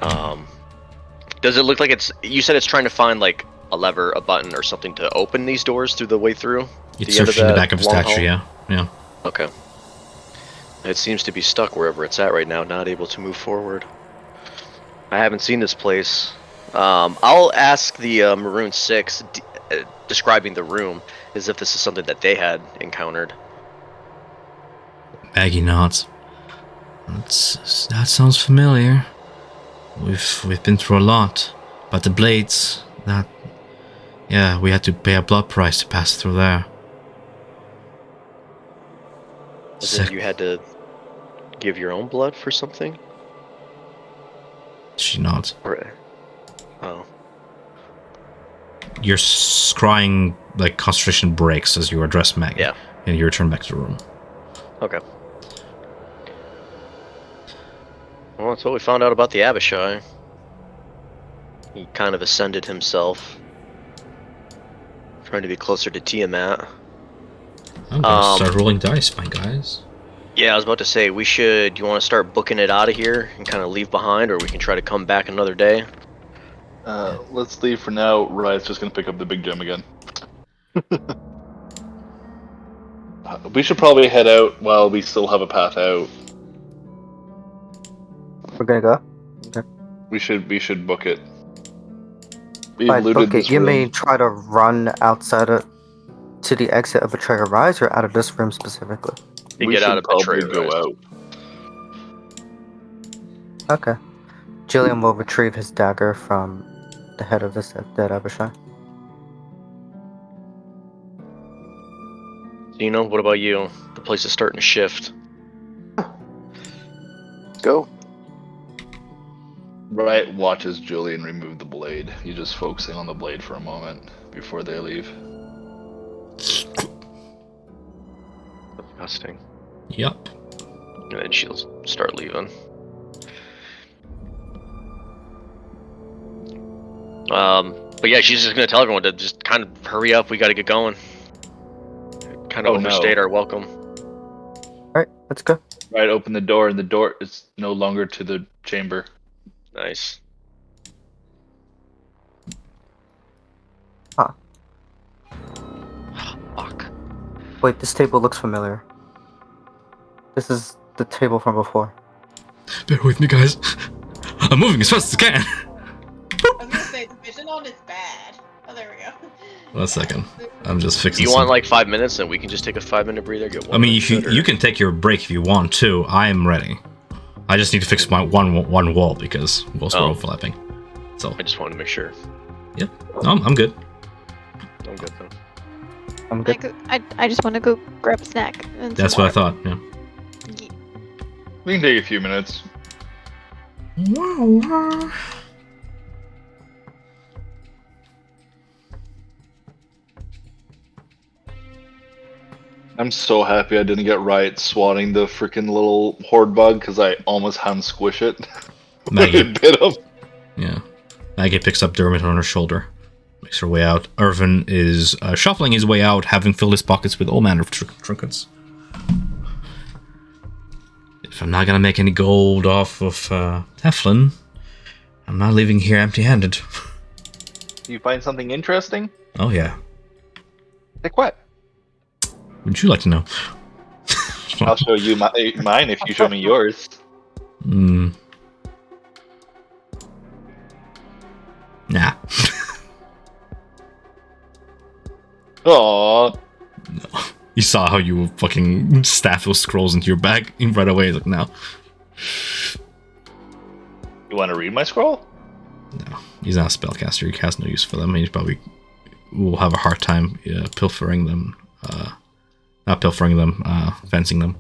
Does it look like it's... You said it's trying to find, like, a lever, a button, or something to open these doors through the way through? It's searching the back of the statue, yeah. Okay. It seems to be stuck wherever it's at right now, not able to move forward. I haven't seen this place. I'll ask the Maroon 6 describing the room as if this is something that they had encountered. Maggie nods. That sounds familiar. We've been through a lot. But the blades, we had to pay a blood price to pass through there. As if you had to give your own blood for something? She nods. Oh. Your scrying like concentration breaks as you address Maggie. Yeah. And you return back to the room. Okay. Well, that's what we found out about the Abishai. He kind of ascended himself, trying to be closer to Tiamat. I'm gonna start rolling dice, my guys. Yeah, I was about to say, do you want to start booking it out of here and kind of leave behind, or we can try to come back another day? Let's leave for now. Riot's just gonna pick up the big gem again. We should probably head out while we still have a path out. We're gonna go? Okay. We should book it. By book it, you may try to run outside to the exit of Betrayer Rise or out of this room specifically. You get out of Betrayer go Rise. Out. Okay. Jillian will retrieve his dagger from the head of this dead Abishai. Zeno, what about you? The place is starting to shift. Let's go. Riot watches Julian remove the blade. He's just focusing on the blade for a moment before they leave. Disgusting. Yep. And then she'll start leaving. But yeah, she's just gonna tell everyone to just kind of hurry up. We got to get going. Kind of overstayed our welcome. Alright, let's go. Riot opened the door, and the door is no longer to the chamber. Nice. Huh. Fuck. Wait, this table looks familiar. This is the table from before. Bear with me, guys. I'm moving as fast as I can. I was gonna say the vision on is bad. Oh, there we go. 1 second. I'm just fixing. Do you want like 5 minutes, and we can just take a 5-minute breather? Get one. I mean, if you can take your break if you want to. I am ready. I just need to fix my one wall because walls are overlapping. So I just wanted to make sure. Yep. No, I'm good. I'm good though. I'm good. I just want to go grab a snack. And That's what I thought. Yeah. We can take a few minutes. I'm so happy I didn't get Riot swatting the freaking little horde bug because I almost had him squish it. Maggie. Bit him. Yeah. Maggie picks up Dermot on her shoulder, makes her way out. Irvin is shuffling his way out, having filled his pockets with all manner of trinkets. If I'm not gonna make any gold off of Teflon, I'm not leaving here empty-handed. You find something interesting? Oh yeah. Like what? Would you like to know? I'll show you mine if you show me yours. Hmm. Nah. Aww. No. You saw how you fucking staff those scrolls into your bag right away. Like, no. You want to read my scroll? No. He's not a spellcaster. He has no use for them. He probably will have a hard time pilfering them. Not pilfering them, fencing them.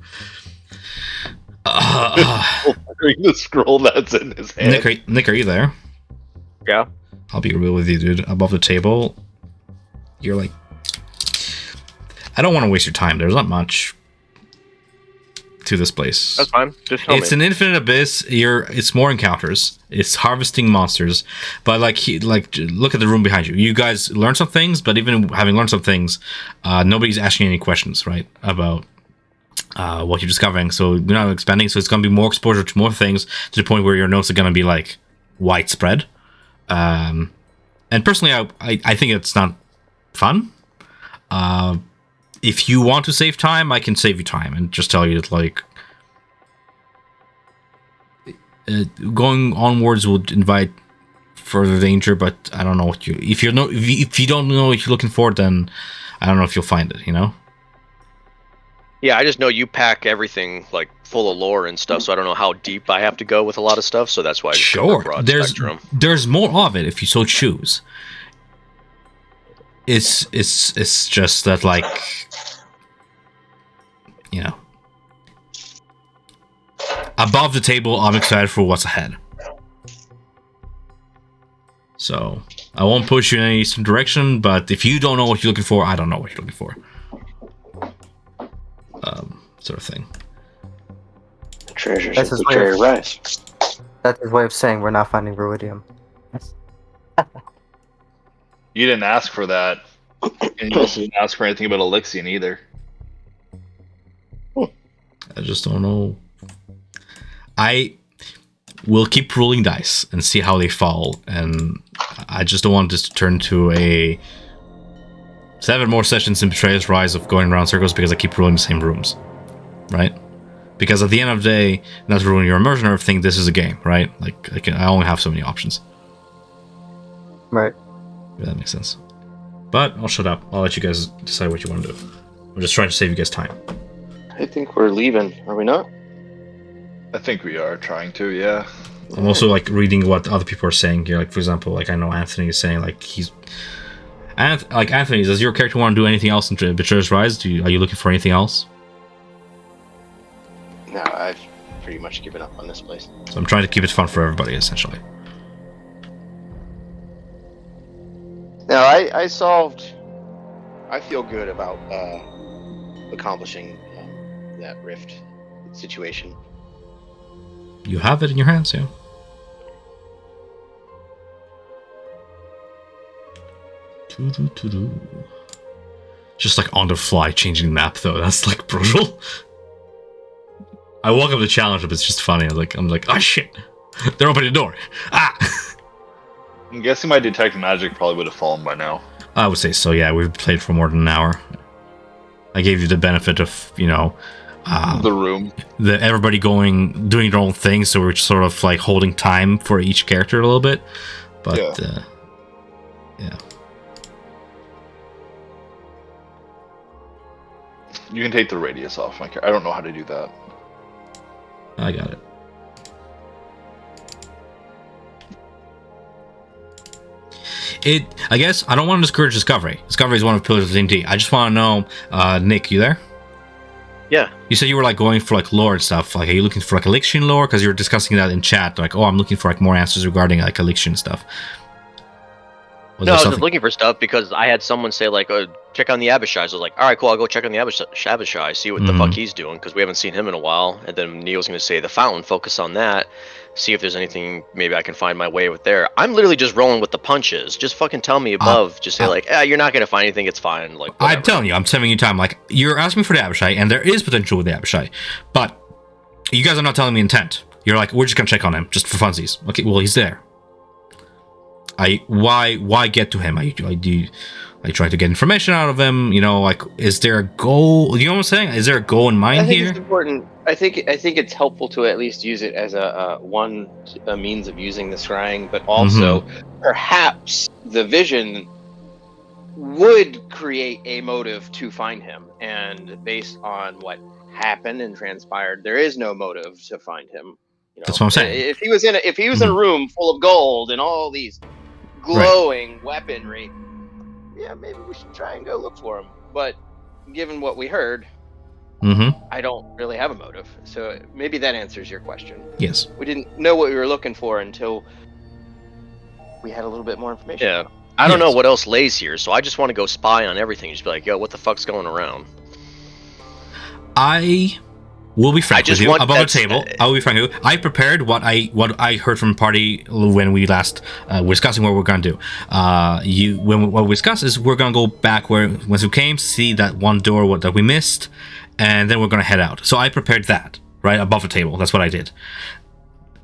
Pilfering the scroll that's in his hand. Nick, are you there? Yeah. I'll be real with you, dude. Above the table, you're like... I don't want to waste your time. There's not much to this place. That's fine. Just tell me. It's an infinite abyss. It's more encounters. It's harvesting monsters. But look at the room behind you. You guys learned some things, but even having learned some things, nobody's asking any questions, right, about what you're discovering. So you're not expanding. So it's going to be more exposure to more things to the point where your notes are going to be like widespread. And personally, I think it's not fun. If you want to save time, I can save you time and just tell you that, like, going onwards would invite further danger. But I don't know what if you don't know what you're looking for, then I don't know if you'll find it. You know? Yeah, I just know you pack everything like full of lore and stuff, so I don't know how deep I have to go with a lot of stuff. So that's why I just go with broad spectrum. There's more of it if you so choose. It's just that, like, you know, above the table, I'm excited for what's ahead. So I won't push you in any direction, but if you don't know what you're looking for, I don't know what you're looking for. Sort of thing. Treasures That's of his the way Cherry of- Rice. That's his way of saying we're not finding Ruidium. You didn't ask for that. And you also didn't ask for anything about Elixion either. I just don't know. I will keep rolling dice and see how they fall, and I just don't want this to turn to a 7 more sessions in Betrayer's Rise of going around circles because I keep rolling the same rooms, right? Because at the end of the day, not to ruin your immersion or everything, this is a game, right? Like I only have so many options. Right. If that makes sense. But I'll shut up. I'll let you guys decide what you want to do. I'm just trying to save you guys time. I think we're leaving, are we not? I think we are trying to, yeah. I'm also like reading what other people are saying here. Like, for example, like I know Anthony is saying like Anthony, does your character want to do anything else in Betrayer's Rise? Are you looking for anything else? No, I've pretty much given up on this place. So I'm trying to keep it fun for everybody, essentially. No, I solved. I feel good about accomplishing that rift situation. You have it in your hands, yeah. Just like on the fly changing the map though, that's like brutal. I welcome the challenge, but it's just funny. I'm like, oh shit, they're opening the door. Ah. I'm guessing my detect magic probably would have fallen by now. I would say so. Yeah, we've played for more than an hour. I gave you the benefit of The room. Everybody doing their own thing, so we're just sort of like holding time for each character a little bit. But yeah. You can take the radius off my character. I don't know how to do that. I got it. I guess I don't want to discourage Discovery. Discovery is one of the pillars of D&D. I just want to know, Nick, you there? Yeah. You said you were like going for like lore and stuff. Like, are you looking for like Elixir lore? Because you were discussing that in chat. Like, oh, I'm looking for like more answers regarding like Elixir and stuff. No, I was just looking for stuff because I had someone say like, check on the Abishai. So I was like, all right, cool, I'll go check on the Abishai, see what the fuck he's doing, because we haven't seen him in a while. And then Neil's going to say the fountain, focus on that, see if there's anything maybe I can find my way with there. I'm literally just rolling with the punches. Just fucking tell me above. Just say like, you're not going to find anything, it's fine. Like, whatever. I'm telling you, I'm saving you time. Like, you're asking me for the Abishai, and there is potential with the Abishai, but you guys are not telling me intent. You're like, we're just going to check on him, just for funsies. Okay, well, he's there. Why get to him? I try to get information out of him. You know, like, is there a goal? You know what I'm saying? Is there a goal in mind here? It's important. I think it's helpful to at least use it as a means of using the scrying, but also perhaps the vision would create a motive to find him, and based on what happened and transpired, there is no motive to find him. You know, that's what I'm saying. If he was in a room full of gold and all these glowing weaponry, yeah, maybe we should try and go look for him. But given what we heard, I don't really have a motive. So maybe that answers your question. Yes. We didn't know what we were looking for until we had a little bit more information. Yeah. I don't know what else lays here, so I just want to go spy on everything. Just be like, yo, what the fuck's going around? I will be frank with you above the table. I will be frank with you. I prepared what I heard from party when we last were discussing what we're gonna do. What we discussed is we're gonna go back once we came, see that one door that we missed, and then we're gonna head out. So I prepared that right above the table. That's what I did.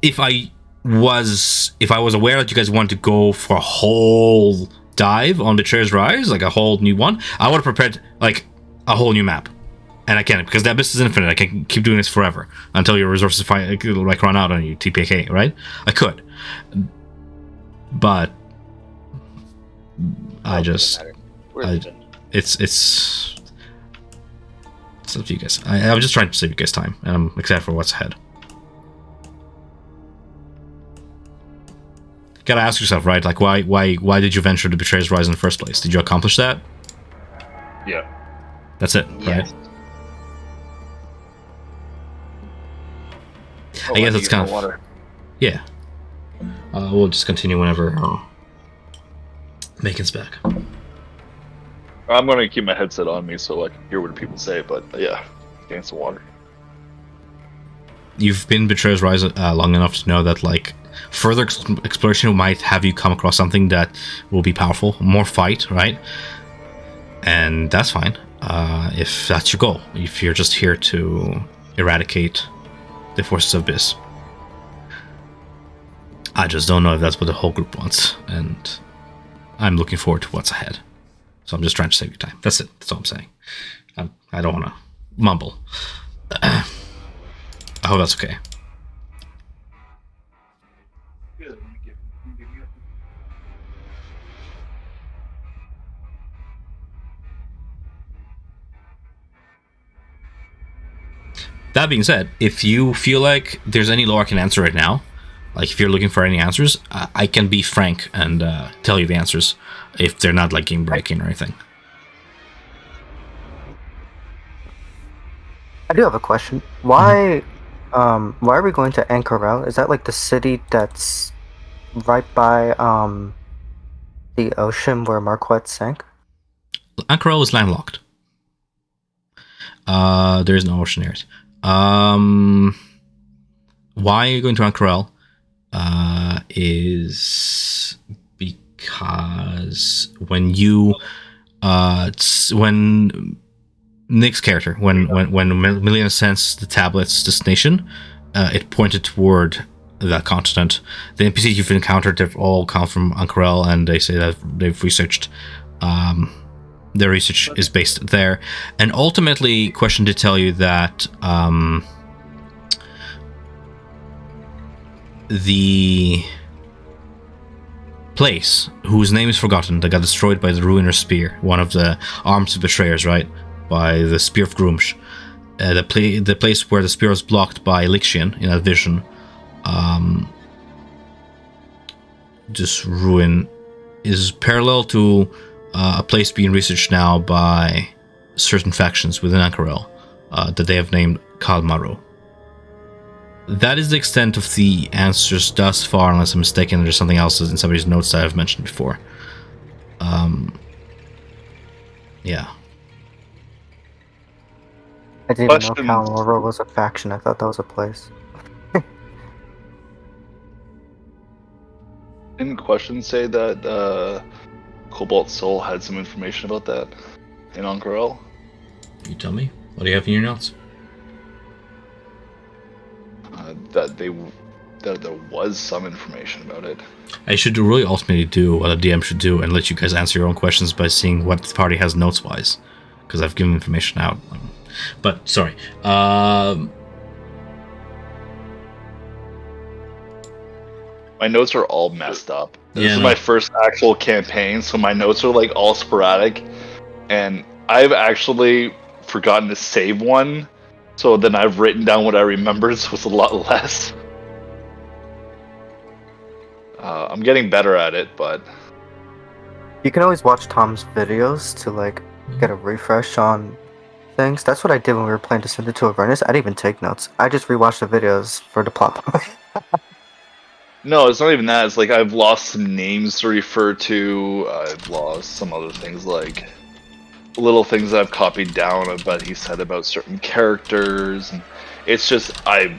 If I was aware that you guys wanted to go for a whole dive on Betrayer's Rise, like a whole new one, I would have prepared like a whole new map. And I can't, because the abyss is infinite. I can keep doing this forever until your resources like run out on you, TPK, right? I could, but it's up to you guys. I'm just trying to save you guys time, and I'm excited for what's ahead. Gotta ask yourself, right? Like, why did you venture to Betrayer's Rise in the first place? Did you accomplish that? Yeah. That's it, right? I guess it's kind of water. Yeah. We'll just continue whenever Macon's back. I'm going to keep my headset on me so I can hear what people say, but yeah, getting some water. You've been Betrayer's Rise long enough to know that like further exploration might have you come across something that will be powerful, more fight, right? And that's fine if that's your goal. If you're just here to eradicate the forces of Abyss. I just don't know if that's what the whole group wants, and I'm looking forward to what's ahead. So I'm just trying to save you time. That's it. That's all I'm saying. I don't want to mumble. I hope that's okay. That being said, if you feel like there's any lore I can answer right now, like if you're looking for any answers, I can be frank and tell you the answers if they're not like game breaking or anything. I do have a question. Why are we going to Anchorel? Is that like the city that's right by the ocean where Marquette sank? Anchorel is landlocked. There is no ocean near it. Why are you going to Anchorel? Is because when Nick's character, when Milena sensed the tablet's destination, it pointed toward that continent. The NPCs you've encountered, they've all come from Anchorel, and they say that they've researched. Their research is based there, and ultimately, Question did tell you that the place whose name is forgotten that got destroyed by the Ruiner Spear, one of the arms of betrayers, right, by the Spear of Grumsh, the place where the spear was blocked by Lixian in that vision, this ruin is parallel to a place being researched now by certain factions within Anchorel that they have named Kalmaro. That is the extent of the answers thus far, unless I'm mistaken. There's something else in somebody's notes that I've mentioned before. Yeah. I didn't even know Kalmaro was a faction. I thought that was a place. Didn't Question say that Cobalt Soul had some information about that in Anchorel? You tell me. What do you have in your notes? That there was some information about it. I should really ultimately do what a DM should do and let you guys answer your own questions by seeing what the party has notes-wise, because I've given information out. But, sorry. My notes are all messed up. This Yeah, is my first actual campaign, so my notes are like all sporadic, and I've actually forgotten to save one, so then I've written down what I remembered, so it's a lot less. I'm getting better at it, but You can always watch Tom's videos to like get a refresh on things. That's what I did when we were playing Descended to Avernus. I didn't even take notes. I just rewatched the videos for the plot. no, it's not even that. It's like I've lost some names to refer to. I've lost some other things, like little things that I've copied down about he said about certain characters. And it's just I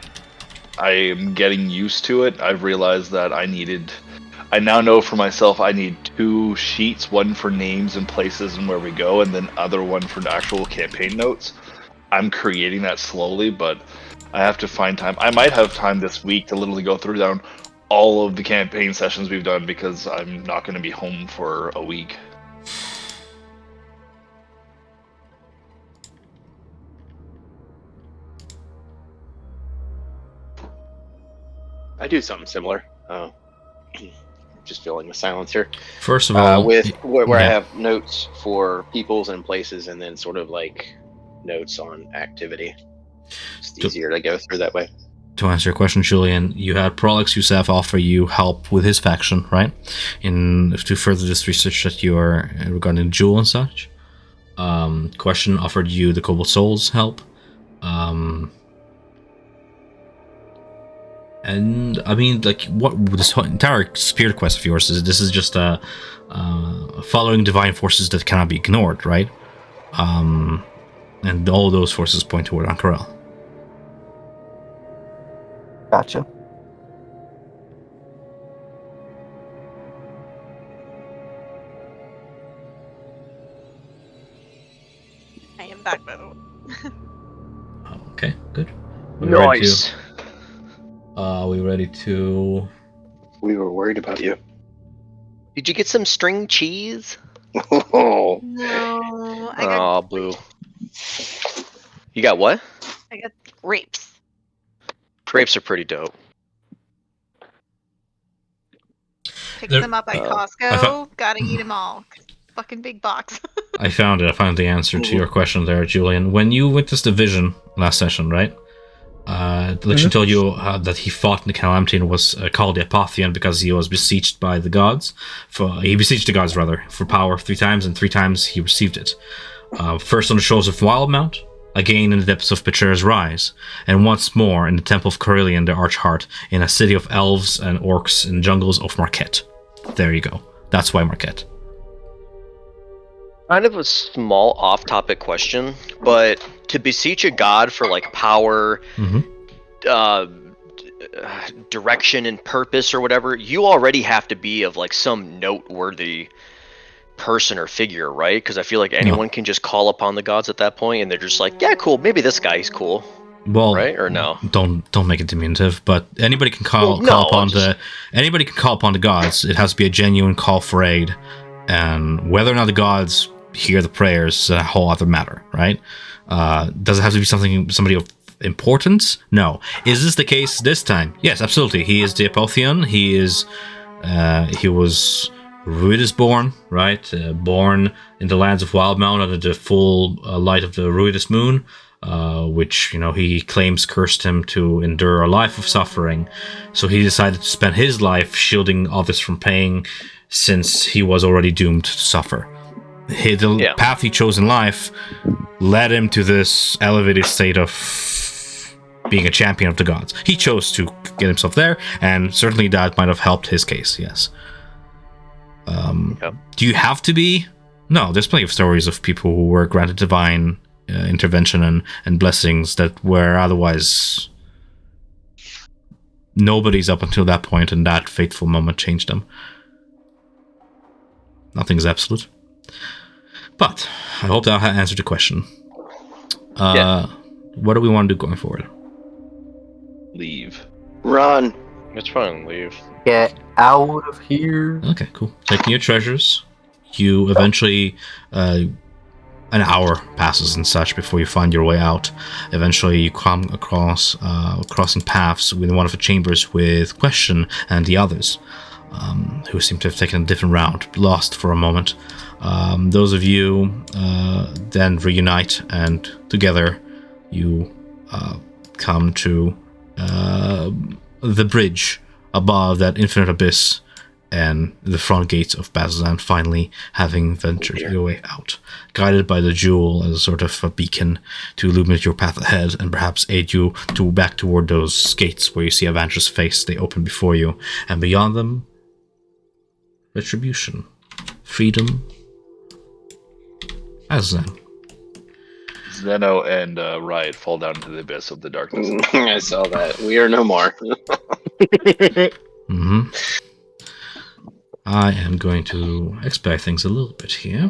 am getting used to it. I've realized that I now know for myself I need 2 sheets, one for names and places and where we go, and then other one for the actual campaign notes. I'm creating that slowly, but I have to find time. I might have time this week to literally go through down all of the campaign sessions we've done, because I'm not going to be home for a week. I do something similar. Just filling the silence here. First of all, with where I yeah. have notes for peoples and places, and then sort of like notes on activity. It's easier to go through that way. To answer your question, Julian, you had Prolix Youssef offer you help with his faction, right? To further this research that you are regarding the jewel and such. Question offered you the Cobalt Souls help. And I mean, like, what this whole entire spirit quest of yours is? This is just following divine forces that cannot be ignored, right? And all those forces point toward Anchorel. Gotcha. I am back, by the way. Okay, good. Nice. Are we ready to? We were worried about you. Did you get some string cheese? Oh, No, I got Oh, boo. You got what? grapes. Grapes are pretty dope. Picked There- them up at I Costco. Gotta eat them all. Fucking big box. I found it. I found the answer to your question there, Julian. When you witnessed the vision last session, right? Lixian told you that he fought in the Calamity and was called the Apotheon because he was besieged by the gods. He besieged the gods, rather, for power 3 times, and 3 times he received it. First on the shores of Wildmount, again in the depths of Betrayer's Rise, and once more in the Temple of Carillion, the Archheart, in a city of elves and orcs in jungles of Marquette. There you go. That's why Marquette. Kind of a small off-topic question, but to beseech a god for like power, uh, direction, and purpose or whatever, you already have to be of like some noteworthy person or figure, right? Because I feel like anyone can just call upon the gods at that point, and they're just like, yeah, cool, maybe this guy's cool, Well, right? Or no? Don't make it diminutive, but anybody can Well, no, call upon just- anybody can call upon the gods. It has to be a genuine call for aid, and whether or not the gods hear the prayers is a whole other matter, right? Does it have to be somebody of importance? No. Is this the case this time? Yes, absolutely. He is the Apotheon. He is. He was Ruidus born, right? Born in the lands of Wildmount under the full light of the Ruidus moon, which he claims cursed him to endure a life of suffering. So he decided to spend his life shielding others from pain, since he was already doomed to suffer. The path he chose in life led him to this elevated state of being a champion of the gods. He chose to get himself there, and certainly that might have helped his case, yes. Do you have to be? No, there's plenty of stories of people who were granted divine intervention and blessings that were otherwise nobody's up until that point, and that fateful moment changed them. Nothing's absolute. But I hope that answered the question. What do we want to do going forward? Leave. Run. It's fine, leave. Get out of here. Okay, cool. Taking your treasures, you eventually, an hour passes and such before you find your way out. Eventually, you come across crossing paths within one of the chambers with Question and the others, who seem to have taken a different route, lost for a moment. Those of you then reunite, and together you come to the bridge above that infinite abyss and the front gates of Bazzoxan, finally having ventured your way out, guided by the jewel as a sort of a beacon to illuminate your path ahead and perhaps aid you back toward those gates where you see Avandra's face. They open before you, and beyond them, retribution, freedom, Bazzoxan. Zeno and Riot fall down into the abyss of the darkness. I saw that. We are no more. I am going to expedite things a little bit here.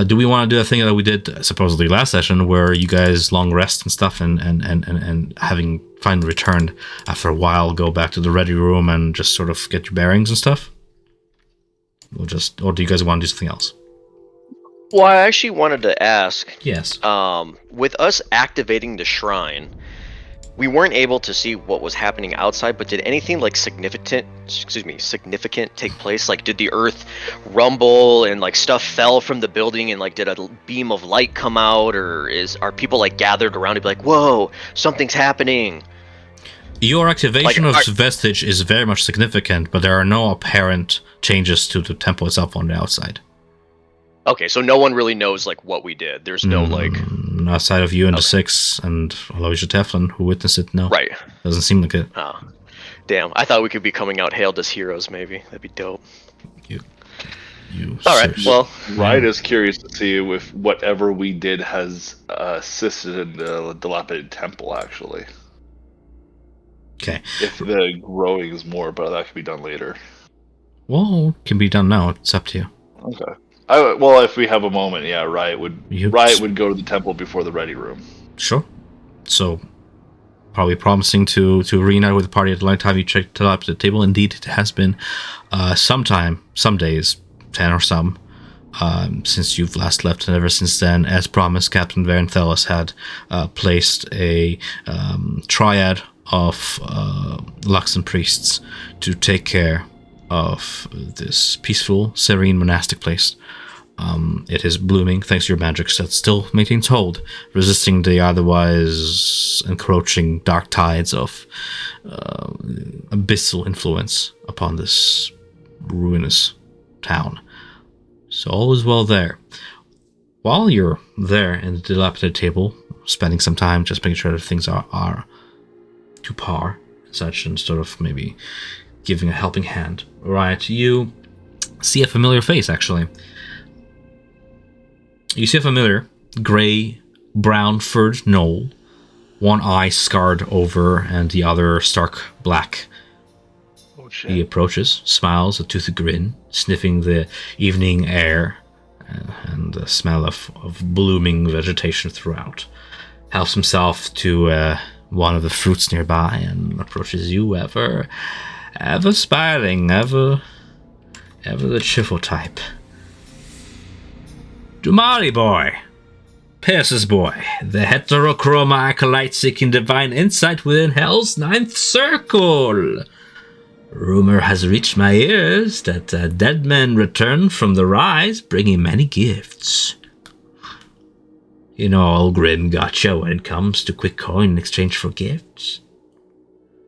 Do we want to do a thing that we did supposedly last session, where you guys long rest and stuff, and having finally returned after a while, go back to the ready room and just sort of get your bearings and stuff? Or do you guys want to do something else? Well, I actually wanted to ask. Yes. With us activating the shrine, we weren't able to see what was happening outside, but did anything like significant take place? Like, did the earth rumble and like stuff fell from the building, and like did a beam of light come out, or are people like gathered around to be like, whoa, something's happening? Your activation of Vestige is very much significant, but there are no apparent changes to the temple itself on the outside. Okay, so no one really knows like what we did. There's no like outside of you and the Six and Aloysia Teflon who witnessed it. No, right? Doesn't seem like it. Oh, damn! I thought we could be coming out hailed as heroes. Maybe that'd be dope. You. All right. Well, Riot is curious to see if whatever we did has assisted in the dilapidated temple. Actually, okay. If the growing is more, but that can be done later. Well, it can be done now. It's up to you. Okay. Well, if we have a moment, yeah, Riot would go to the temple before the ready room. Sure. So, probably promising to reunite with the party at the time you checked it up at the table. Indeed, it has been some days, 10 or some, since you've last left, and ever since then, as promised, Captain Varenthelis had placed a triad of Luxon priests to take care of this peaceful, serene monastic place. It is blooming thanks to your magics that still maintains hold, resisting the otherwise encroaching dark tides of abyssal influence upon this ruinous town. So all is well there. While you're there in the dilapidated table, spending some time just making sure that things are to par and such, and sort of maybe giving a helping hand, right, you see a familiar face, actually. You see a familiar gray, brown-furred gnoll, one eye scarred over and the other stark black. Oh shit. He approaches, smiles, a toothy grin, sniffing the evening air and the smell of blooming vegetation throughout. Helps himself to one of the fruits nearby and approaches you, ever smiling, ever the cheerful type. Dumali boy, Pierce's boy, the heterochroma acolyte seeking divine insight within Hell's ninth circle. Rumor has reached my ears that dead men return from the rise, bringing many gifts. You know, old Grim gotcha when it comes to quick coin in exchange for gifts.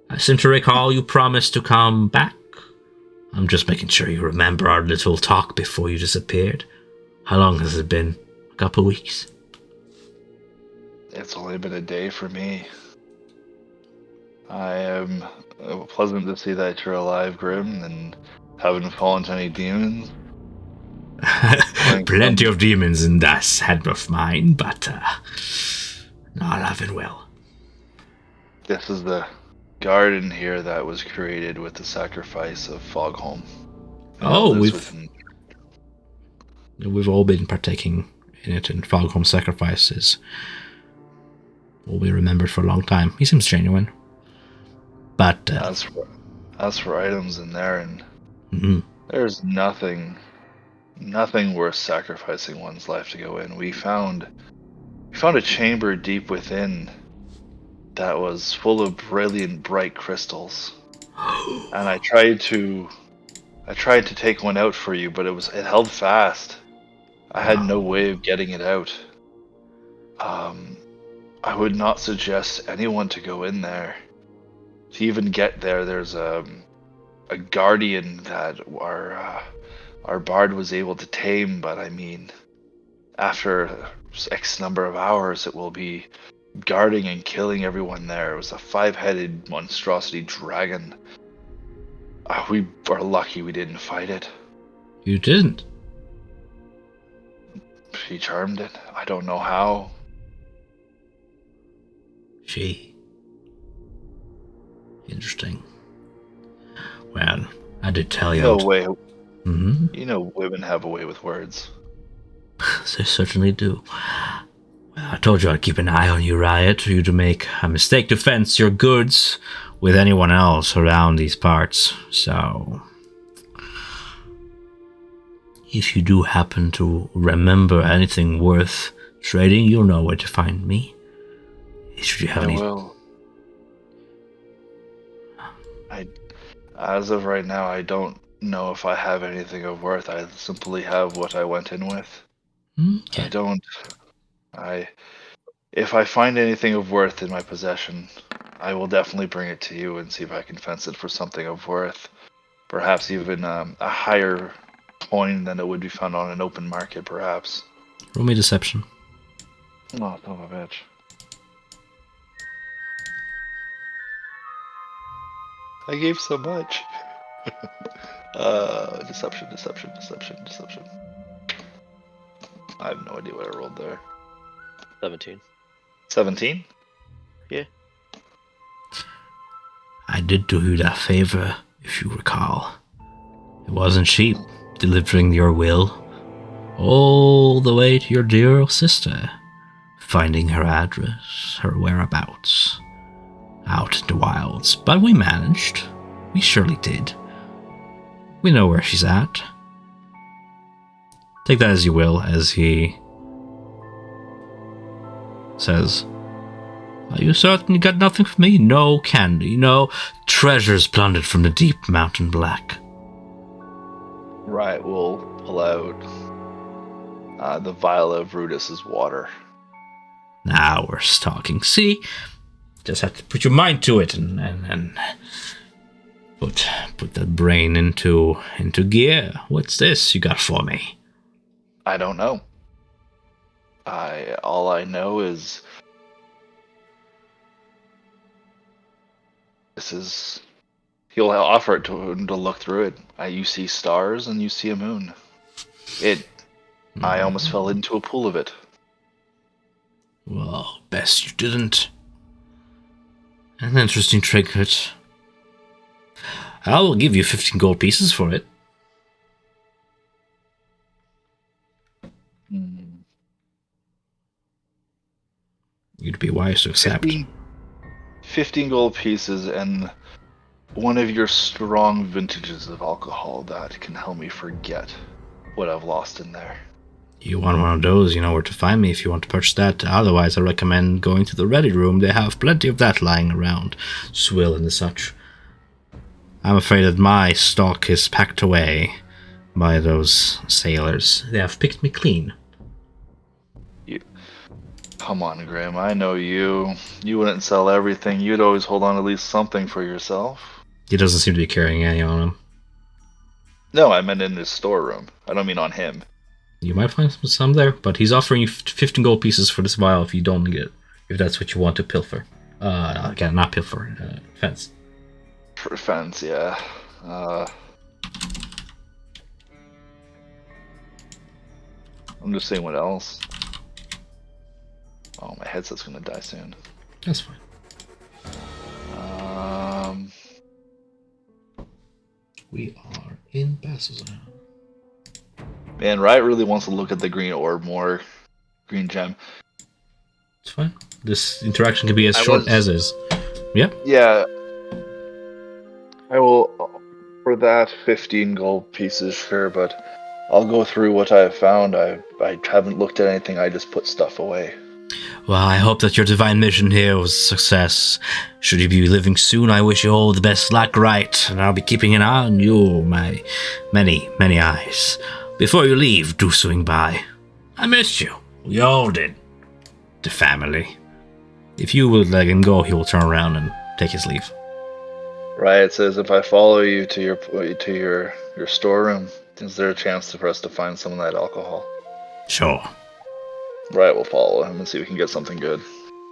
I seem to recall you promised to come back. I'm just making sure you remember our little talk before you disappeared. How long has it been? A couple weeks? It's only been a day for me. I am pleasant to see that you're alive, Grim, and haven't fallen to any demons. Plenty of demons in this head of mine, but not living well. This is the garden here that was created with the sacrifice of Fogholm. Oh, we've all been partaking in it, and Fogholm sacrifices will be remembered for a long time. He seems genuine. But as for items in there, and there's nothing worth sacrificing one's life to go in. We found a chamber deep within that was full of brilliant, bright crystals, and I tried to take one out for you, but it held fast. I had no way of getting it out. I would not suggest anyone to go in there. To even get there, there's a guardian that our bard was able to tame, but I mean, after X number of hours, it will be guarding and killing everyone there. It was a 5-headed monstrosity dragon. We are lucky we didn't fight it. You didn't? She charmed it. I don't know how. Interesting. Well, I did tell you. No way. Mm-hmm. You know, women have a way with words. They certainly do. Well, I told you I'd keep an eye on you, Riot, for you to make a mistake to fence your goods with anyone else around these parts. So, if you do happen to remember anything worth trading, you'll know where to find me. Should you have any? Well, as of right now, I don't know if I have anything of worth. I simply have what I went in with. Okay. If I find anything of worth in my possession, I will definitely bring it to you and see if I can fence it for something of worth. Perhaps even a higher coin than it would be found on an open market, perhaps. Roll me deception. Oh, son of a bitch. I gave so much. Deception. I have no idea what I rolled there. 17. 17? Yeah. I did do you that favor, if you recall. It wasn't cheap, delivering your will all the way to your dear sister, finding her address, her whereabouts, out in the wilds. But we managed. We surely did. We know where she's at. Take that as you will, as he says, "Are you certain you got nothing for me? No candy, no treasures plundered from the deep mountain black." Right, we'll pull out the vial of Rudis's water. Now we're talking. See? Just have to put your mind to it and put that brain into gear. What's this you got for me? I don't know. All I know is he'll offer it to him to look through it. You see stars and you see a moon. I almost fell into a pool of it. Well, best you didn't. An interesting trinket. I will give you 15 gold pieces for it. You'd be wise to accept. 15 gold pieces and one of your strong vintages of alcohol that can help me forget what I've lost in there. You want one of those, you know where to find me if you want to purchase that. Otherwise, I recommend going to the ready room. They have plenty of that lying around. Swill and such. I'm afraid that my stock is packed away by those sailors. They have picked me clean. Come on, Graham, I know you. You wouldn't sell everything. You'd always hold on to at least something for yourself. He doesn't seem to be carrying any on him. No, I meant in his storeroom. I don't mean on him. You might find some there, but he's offering you 15 gold pieces for this vial if you don't get, if that's what you want to pilfer. Again, not pilfer, fence. For fence, yeah. I'm just saying what else. Oh, my headset's gonna die soon. That's fine. We are in Basildon. Man, Riot really wants to look at the green orb more. Green gem. It's fine. This interaction can be as short as is. Yeah? Yeah. I will, for that, 15 gold pieces, sure, but I'll go through what I've found. I haven't looked at anything, I just put stuff away. Well, I hope that your divine mission here was a success. Should you be living soon, I wish you all the best luck, right? And I'll be keeping an eye on you, my many, many eyes. Before you leave, do swing by. I missed you. We all did. The family. If you would let him go, he will turn around and take his leave. Riot says if I follow you to your storeroom, is there a chance for us to find some of that alcohol? Sure. Riot will follow him and see if we can get something good.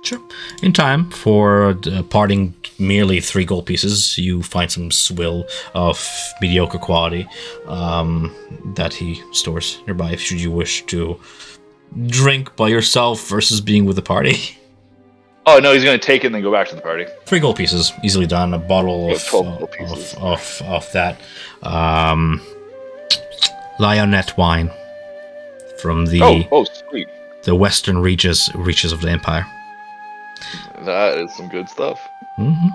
Sure. In time, for parting merely 3 gold pieces, you find some swill of mediocre quality that he stores nearby should you wish to drink by yourself versus being with the party. Oh no, he's gonna take it and then go back to the party. 3 gold pieces, easily done. A bottle of 12 gold pieces. of that Lionette wine from the Sweet. the western reaches of the empire. That is some good stuff. Mm-hmm.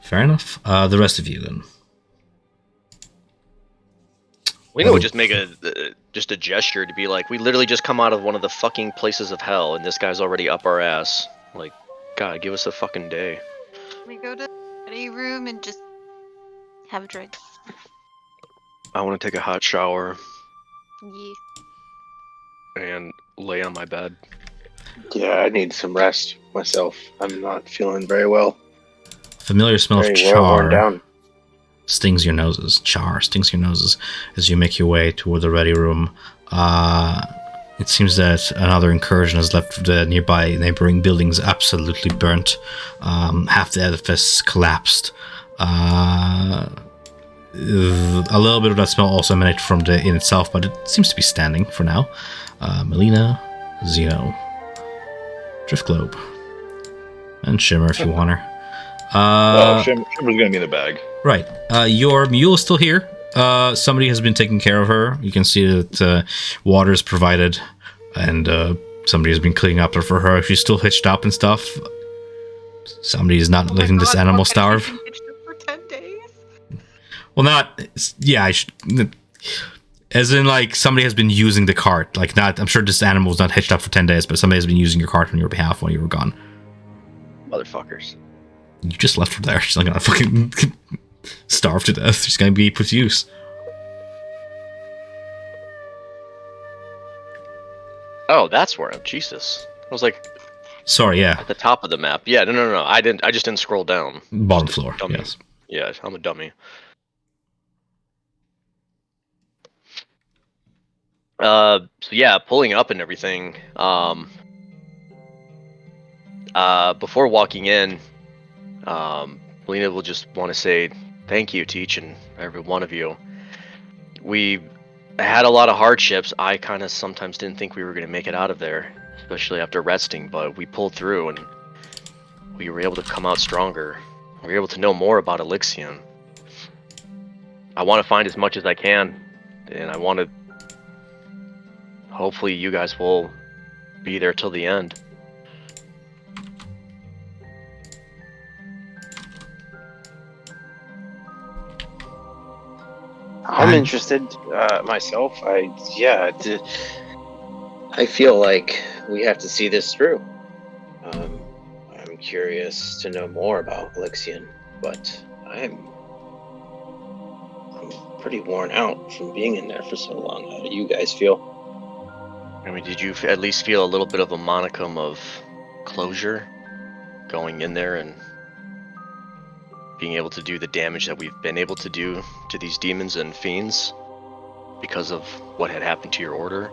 Fair enough. The rest of you then. We would just make a gesture to be like, we literally just come out of one of the fucking places of hell, and this guy's already up our ass. Like, God, give us a fucking day. We go to the ready room and just have a drink. I want to take a hot shower Yeah. and lay on my bed. Yeah, I need some rest myself. I'm not feeling very well. Familiar smell of Very well worn char down. stings your noses. Char stings your noses as you make your way toward the ready room. It seems that another incursion has left the nearby neighboring buildings absolutely burnt. Half the edifice collapsed. A little bit of that smell also emanated from the inn itself, but it seems to be standing for now. Melina, Zeno, Driftglobe, and Shimmer if you want her. Shimmer's gonna be in the bag. Right. Your mule is still here. Somebody has been taking care of her. You can see that water is provided, and somebody has been cleaning up for her. She's still hitched up and stuff. Somebody is not letting this animal starve. Hitched up for 10 days. Well, not. Yeah, as in, like, somebody has been using the cart. Like, not. I'm sure this animal was not hitched up for 10 days, but somebody has been using your cart on your behalf when you were gone. Motherfuckers. You just left her there. She's not gonna fucking starve to death. She's gonna be put to use. Oh, that's where I'm. Jesus. I was like Sorry, yeah. at the top of the map. Yeah, no. I just didn't scroll down. Bottom Just a floor, dummy. yes. Yeah, I'm a dummy. So yeah, pulling up and everything. Before walking in, Lena will just want to say thank you to each and every one of you. We had a lot of hardships. I kind of sometimes didn't think we were going to make it out of there, especially after resting, but we pulled through and we were able to come out stronger. We were able to know more about Elixion. I want to find as much as I can, and I want to... Hopefully you guys will be there till the end. I'm And- interested myself. I feel like we have to see this through. I'm curious to know more about Elixion, but I'm pretty worn out from being in there for so long. How do you guys feel? I mean, did you at least feel a little bit of a monicum of closure going in there and being able to do the damage that we've been able to do to these demons and fiends because of what had happened to your order?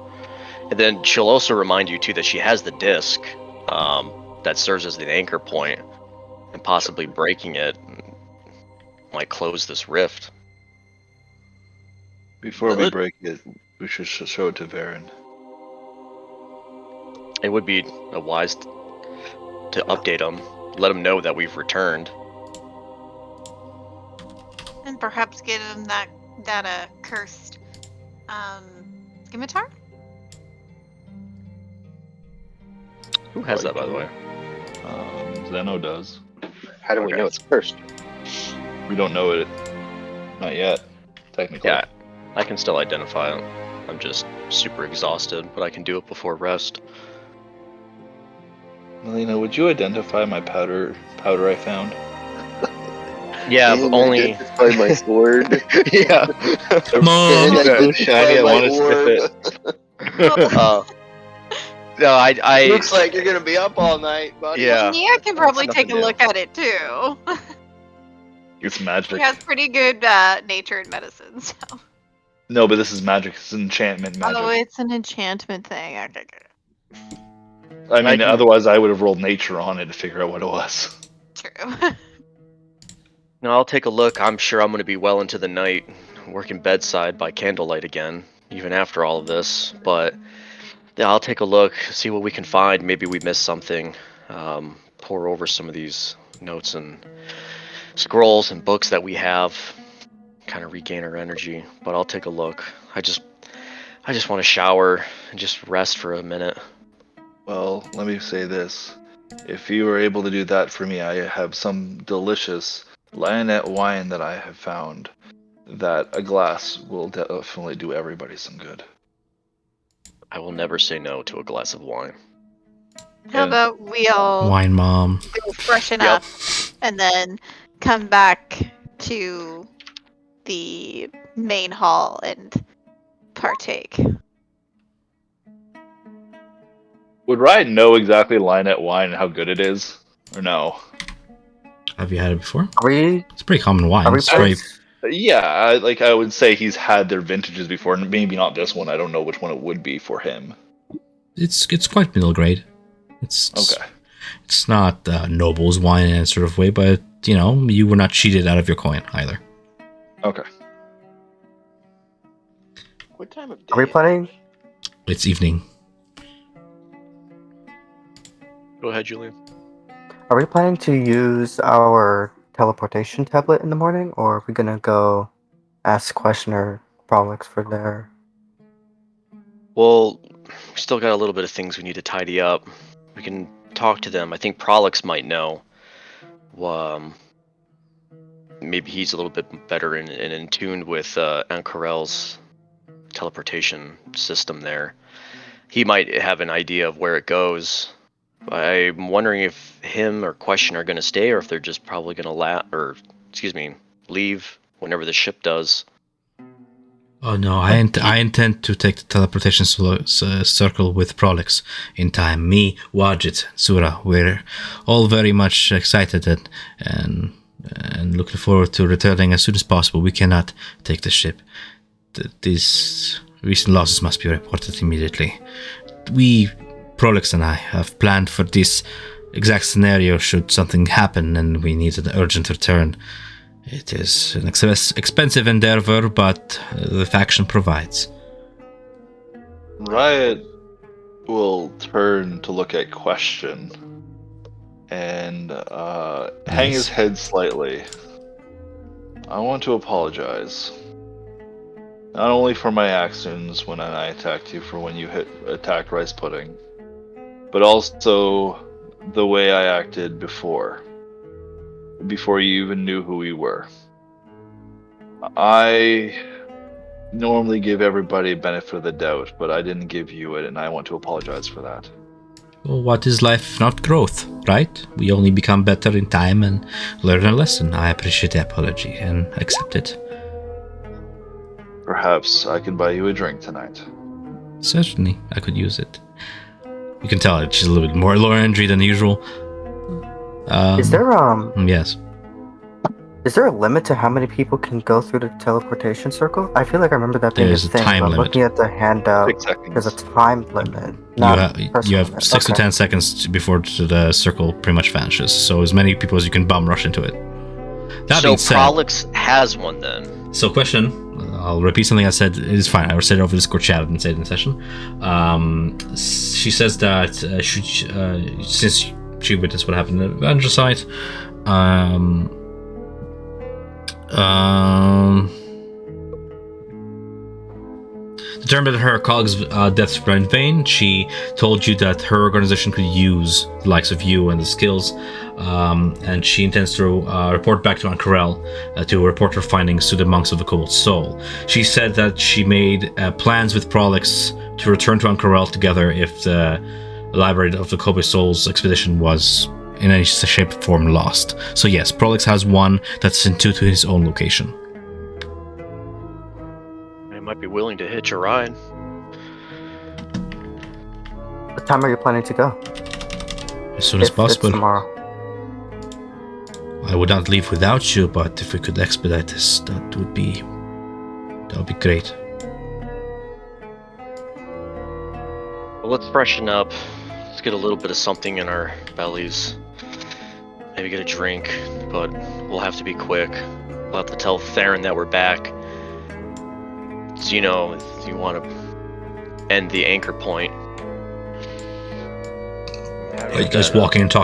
And then she'll also remind you too that she has the disc that serves as the anchor point, and possibly breaking it might close this rift. Before we break it, we should show it to Varen. It would be wise to update them, let them know that we've returned. And perhaps give him that cursed scimitar? Who has that, by the way? Zeno does. How do we Okay. know it's cursed? We don't know it. Not yet, technically. Yeah, I can still identify it. I'm just super exhausted, but I can do it before rest. Melina, would you identify my powder I found? Yeah, but only... Identify my sword. yeah. Mom! And so shiny, I want to sniff it. No, I Looks like you're gonna be up all night, buddy. Yeah. Nia can probably nothing take a new. look at it too. It's She magic. has pretty good nature and medicine, so. No, but this is magic. It's enchantment magic. Oh, it's an enchantment thing. Okay, good. I mean, I can- otherwise I would have rolled nature on it to figure out what it was. True. No, I'll take a look. I'm sure I'm going to be well into the night, working bedside by candlelight again, even after all of this. But yeah, I'll take a look, see what we can find. Maybe we missed something. Pour over some of these notes and scrolls and books that we have, kind of regain our energy. But I'll take a look. I just want to shower and just rest for a minute. Well, let me say this. If you were able to do that for me, I have some delicious lionette wine that I have found that a glass will definitely do everybody some good. I will never say no to a glass of wine. How Yeah. about we all Wine mom. go freshen Yep. up and then come back to the main hall and partake? Would Ryan know exactly lionette wine and how good it is? Or no? Have you had it before? Are we? It's pretty common wine. Are we? It's very, Yeah, I would say he's had their vintages before, and maybe not this one. I don't know which one it would be for him. it's quite middle grade. It's Okay. It's not noble's wine in a sort of way, but you know, you were not cheated out of your coin either. Okay. What time of day? Are we planning? It's evening. Go ahead, Julian. Are we planning to use our teleportation tablet in the morning, or are we gonna go ask Questioner Prolix for their? Well, we still got a little bit of things we need to tidy up. We can talk to them. I think Prolix might know. Maybe he's a little bit better in tune with Ankarel's teleportation system there. He might have an idea of where it goes. I'm wondering if him or Question are going to stay, or if they're just probably going to leave whenever the ship does. Oh no, I intend to take the teleportation circle with Prolix in time. Me, Wadjet, Sura, we're all very much excited and looking forward to returning as soon as possible. We cannot take the ship. These recent losses must be reported immediately. We, Prolix and I, have planned for this exact scenario should something happen and we need an urgent return. It is an expensive endeavor, but the faction provides. Riot will turn to look at Question and hang his Yes. head slightly. I want to apologize. Not only for my actions when I attacked you for when you attacked Rice Pudding, but also the way I acted before you even knew who we were. I normally give everybody benefit of the doubt, but I didn't give you it, and I want to apologize for that. Well, what is life if not growth, right? We only become better in time and learn a lesson. I appreciate the apology and accept it. Perhaps I can buy you a drink tonight. Certainly, I could use it. You can tell that she's a little bit more lower energy than usual. Is there Yes. Is there a limit to how many people can go through the teleportation circle? I feel like I remember that being There's a a thing. time But limit. looking at the handout, 6 seconds. there's a time limit. Not You have 6 to 10 seconds before the circle pretty much vanishes. So as many people as you can bum rush into it. That So being said, Prolix has one then. so question, I'll repeat something I said. It's fine. I said it over Discord chat and said it in session. She says that since she witnessed what happened at the Avenger site, determined that her colleagues' deaths were in vain. She told you that her organization could use the likes of you and the skills, and she intends to report back to Ankarel to report her findings to the monks of the Cobalt Soul. She said that she made plans with Prolix to return to Ankarel together if the library of the Cobalt Soul's expedition was in any shape or form lost. So yes, Prolix has one that's sent to his own location. I might be willing to hitch a ride. What time are you planning to go? As soon as If possible. It's tomorrow. I would not leave without you, but if we could expedite this, that would be great. Well, let's freshen up. Let's get a little bit of something in our bellies. Maybe get a drink, but we'll have to be quick. We'll have to tell Theron that we're back. So, you know, if you want to end the anchor point. Are you guys walking into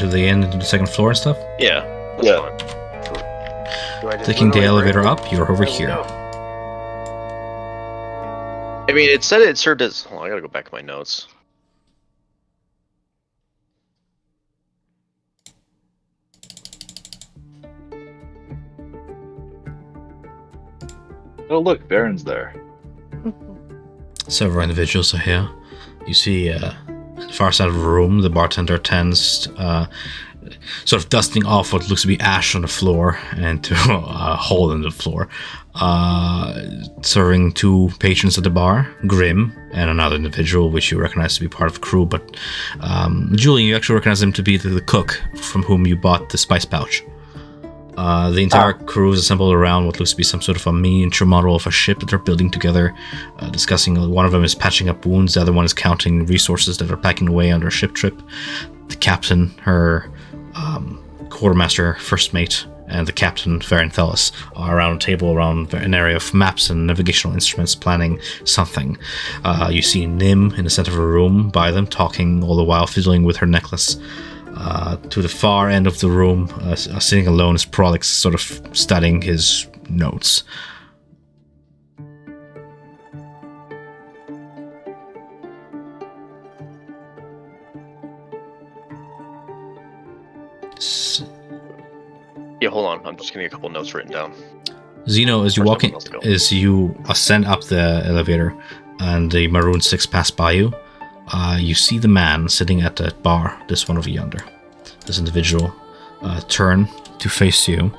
the inn, into the second floor and stuff? Yeah, that's Yeah. fine. Do I just Taking the literally elevator bring- up, you're over here. No. I mean, it said it served as... Hold on, I gotta go back to my notes. Oh, look, Baron's there. Several individuals are here. You see, at the far side of the room, the bartender tends, sort of dusting off what looks to be ash on the floor into a hole in the floor. Serving 2 patrons at the bar, Grim and another individual, which you recognize to be part of the crew. But Julian, you actually recognize him to be the cook from whom you bought the spice pouch. The entire crew is assembled around what looks to be some sort of a miniature model of a ship that they're building together, discussing. One of them is patching up wounds, the other one is counting resources that are packing away on their ship trip. The captain, her quartermaster, first mate, and the captain, Varenthelis, are around a table around an area of maps and navigational instruments, planning something. You see Nim in the center of a room by them, talking all the while, fiddling with her necklace. To the far end of the room, sitting alone, is Prolix, sort of studying his notes. Yeah, hold on. I'm just getting a couple notes written down. Zeno, as you Or walk in, someone else go. as you ascend up the elevator, and the Maroon 6 pass by you, you see the man sitting at that bar, this one over yonder. This individual turn to face you,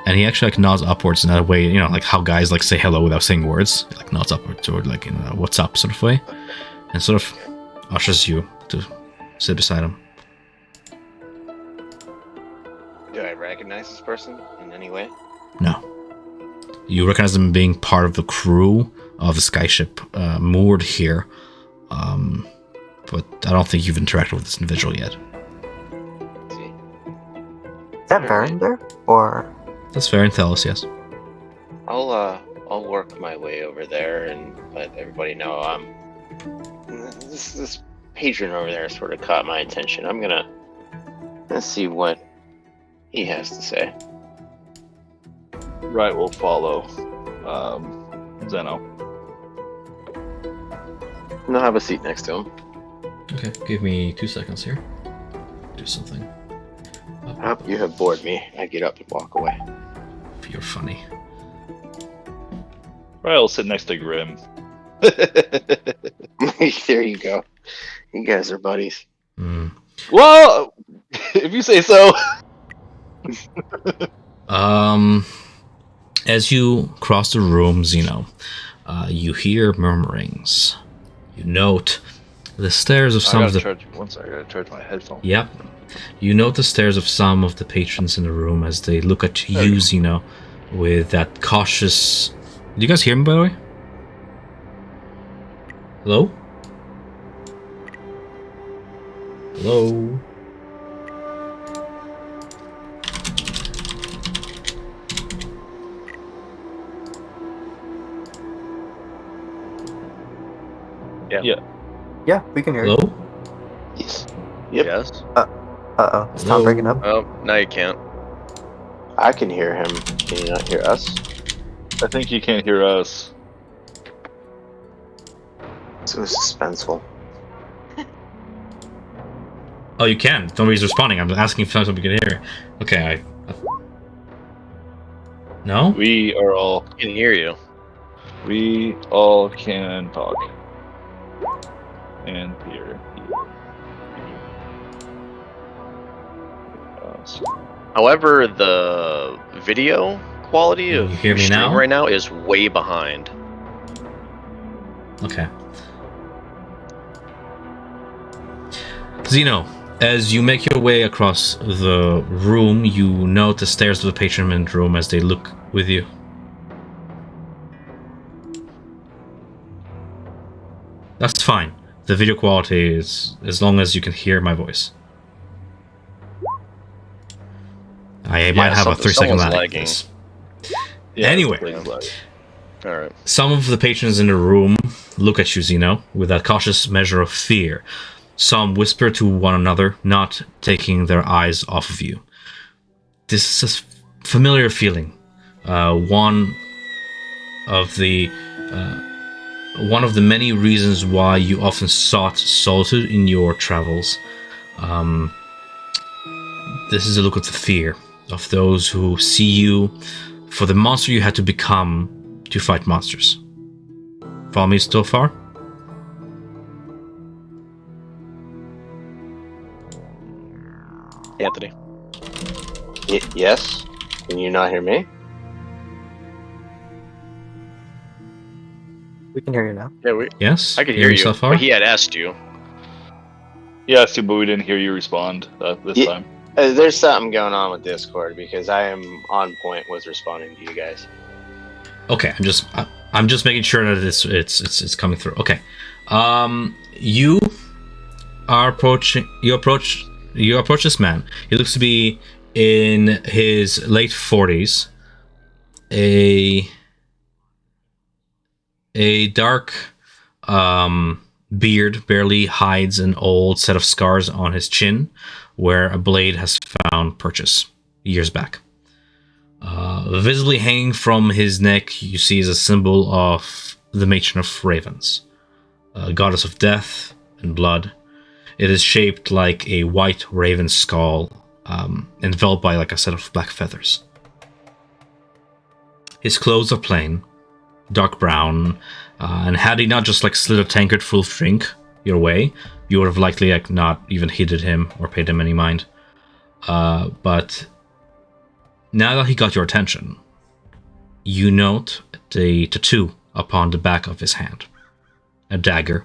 and he actually nods upwards in that way, like how guys say hello without saying words. He nods upwards toward what's up sort of way, and sort of ushers you to sit beside him. Do I recognize this person in any way? No. You recognize them being part of the crew of the skyship moored here, but I don't think you've interacted with this individual yet. Let's see. Is that Baron there? Or That's fair and tell us, yes. I'll work my way over there and let everybody know this patron over there sort of caught my attention. I'm gonna see what he has to say. Right will follow Zeno. And I'll have a seat next to him. Okay, give me 2 seconds here. Do something. You have bored me. I get up and walk away. You're funny. Right will sit next to Grim. There you go. You guys are buddies. Mm. Well, if you say so. As you cross the room, Zeno, you hear murmurings. You note the stares of some of the... One second, I gotta charge my headphone. Yep. You note the stares of some of the patrons in the room as they look at you, Zeno, with that cautious... Did you guys hear me, by the way? Hello? Hello? Yeah, we can hear you. Hello? Yes. Yep. Yes. Uh-oh. Is Tom breaking up? Oh, now you can't. I can hear him. Can you not hear us? I think you can't hear us. So suspenseful. Oh, you can. Nobody's responding. I'm asking if somebody can hear. Okay, No? We are all... I can hear you. We all can talk. And hear. However, the video quality Can of you hear your me stream now? right now is way behind. Okay. Zeno, as you make your way across the room, you note the stares of the patron in the room as they look with you. That's fine. The video quality is as long as you can hear my voice. I might have a 3-second someone's lag. lagging. This. Yeah, Anyway. Alright. Some of the patrons in the room look at you, Zeno, with that cautious measure of fear. Some whisper to one another, not taking their eyes off of you. This is a familiar feeling. One of the many reasons why you often sought solitude in your travels. This is a look at the fear of those who see you for the monster you had to become to fight monsters. Follow me so far? Anthony. Yes? Can you not hear me? We can hear you now. Yeah, Yes? I could hear you, so far? but he had asked you. Yes, but we didn't hear you respond this time. There's something going on with Discord because I am on point with responding to you guys. Okay, I'm just making sure that it's coming through. Okay. You approach this man. He looks to be in his late 40s. A dark beard barely hides an old set of scars on his chin, where a blade has found purchase years back. Visibly hanging from his neck, you see is a symbol of the matron of ravens, a goddess of death and blood. It is shaped like a white raven skull, enveloped by like a set of black feathers. His clothes are plain, dark brown, and had he not just like slid a tankard full of drink your way, you would have likely like not even heeded him or paid him any mind. But now that he got your attention, you note the tattoo upon the back of his hand. A dagger,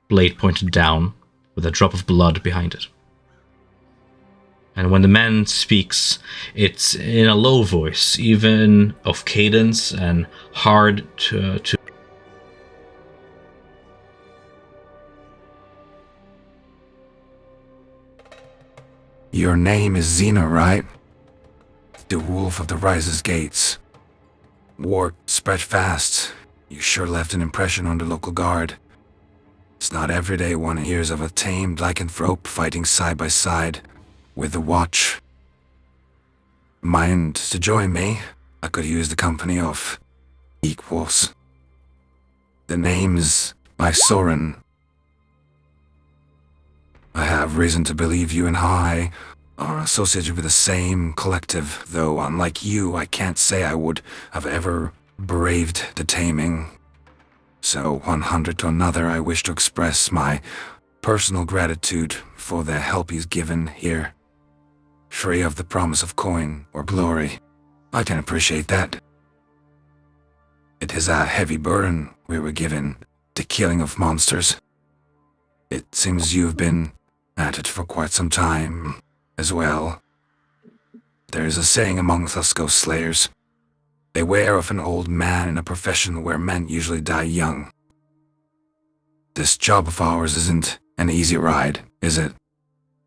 blade pointed down, with a drop of blood behind it. And when the man speaks, it's in a low voice, even of cadence and hard to Your name is Xena, right? The Wolf of the Rises Gates. War spread fast. You sure left an impression on the local guard. It's not every day one hears of a tamed lycanthrope fighting side by side with the Watch. Mind to join me? I could use the company of equals. The name's by Soren. I have reason to believe you and I are associated with the same collective, though unlike you, I can't say I would have ever braved the taming. So, 100 to another, I wish to express my personal gratitude for the help he's given here, free of the promise of coin or glory. I can appreciate that. It is a heavy burden we were given, the killing of monsters. It seems you've been at it for quite some time as well. There is a saying amongst us ghost slayers. Beware of an old man in a profession where men usually die young. This job of ours isn't an easy ride, is it?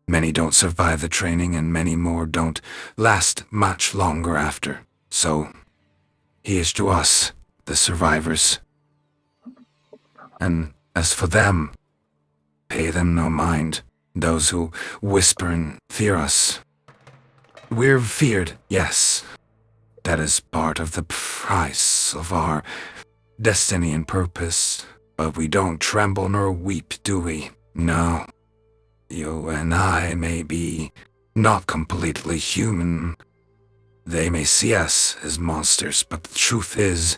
Many don't survive the training and many more don't last much longer after. So, here's to us, the survivors. And as for them, pay them no mind, those who whisper and fear us. We're feared, yes. That is part of the price of our destiny and purpose. But we don't tremble nor weep, do we? No. You and I may be not completely human. They may see us as monsters, but the truth is,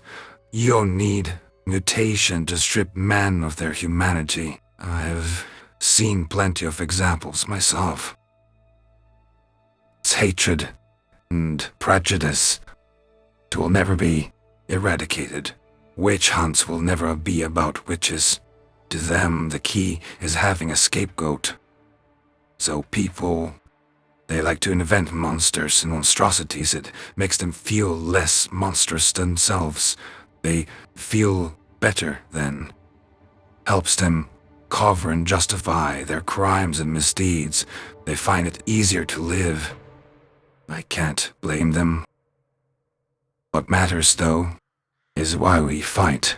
you'll need mutation to strip men of their humanity. I've seen plenty of examples myself. It's hatred and prejudice. It will never be eradicated. Witch hunts will never be about witches. To them, the key is having a scapegoat. So people, they like to invent monsters and monstrosities. It makes them feel less monstrous themselves. They feel better then. Helps them cover and justify their crimes and misdeeds. They find it easier to live. I can't blame them. What matters, though, is why we fight.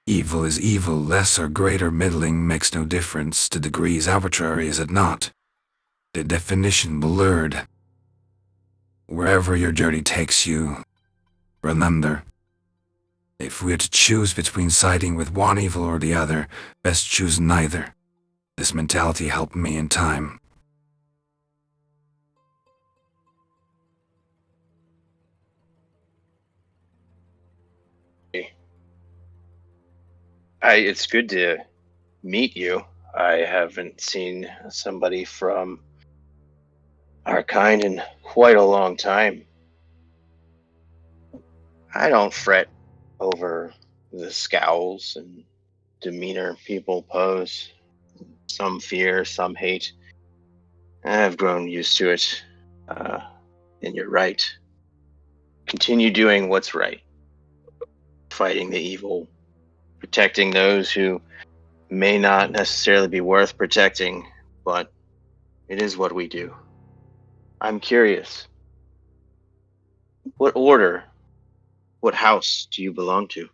Evil is evil, less or greater middling makes no difference. The degree is arbitrary, is it not? The definition blurred. Wherever your journey takes you, remember, if we're to choose between siding with one evil or the other, best choose neither. This mentality helped me in time. It's good to meet you. I haven't seen somebody from our kind in quite a long time. I don't fret over the scowls and demeanor people pose. Some fear, some hate. I've grown used to it. And you're right. Continue doing what's right. Fighting the evil. Protecting those who may not necessarily be worth protecting, but it is what we do. I'm curious. What order, what house do you belong to?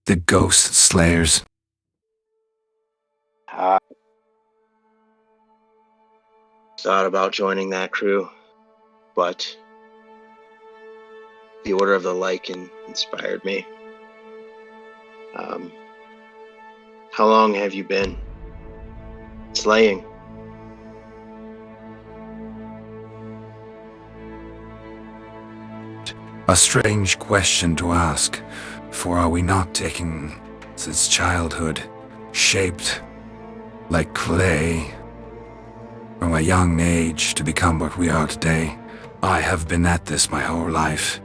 The Ghost Slayers. Thought about joining that crew, but the Order of the Lycan inspired me. How long have you been slaying? A strange question to ask, for are we not taken since childhood, shaped like clay from a young age to become what we are today? I have been at this my whole life.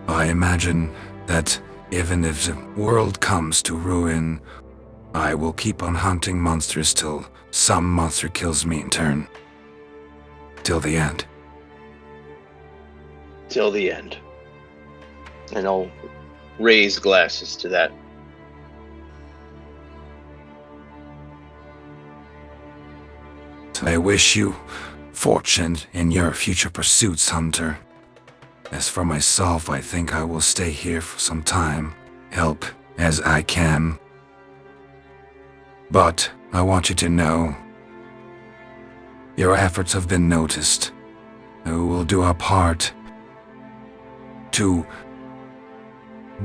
I imagine that even if the world comes to ruin, I will keep on hunting monsters till some monster kills me in turn. Till the end. Till the end. And I'll raise glasses to that. I wish you fortune in your future pursuits, Hunter. As for myself, I think I will stay here for some time, help as I can. But I want you to know, your efforts have been noticed. We will do our part to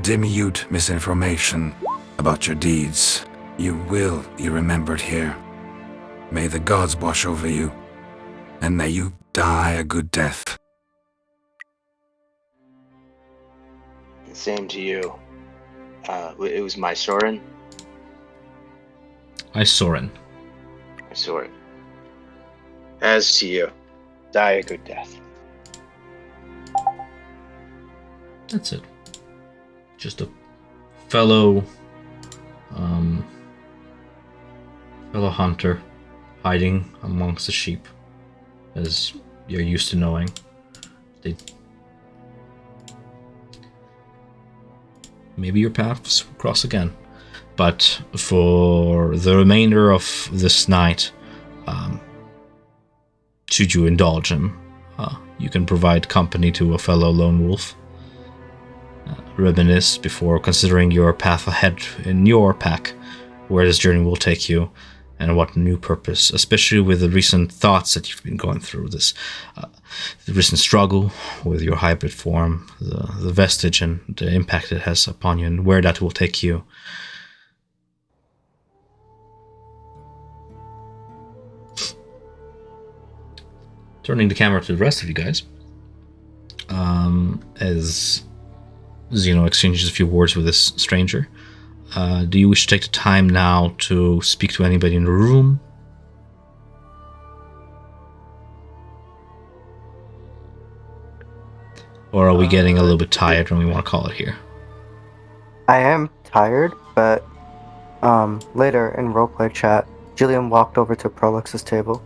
dimute misinformation about your deeds. You will be remembered here. May the gods watch over you, and may you die a good death. Same to you. It was my Soren. Soren. My Soren. As to you, die a good death. That's it. Just a fellow fellow hunter hiding amongst the sheep, as you're used to knowing. Maybe your paths cross again. But for the remainder of this night, should you indulge him, you can provide company to a fellow lone wolf. Reminisce before considering your path ahead in your pack, where this journey will take you, and what new purpose, especially with the recent thoughts that you've been going through, this the recent struggle with your hybrid form, the vestige and the impact it has upon you, and where that will take you. Turning the camera to the rest of you guys, as Zeno exchanges a few words with this stranger. Do you wish to take the time now to speak to anybody in the room? Or are we getting a little bit tired and we want to call it here? I am tired, but later in roleplay chat, Jillian walked over to Prolix's table.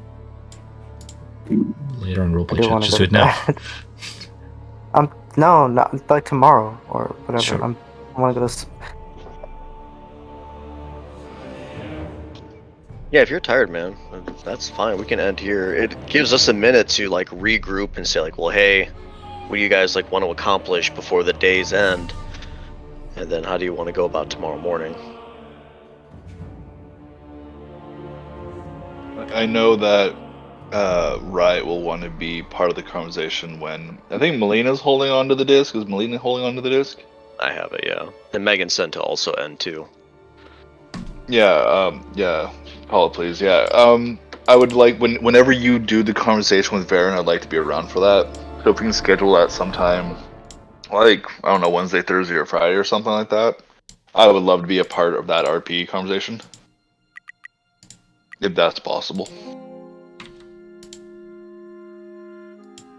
Later in I roleplay do chat, want to just go do to it now. bed. No, not like tomorrow or whatever. Sure. I want to go to. Yeah, if you're tired, man, that's fine. We can end here. It gives us a minute to like regroup and say like, well, hey, what do you guys like want to accomplish before the day's end? And then how do you want to go about tomorrow morning? I know that Riot will want to be part of the conversation when I think Melina's holding on to the disc. Is Melina holding on to the disc? I have it, yeah. And Megan said to also end too. Yeah. Call it, please. Yeah. I would like whenever you do the conversation with Varen, I'd like to be around for that. So if we can schedule that sometime, like I don't know, Wednesday, Thursday, or Friday, or something like that. I would love to be a part of that RP conversation, if that's possible.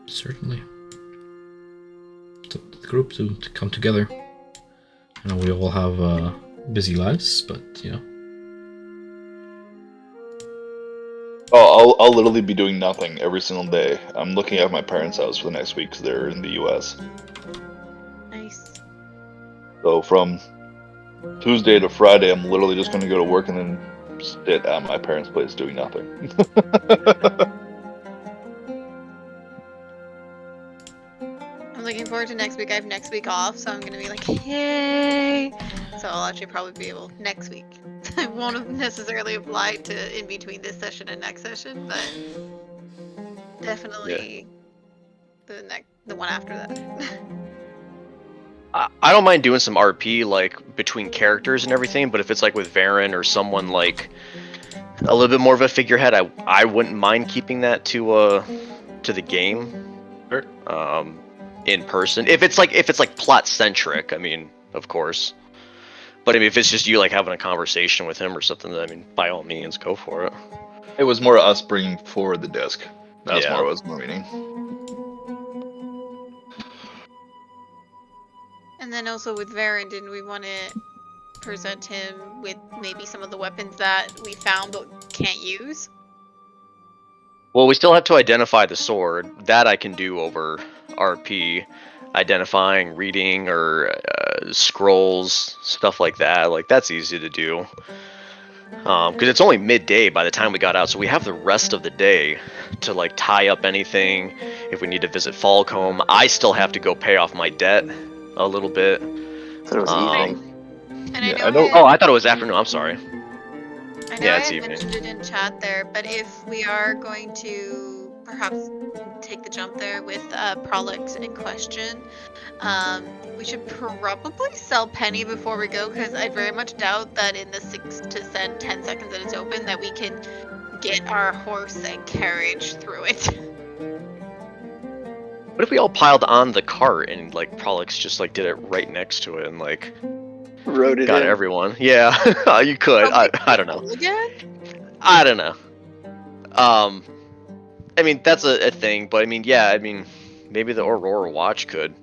Certainly. It's up to the group to come together. I know we all have busy lives, but you know. Oh, I'll literally be doing nothing every single day. I'm looking at my parents' house for the next week because they're in the U.S. Nice. So from Tuesday to Friday, I'm literally just going to go to work and then sit at my parents' place doing nothing. I'm looking forward to next week. I have next week off, so I'm gonna be like, yay! So I'll actually probably be able next week. I won't necessarily apply to in between this session and next session, but definitely the one after that. I don't mind doing some RP like between characters and everything, but if it's like with Varen or someone like a little bit more of a figurehead, I wouldn't mind keeping that to the game. Sure. In person. If it's like plot centric, I mean, of course. But I mean, if it's just you like having a conversation with him or something, I mean, by all means, go for it. It was more us bringing forward the disc. That's Yeah. more what I was more meaning. And then also with Varen, didn't we want to present him with maybe some of the weapons that we found but can't use? Well, we still have to identify the sword. That I can do over RP. Identifying, reading, or scrolls, stuff like that. Like, that's easy to do. Because it's only midday by the time we got out, so we have the rest of the day to like tie up anything. If we need to visit Falcombe, I still have to go pay off my debt a little bit. So it was evening. And Yeah, I I know, know- Oh, I thought it was afternoon. I'm sorry. I know Yeah, I it's had evening. mentioned it in chat there, but if we are going to perhaps take the jump there with Prolix in question, we should probably sell Penny before we go, because I very much doubt that in the 6 to 10 seconds that it's open that we can get our horse and carriage through it. What if we all piled on the cart and like Prolix just like did it right next to it and like Rode it got in. everyone? Yeah, you could. I don't know. Again? I don't know. I mean that's a thing, but I mean yeah, I mean maybe the Aurora Watch could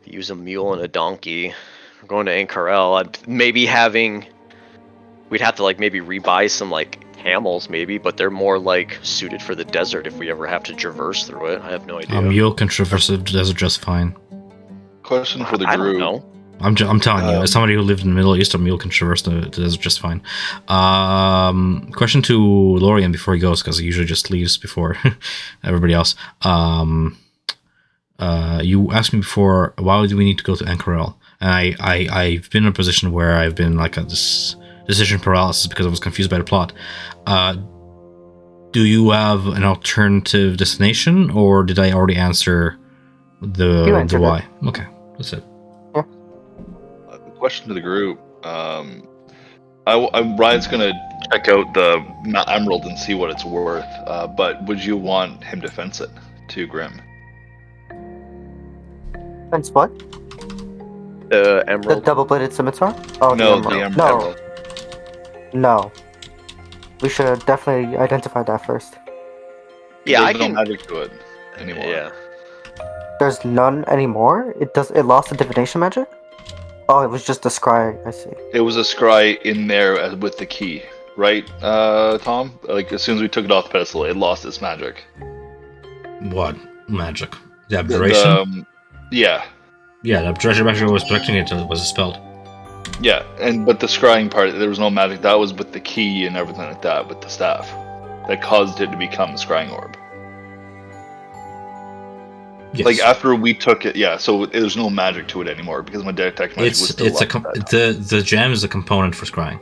use a mule and a donkey. We're going to Ankarel. Maybe we'd have to like maybe rebuy some like camels maybe, but they're more like suited for the desert if we ever have to traverse through it. I have no idea. A mule can traverse the desert just fine. Question for the I don't group. know. I'm telling you, as somebody who lived in the Middle East, a mule can traverse the desert just fine. Question to Lorian before he goes, because he usually just leaves before everybody else. You asked me before, why do we need to go to Ankarel? And I've been in a position where I've been like this decision paralysis because I was confused by the plot. Do you have an alternative destination, or did I already answer the why? It. Okay, that's it. Question to the group. Ryan's gonna check out the emerald and see what it's worth. But would you want him to fence it to Grim? Fence what? The The emerald. double-bladed scimitar? Oh, No, the the emerald. emerald. No. We should definitely identify that first. Yeah, There's I no can. magic to it anymore. Yeah. There's none anymore? It lost the divination magic? Oh, it was just a scry, I see. It was a scry in there with the key, right, Tom? Like as soon as we took it off the pedestal, it lost its magic. What magic? The abjuration? Yeah. Yeah, the abjuration magic was protecting it until it was expelled. Yeah, but the scrying part, there was no magic. That was with the key and everything like that, with the staff, that caused it to become the scrying orb. Yes. Like after we took it, yeah. So there's no magic to it anymore because my detect magic was still the gem is a component for scrying.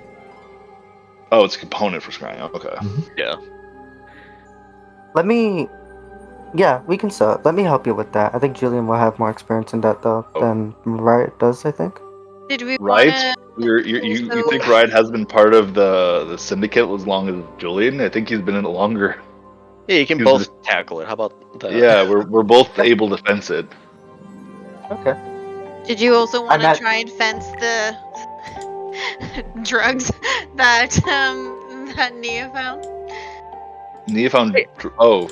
Oh, it's a component for scrying. Okay. Mm-hmm. Yeah. We can sell it. Let me help you with that. I think Julian will have more experience in that though than Riot does, I think. Did we Right? You think Riot has been part of the syndicate as long as Julian? I think he's been in it longer. Yeah, you can both tackle it. How about that? Yeah, we're both able to fence it. Okay. Did you also want to not- try and fence the drugs that Nia found? Nia found. Oh,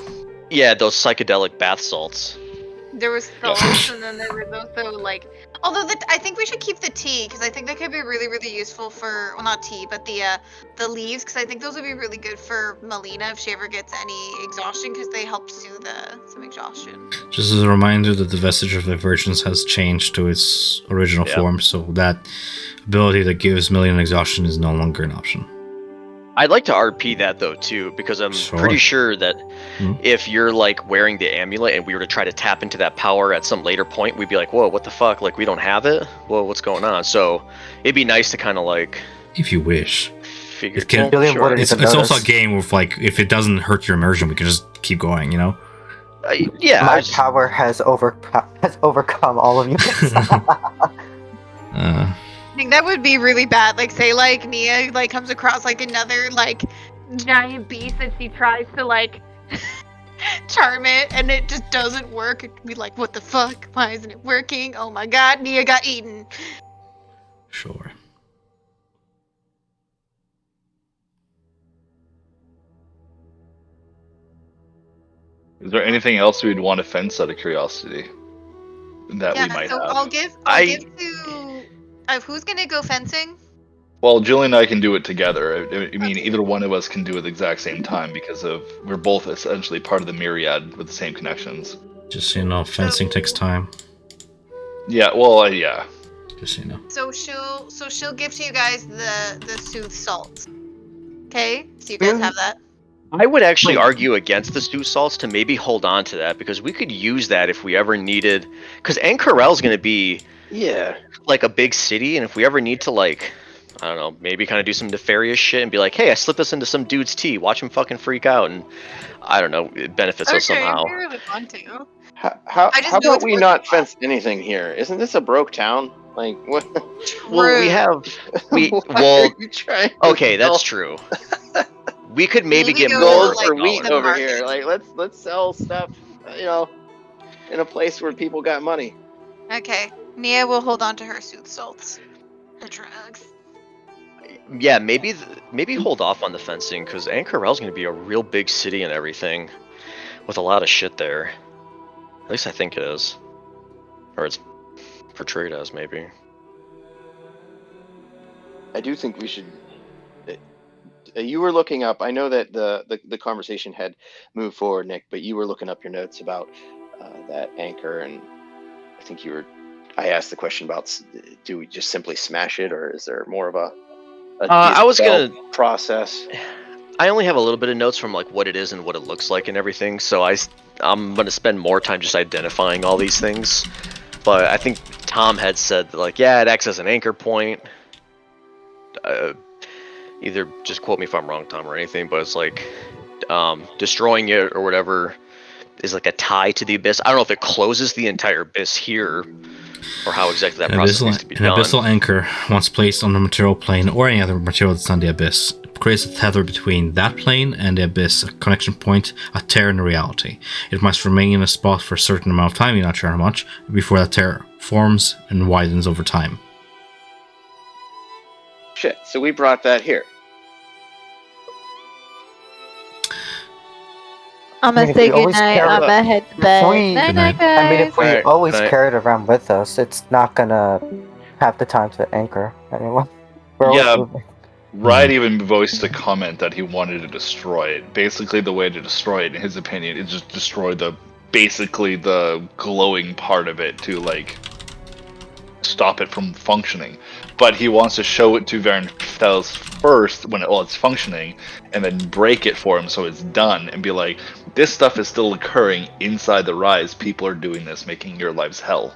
Yeah, those psychedelic bath salts. There was salts, and then there was also like. Although I think we should keep the tea because I think that could be really, really useful for not tea, but the leaves because I think those would be really good for Melina if she ever gets any exhaustion because they help soothe some exhaustion. Just as a reminder that the vestige of divergence has changed to its original form, so that ability that gives million exhaustion is no longer an option. I'd like to RP that though too, because I'm pretty sure that if you're like wearing the amulet and we were to try to tap into that power at some later point, we'd be like, whoa, what the fuck? Like we don't have it? Whoa, what's going on? So it'd be nice to kind of like, if you wish, figure. It's also a game with like, if it doesn't hurt your immersion, we can just keep going, you know? Yeah. My power has overcome all of you. I think that would be really bad. Like, say, like, Nia, like, comes across, like, another, like, giant beast and she tries to, like, charm it and it just doesn't work. It could be like, what the fuck? Why isn't it working? Oh my god, Nia got eaten. Sure. Is there anything else we'd want to fence out of curiosity that we might have? I'll give to... who's gonna go fencing? Well, Julian and I can do it together. I mean, either one of us can do it at the exact same time because we're both essentially part of the myriad with the same connections. Just so you know, fencing takes time. Yeah, well, yeah. Just so you know. So she'll give to you guys the soothe salt. Okay, so you guys Mm. have that. I would actually Wait. argue against the stew salts to maybe hold on to that because we could use that if we ever needed. Because Ankarel's going to be Yeah. like a big city, and if we ever need to like, I don't know, maybe kind of do some nefarious shit and be like, hey, I slipped this into some dude's tea. Watch him fucking freak out, and I don't know, it benefits us Okay, if somehow. you really want to. How I just know about it's we working not well. fence anything here? Isn't this a broke town? Like what? Well, we True. have we Why well, are you trying to okay, sell that's true. We could maybe Maybe get go to more gold the of a like for wheat the dollar. over market. here? Like let's sell stuff, in a place where people got money. Okay, Nia will hold on to her sooth salts. The drugs. Yeah, maybe hold off on the fencing because Ankarel's going to be a real big city and everything, with a lot of shit there. At least I think it is, or it's portrayed as maybe. I do think we should. You were looking up. I know that the conversation had moved forward, Nick, but you were looking up your notes about that anchor, and I think you were. I asked the question about do we just simply smash it, or is there more of a I was dispel gonna. process? I only have a little bit of notes from like what it is and what it looks like and everything, so I'm gonna spend more time just identifying all these things. But I think Tom had said that, like, yeah, it acts as an anchor point. Either just quote me if I'm wrong, Tom, or anything, but it's like destroying it or whatever is like a tie to the abyss. I don't know if it closes the entire abyss here or how exactly that process needs to be An done. abyssal anchor, once placed on the material plane or any other material that's on the abyss, creates a tether between that plane and the abyss, a connection point, a tear in reality. It must remain in a spot for a certain amount of time, you're not sure how much, before that tear forms and widens over time. Shit. So we brought that here. I'm I gonna mean, if say we always goodnight. carry- I'm gonna head to if bed. we- Night, Good night, night. I mean, guys. if we Alright, always good night. carry it around with us, it's not gonna have the time to anchor anyone. We're always Yeah. moving. Wright even voiced a comment that he wanted to destroy it. Basically, the way to destroy it, in his opinion, is just destroy basically the glowing part of it to like stop it from functioning. But he wants to show it to Varenfels first when it's functioning, and then break it for him so it's done, and be like, this stuff is still occurring inside the Rise. People are doing this, making your lives hell.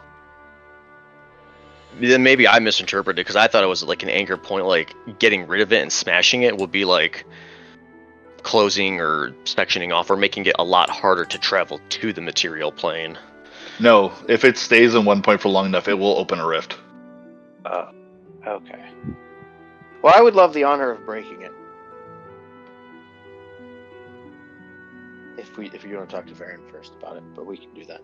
Then maybe I misinterpreted because I thought it was like an anchor point, like getting rid of it and smashing it would be like closing or sectioning off or making it a lot harder to travel to the material plane. No, if it stays in one point for long enough, it will open a rift. Okay. Well, I would love the honor of breaking it. If you want to talk to Varen first about it, but we can do that.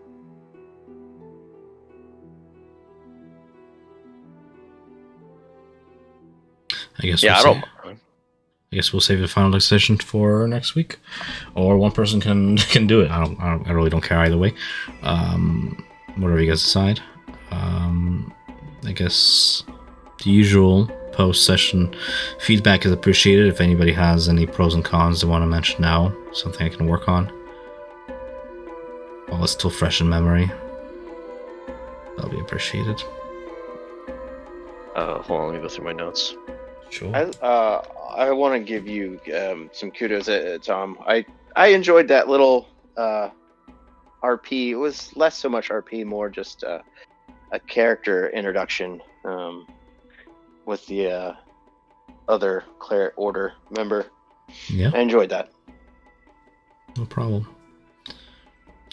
I guess Yeah, I we'll don't. I guess we'll save the final decision for next week, or one person can do it. I really don't care either way. Whatever you guys decide. I guess the usual post-session feedback is appreciated. If anybody has any pros and cons they want to mention now, something I can work on while it's still fresh in memory, that'll be appreciated. Hold on, let me go through my notes. Sure. I want to give you some kudos, Tom. I enjoyed that little RP. It was less so much RP, more just a character introduction with the other Claret Order member. Yeah. I enjoyed that. No problem.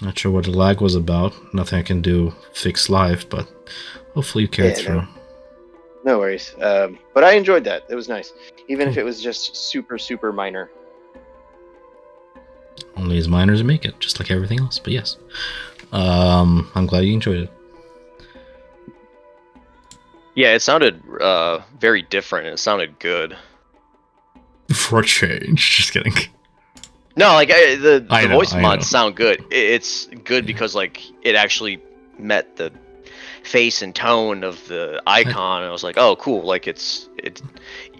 Not sure what the lag was about. Nothing I can do fix live, but hopefully you carried through. No worries. But I enjoyed that. It was nice. Even if it was just super, super minor. Only as minor as make it, just like everything else. But yes. I'm glad you enjoyed it. Yeah, it sounded very different. And it sounded good. For a change. Just kidding. No, like the voice I mods know. sound good. It's good because like it actually met the face and tone of the icon, and I was like, oh, cool. Like it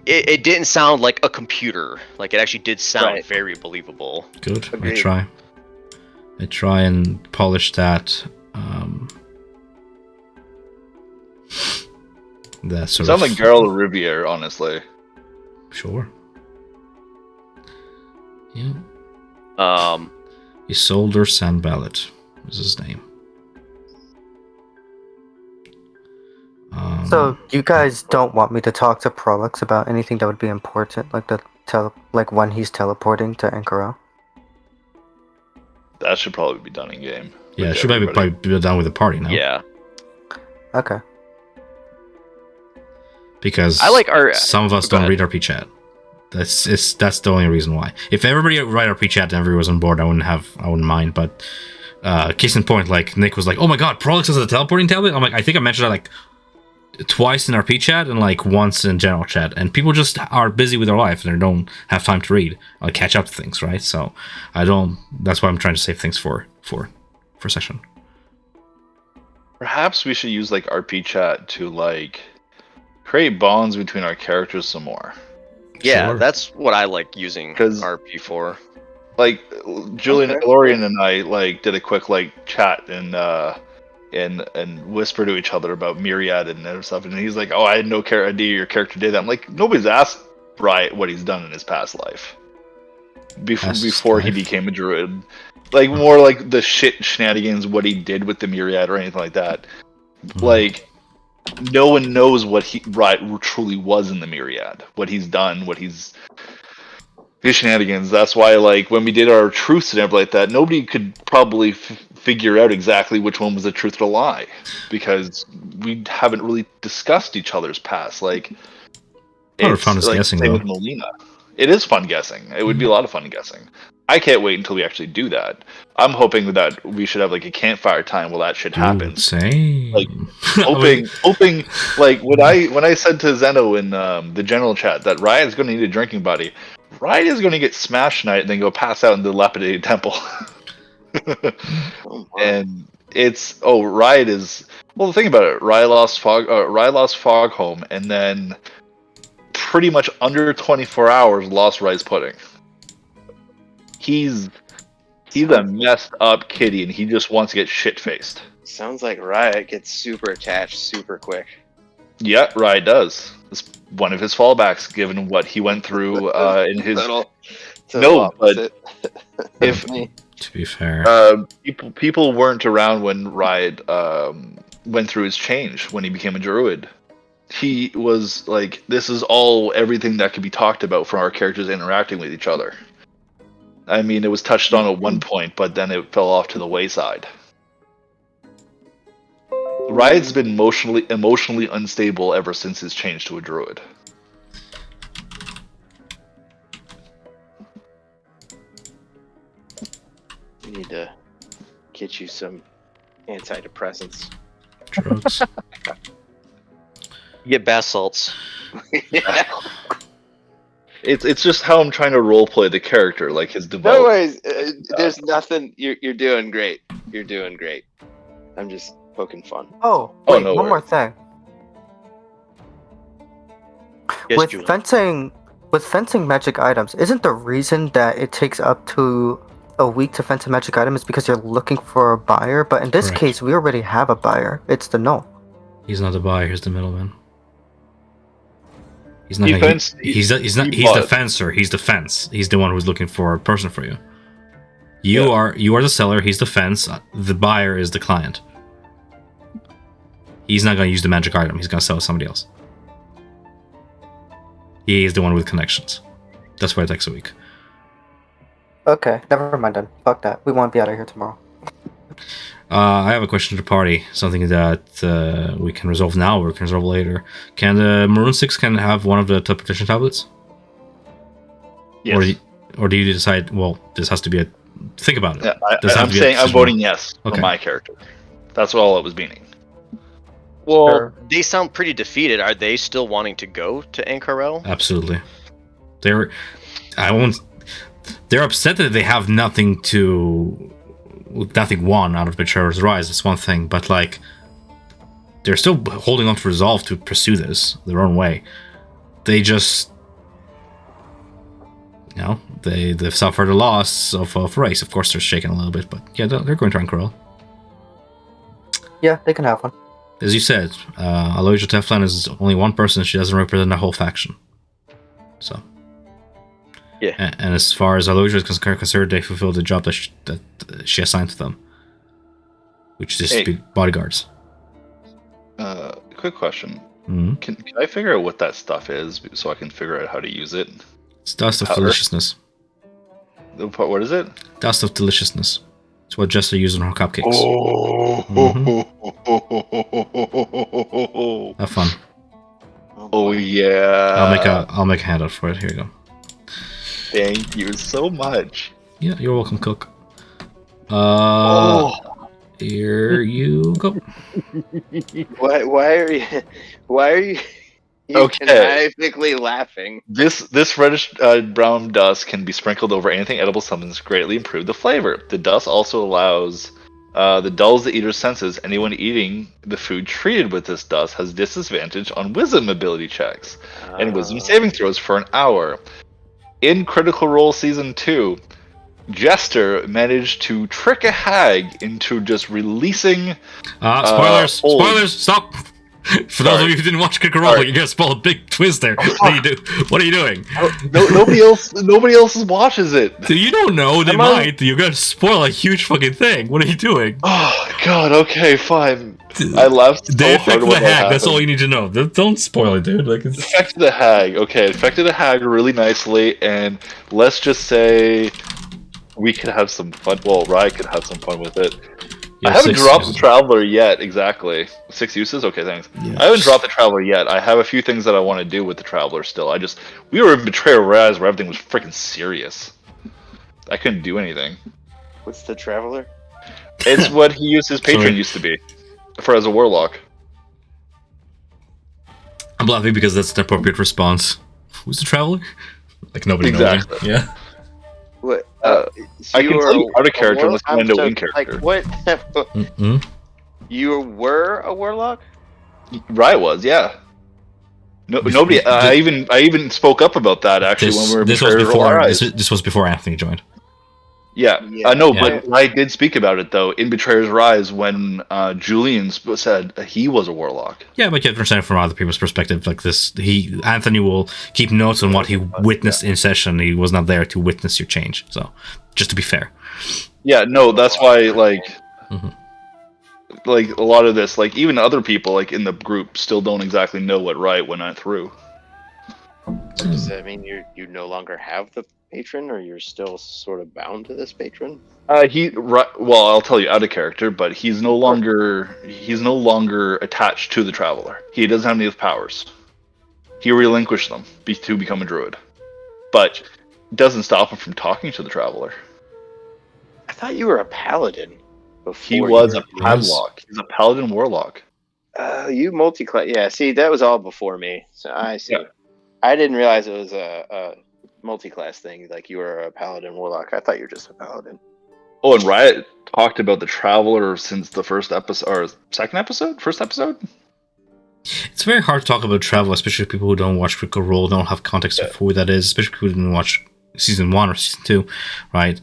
didn't sound like a computer. Like it actually did sound Right. very believable. Good. Agreed. I try and polish that. That sort Sound of. like Geralt Riviere, honestly. Sure. Yeah. Isolder Sandballet is his name. So you guys don't want me to talk to Prolix about anything that would be important, like when he's teleporting to Ankara? That should probably be done in game. Yeah, it should probably be done with the party now. Yeah. Okay. Because I like our. some of us Go don't ahead. read RP chat. That's the only reason why. If everybody read RP chat and everyone was on board, I wouldn't mind. But case in point, like Nick was like, "Oh my god, Prolix has a teleporting tablet." I'm like, I think I mentioned that like twice in RP chat and like once in general chat, and people just are busy with their life and they don't have time to read or catch up to things, right? So I don't. That's why I'm trying to save things for session. Perhaps we should use like RP chat to like create bonds between our characters some more. Yeah, Sure. that's what I like using 'Cause- RP for. Like Julian Okay. and Lorian and I like did a quick like chat and whisper to each other about Myriad and stuff, and he's like, "Oh, I had no idea your character did that." I'm like, nobody's asked Riot what he's done in his past life before he life? became a druid. Like more like the shenanigans, what he did with the Myriad or anything like that. Like no one knows what Riot truly was in the Myriad, what he's done, his shenanigans. That's why, like, when we did our truths and everything like that, nobody could probably figure out exactly which one was the truth or the lie, because we haven't really discussed each other's past. Like, Part of fun is like guessing, same though. with Melina. It is fun guessing. It would be a lot of fun guessing. I can't wait until we actually do that. I'm hoping that we should have like a campfire time while that shit happens. Dude, same. Like, hoping like when I said to Zeno in the general chat that Riot is going to need a drinking buddy, Riot is going to get smashed tonight and then go pass out in the dilapidated temple. Oh, my. And Riot is, well, think about it. Riot lost Foghome, and then pretty much under 24 hours lost Rice Pudding. He's a messed up kitty, and he just wants to get shit faced. Sounds like Riot gets super attached super quick. Yeah, Riot does. It's one of his fallbacks, given what he went through in his. No, but if To be fair, people weren't around when Riot went through his change when he became a druid, he was like, "This is everything that could be talked about from our characters interacting with each other." I mean, it was touched on at one point, but then it fell off to the wayside. Riot's been emotionally unstable ever since his change to a druid. We need to get you some antidepressants. drugs. Get bath salts. It's just how I'm trying to roleplay the character, like his No development. worries. There's nothing. You're doing great. You're doing great. I'm just poking fun. Oh, Oh, wait, no one more worries. thing. Yes, With Julian. fencing magic items, isn't the reason that it takes up to a week to fence a magic item is because you're looking for a buyer? But in this Correct. case, we already have a buyer. It's the null. He's not the buyer. He's the middleman. He's He not. fenced- He's the bought. fencer. He's the fence. He's the one who's looking for a person for you. You Yeah. are the seller. He's the fence. The buyer is the client. He's not going to use the magic item. He's going to sell it to somebody else. He is the one with connections. That's why it takes a week. Okay, never mind then. Fuck that. We want to be out of here tomorrow. I have a question to the party. Something that we can resolve now or we can resolve later. Can the Maroon 6 have one of the teleportation tablets? Yes. Or do you decide, well, this has to be a... Think about it. Yeah, Does it have I'm to be a saying I'm decision? voting yes Okay. for my character. That's all it was meaning. Well, Sure. they sound pretty defeated. Are they still wanting to go to Ankarel? Absolutely. They're upset that they have nothing won out of Betrayer's Rise. That's one thing, but like they're still holding on to resolve to pursue this their own way. They just, they've suffered a loss of race. Of course, they're shaken a little bit, but yeah, they're going to Ankarel. Yeah, they can have one. As you said, Aloysia Teflon is only one person. She doesn't represent a whole faction. So Yeah. And as far as Aloysia is concerned, they fulfilled the job that she assigned to them, which is to be bodyguards. Quick question. Mm-hmm. Can I figure out what that stuff is so I can figure out how to use it? It's dust of deliciousness. What is it? Dust of deliciousness. It's what Jester used on her cupcakes. Oh. Have fun. Oh yeah. I'll make a handout for it. Here you go. Thank you so much. Yeah, you're welcome, Cook. Oh. Here you go. Why are you Okay. canonically laughing? This reddish brown dust can be sprinkled over anything edible summons, greatly improve the flavor. The dust also allows the dulls the eater's senses. Anyone eating the food treated with this dust has disadvantage on wisdom ability checks and wisdom saving throws for an hour. In Critical Role Season 2, Jester managed to trick a hag into just releasing... Spoilers! Spoilers! Stop! For those of you who didn't watch Critical Role, you're gonna spoil a big twist there. What are you doing? Nobody else watches it. You don't know. They might. You're gonna spoil a huge fucking thing. What are you doing? Oh god. Okay, fine. I laughed so they hard affected when the that hag. That's happened. all you need to know. Don't spoil it, dude. Like it's... Affected the hag. Okay, it affected the hag really nicely, and let's just say we could have some fun. Well, Rye could have some fun with it. I haven't dropped the Traveler yet, exactly. 6 uses? Okay, thanks. Yes. I haven't dropped the Traveler yet. I have a few things that I want to do with the Traveler still. We were in Betrayal Rise where everything was freaking serious. I couldn't do anything. What's the Traveler? It's what his patron used to be. As a Warlock. I'm laughing because that's the appropriate response. Who's the Traveler? Like nobody Exactly. knows. Yeah. What? I can tell you out of character unless you want to know in character. Like what? Mm-hmm. You were a warlock? Riot was, yeah. No, nobody. I even spoke up about that actually when we were. This was before Anthony joined. Yeah, I know, but I did speak about it though in Betrayer's Rise when Julian said he was a warlock. Yeah, but you have to understand from other people's perspective. Like this, Anthony will keep notes on what he witnessed in session. He was not there to witness your change. So, just to be fair. Yeah, no, that's why like a lot of this, like even other people like in the group still don't exactly know what Riot went through. So does that mean you no longer have the patron, or you're still sort of bound to this patron? Well, I'll tell you out of character, but he's no longer attached to the Traveler. He doesn't have any of the powers. He relinquished them to become a druid, but it doesn't stop him from talking to the Traveler. I thought you were a paladin. He was a padlock. He's a paladin warlock. You multi-class. Yeah, see, that was all before me. So I see. Yeah. I didn't realize it was a multi-class thing. Like you were a paladin warlock. I thought you were just a paladin. Oh, and Riot talked about the Traveler since the first episode, or first episode. It's very hard to talk about Traveler, especially people who don't watch Critical Role, don't have context of who that is, especially people who didn't watch season 1 or season 2, right?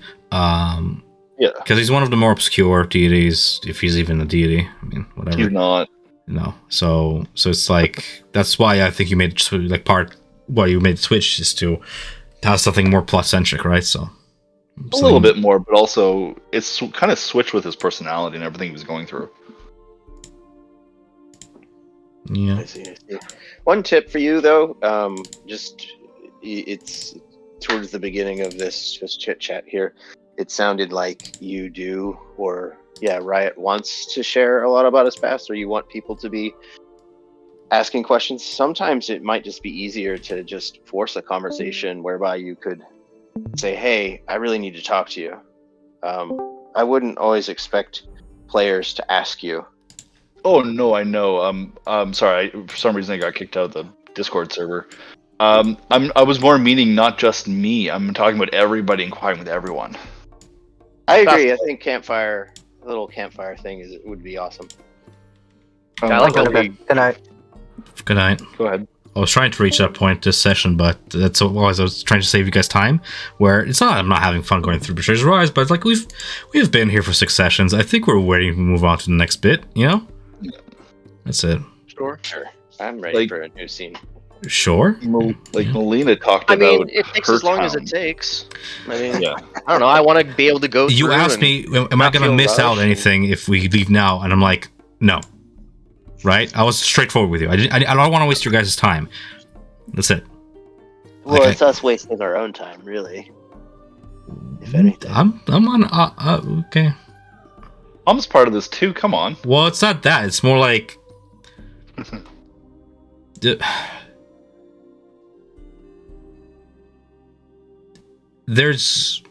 Yeah, because he's one of the more obscure deities, if he's even a deity. I mean, whatever. He's not. No, so it's like that's why I think you made like why you made Switch is to have something more plot centric, right? So a little bit more, but also it's kind of switched with his personality and everything he was going through. Yeah. I see. One tip for you though, it's towards the beginning of this just chit chat here. It sounded like you do, or Riot wants to share a lot about his past, or you want people to be asking questions. Sometimes it might just be easier to just force a conversation whereby you could say, hey, I really need to talk to you. I wouldn't always expect players to ask you. Oh, no, I know. I'm sorry. For some reason, I got kicked out of the Discord server. I was more meaning not just me. I'm talking about everybody, inquiring with everyone. I agree. I think a little campfire thing would be awesome. Good night. Good night. Go ahead. I was trying to reach that point this session, but that's what I was trying to save you guys time. Where it's not I'm not having fun going through Betrayer's Rise, but like we've been here for 6 sessions. I think we're ready to move on to the next bit. You know, that's it. Sure. I'm ready for a new scene. Sure. Like Yeah. Melina talked I about. mean, it takes her as long as it town. takes. I mean, Yeah. I don't know. I want to be able to go You through asked and me, am I not going to feel miss out rushed anything if we leave now? And I'm like, no. Right? I was straightforward with you. I don't want to waste your guys' time. That's it. Well, Like, it's us wasting our own time, really. If anything. I'm on. Okay. Mom's part of this too. Come on. Well, it's not that. It's more like. There's.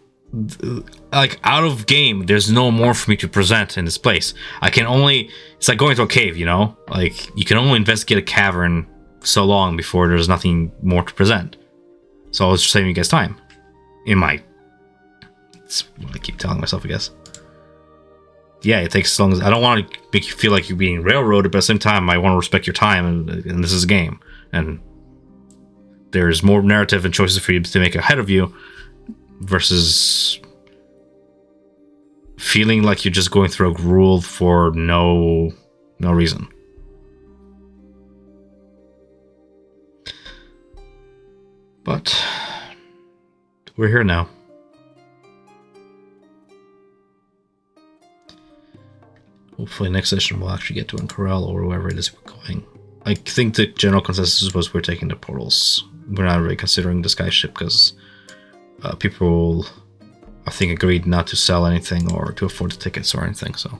Like, out of game, there's no more for me to present in this place. I can only. It's like going to a cave, you know? Like, you can only investigate a cavern so long before there's nothing more to present. So I was just saving you guys time. In my. It's what I keep telling myself, I guess. Yeah, it takes as long as I don't want to make you feel like you're being railroaded, but at the same time, I want to respect your time, and this is a game, and there's more narrative and choices for you to make ahead of you, versus feeling like you're just going through a rule for no reason. But we're here now. Hopefully next session we'll actually get to Ankarel or wherever it is we're going. I think the general consensus was we're taking the portals. We're not really considering the skyship because people, I think, agreed not to sell anything or to afford the tickets or anything. So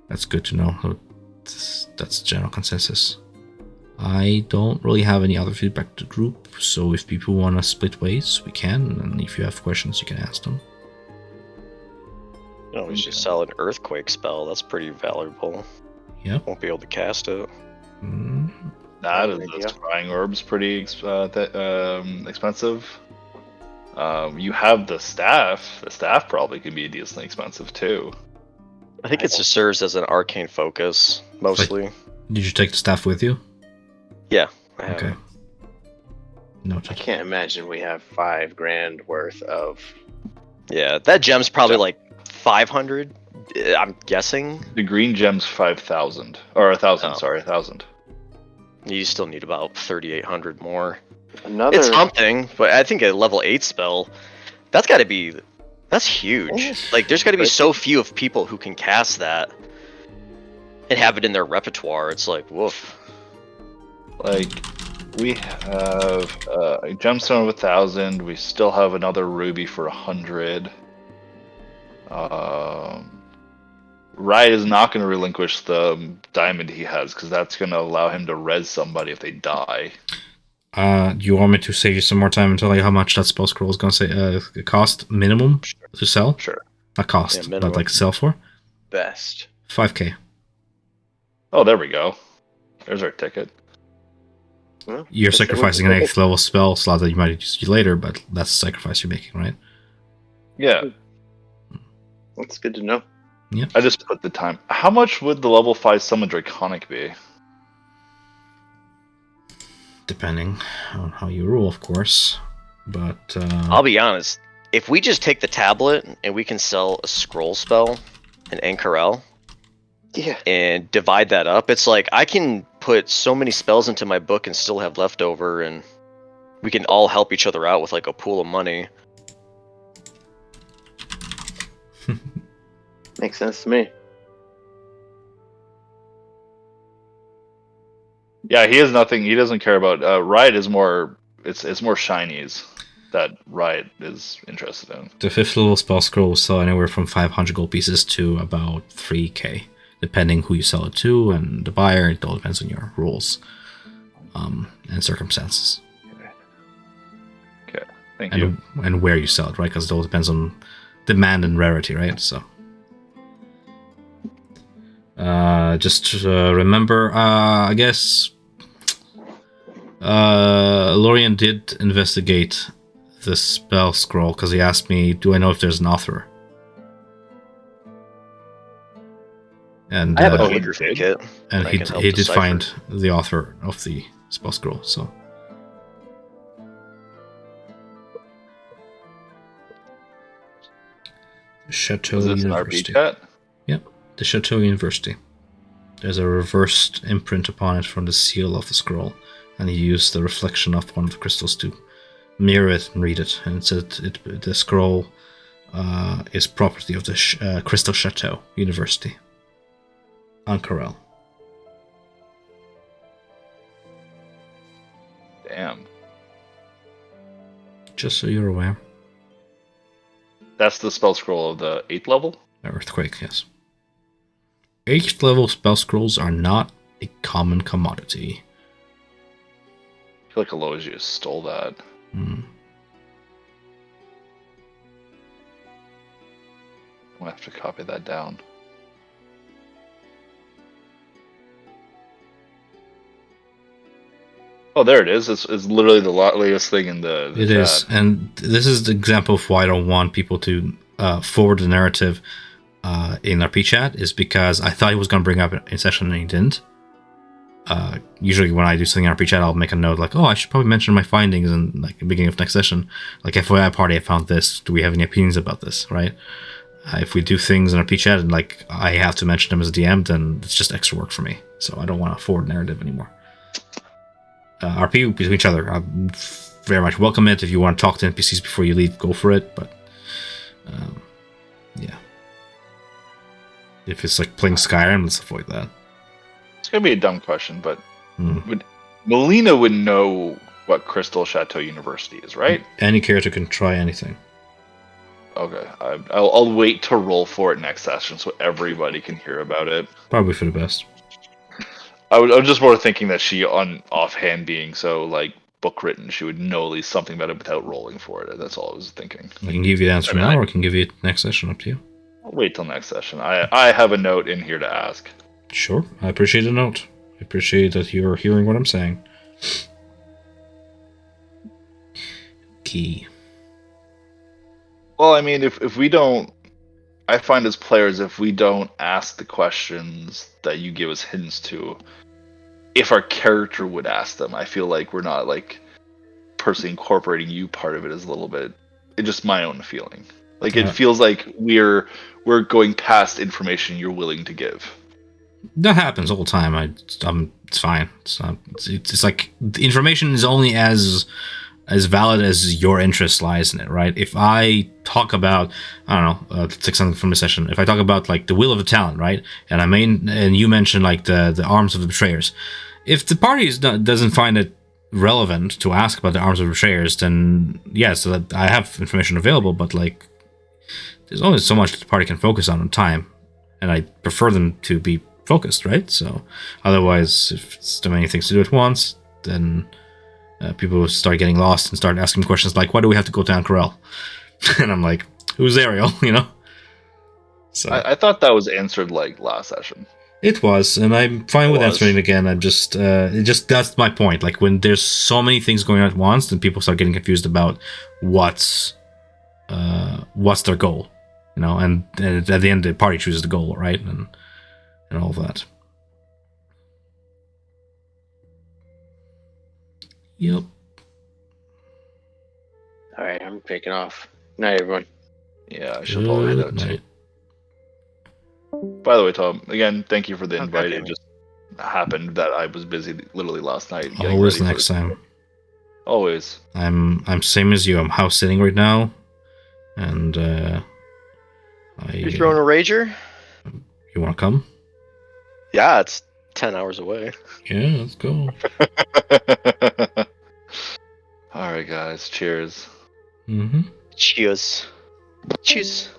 that's good to know. That's the general consensus. I don't really have any other feedback to the group, so if people want to split ways, we can. And if you have questions, you can ask them. You know, we should sell an earthquake spell. That's pretty valuable. Yeah. Won't be able to cast it. That is the scrying orb's pretty expensive. You have the staff. The staff probably could be decently expensive too. I think it just serves as an arcane focus, mostly. Did you take the staff with you? Yeah. I have Okay. it. Noted. I can't imagine we have $5,000 worth of. Yeah, that gem's probably like 500. I'm guessing. The green gem's 5,000 or 1,000. Oh. Sorry, 1,000. You still need about 3,800 more. Another. It's something, but I think a level 8 spell, that's huge. Like, there's got to be so few of people who can cast that and have it in their repertoire. It's like, woof. Like, we have a gemstone of 1,000. We still have another ruby for 100. Riot is not going to relinquish the diamond he has because that's going to allow him to res somebody if they die. Do you want me to save you some more time and tell you how much that spell scroll is going to say cost minimum to sell? Sure. Not cost, Yeah, but like sell for? Best. 5k. Oh, there we go. There's our ticket. Well, You're that's sacrificing an 8th level spell slot that you might use later, but that's the sacrifice you're making, right? Yeah, That's good to know. I just put the time. How much would the level 5 summon Draconic be? Depending on how you rule, of course. But I'll be honest. If we just take the tablet and we can sell a scroll spell, an Ankarel, Yeah. and divide that up, it's like I can put so many spells into my book and still have leftover, and we can all help each other out with like a pool of money. Makes sense to me. Yeah, he has nothing. He doesn't care about. Riot is more. It's more shinies that Riot is interested in. the 5th level spell scroll will sell anywhere from 500 gold pieces to about 3k, depending who you sell it to and the buyer. It all depends on your rules and circumstances. Okay, thank you. And where you sell it, right? Because it all depends on demand and rarity, right? So just remember, I guess Lorian did investigate the spell scroll because he asked me, do I know if there's an author? And I have a Oh, calligraphy he kit. and I he can help did decipher. find the author of the spell scroll. So Chateau Was this an RP University. chat? Yep, the Chateau University. There's a reversed imprint upon it from the seal of the scroll, And he used the reflection of one of the crystals to mirror it and read it. And it said the scroll is property of the Crystal Chateau University on Corel. Damn. Just so you're aware. That's the spell scroll of the 8th level? Earthquake, yes. 8th level spell scrolls are not a common commodity. I feel like Aloysius stole that. Hmm. I'm gonna have to copy that down. Oh, there it is. It's literally the latest thing in the It chat. is, and this is the example of why I don't want people to forward the narrative in RP chat, is because I thought he was going to bring up in session and he didn't. Usually when I do something in RP chat, I'll make a note like, oh, I should probably mention my findings in like the beginning of next session. Like, FYI party, I found this. Do we have any opinions about this, right? If we do things in RP chat and like I have to mention them as a DM, then it's just extra work for me. So I don't want to forward narrative anymore. RP between each other, I very much welcome it. If you want to talk to NPCs before you leave, go for it. But yeah, if it's like playing Skyrim, let's avoid that. It's gonna be a dumb question, but Melina would know what Crystal Chateau University is, right? Any character can try anything. Okay, I'll wait to roll for it next session so everybody can hear about it. Probably for the best. I was just more thinking that she, on offhand being so like book written, she would know at least something about it without rolling for it. That's all I was thinking. I can give you the answer now, or I can give you it next session. Up to you. I'll wait till next session. I have a note in here to ask. Sure, I appreciate the note. I appreciate that you're hearing what I'm saying. Key. Well, I mean, if we don't, I find as players, if we don't ask the questions that you give us hints to, if our character would ask them, I feel like we're not like personally incorporating you part of it is a little bit. It's just my own feeling. Like it feels like we're going past information you're willing to give. That happens all the time. It's fine. It's like the information is only as valid as your interest lies in it, right? If I talk about, I don't know, take something from the session. If I talk about like the will of the talent, right? And you mentioned like the arms of the betrayers. If the party doesn't find it relevant to ask about the arms of the betrayers, then yes, so that I have information available. But like, there's only so much the party can focus on time, and I prefer them to be focused, right? So otherwise, if it's too many things to do at once, then people will start getting lost and start asking questions like, why do we have to go down Corel? And I'm like, who's Ariel? You know? So I thought that was answered like last session. It was, and I'm fine with answering it again. I'm just, that's my point. Like when there's so many things going on at once, then people start getting confused about what's their goal, you know. And at the end, the party chooses the goal, right? And all that. Yep. All right, I'm taking off. Night, everyone. Yeah, I should probably head out too. By the way, Tom, again, thank you for the invite. It just happened that I was busy literally last night. Always next time. Always. I'm same as you. I'm house sitting right now, and You throwing a rager? You want to come? Yeah, it's 10 hours away. Yeah, let's go. All right, guys. Cheers. Mm-hmm. Cheers. Cheers.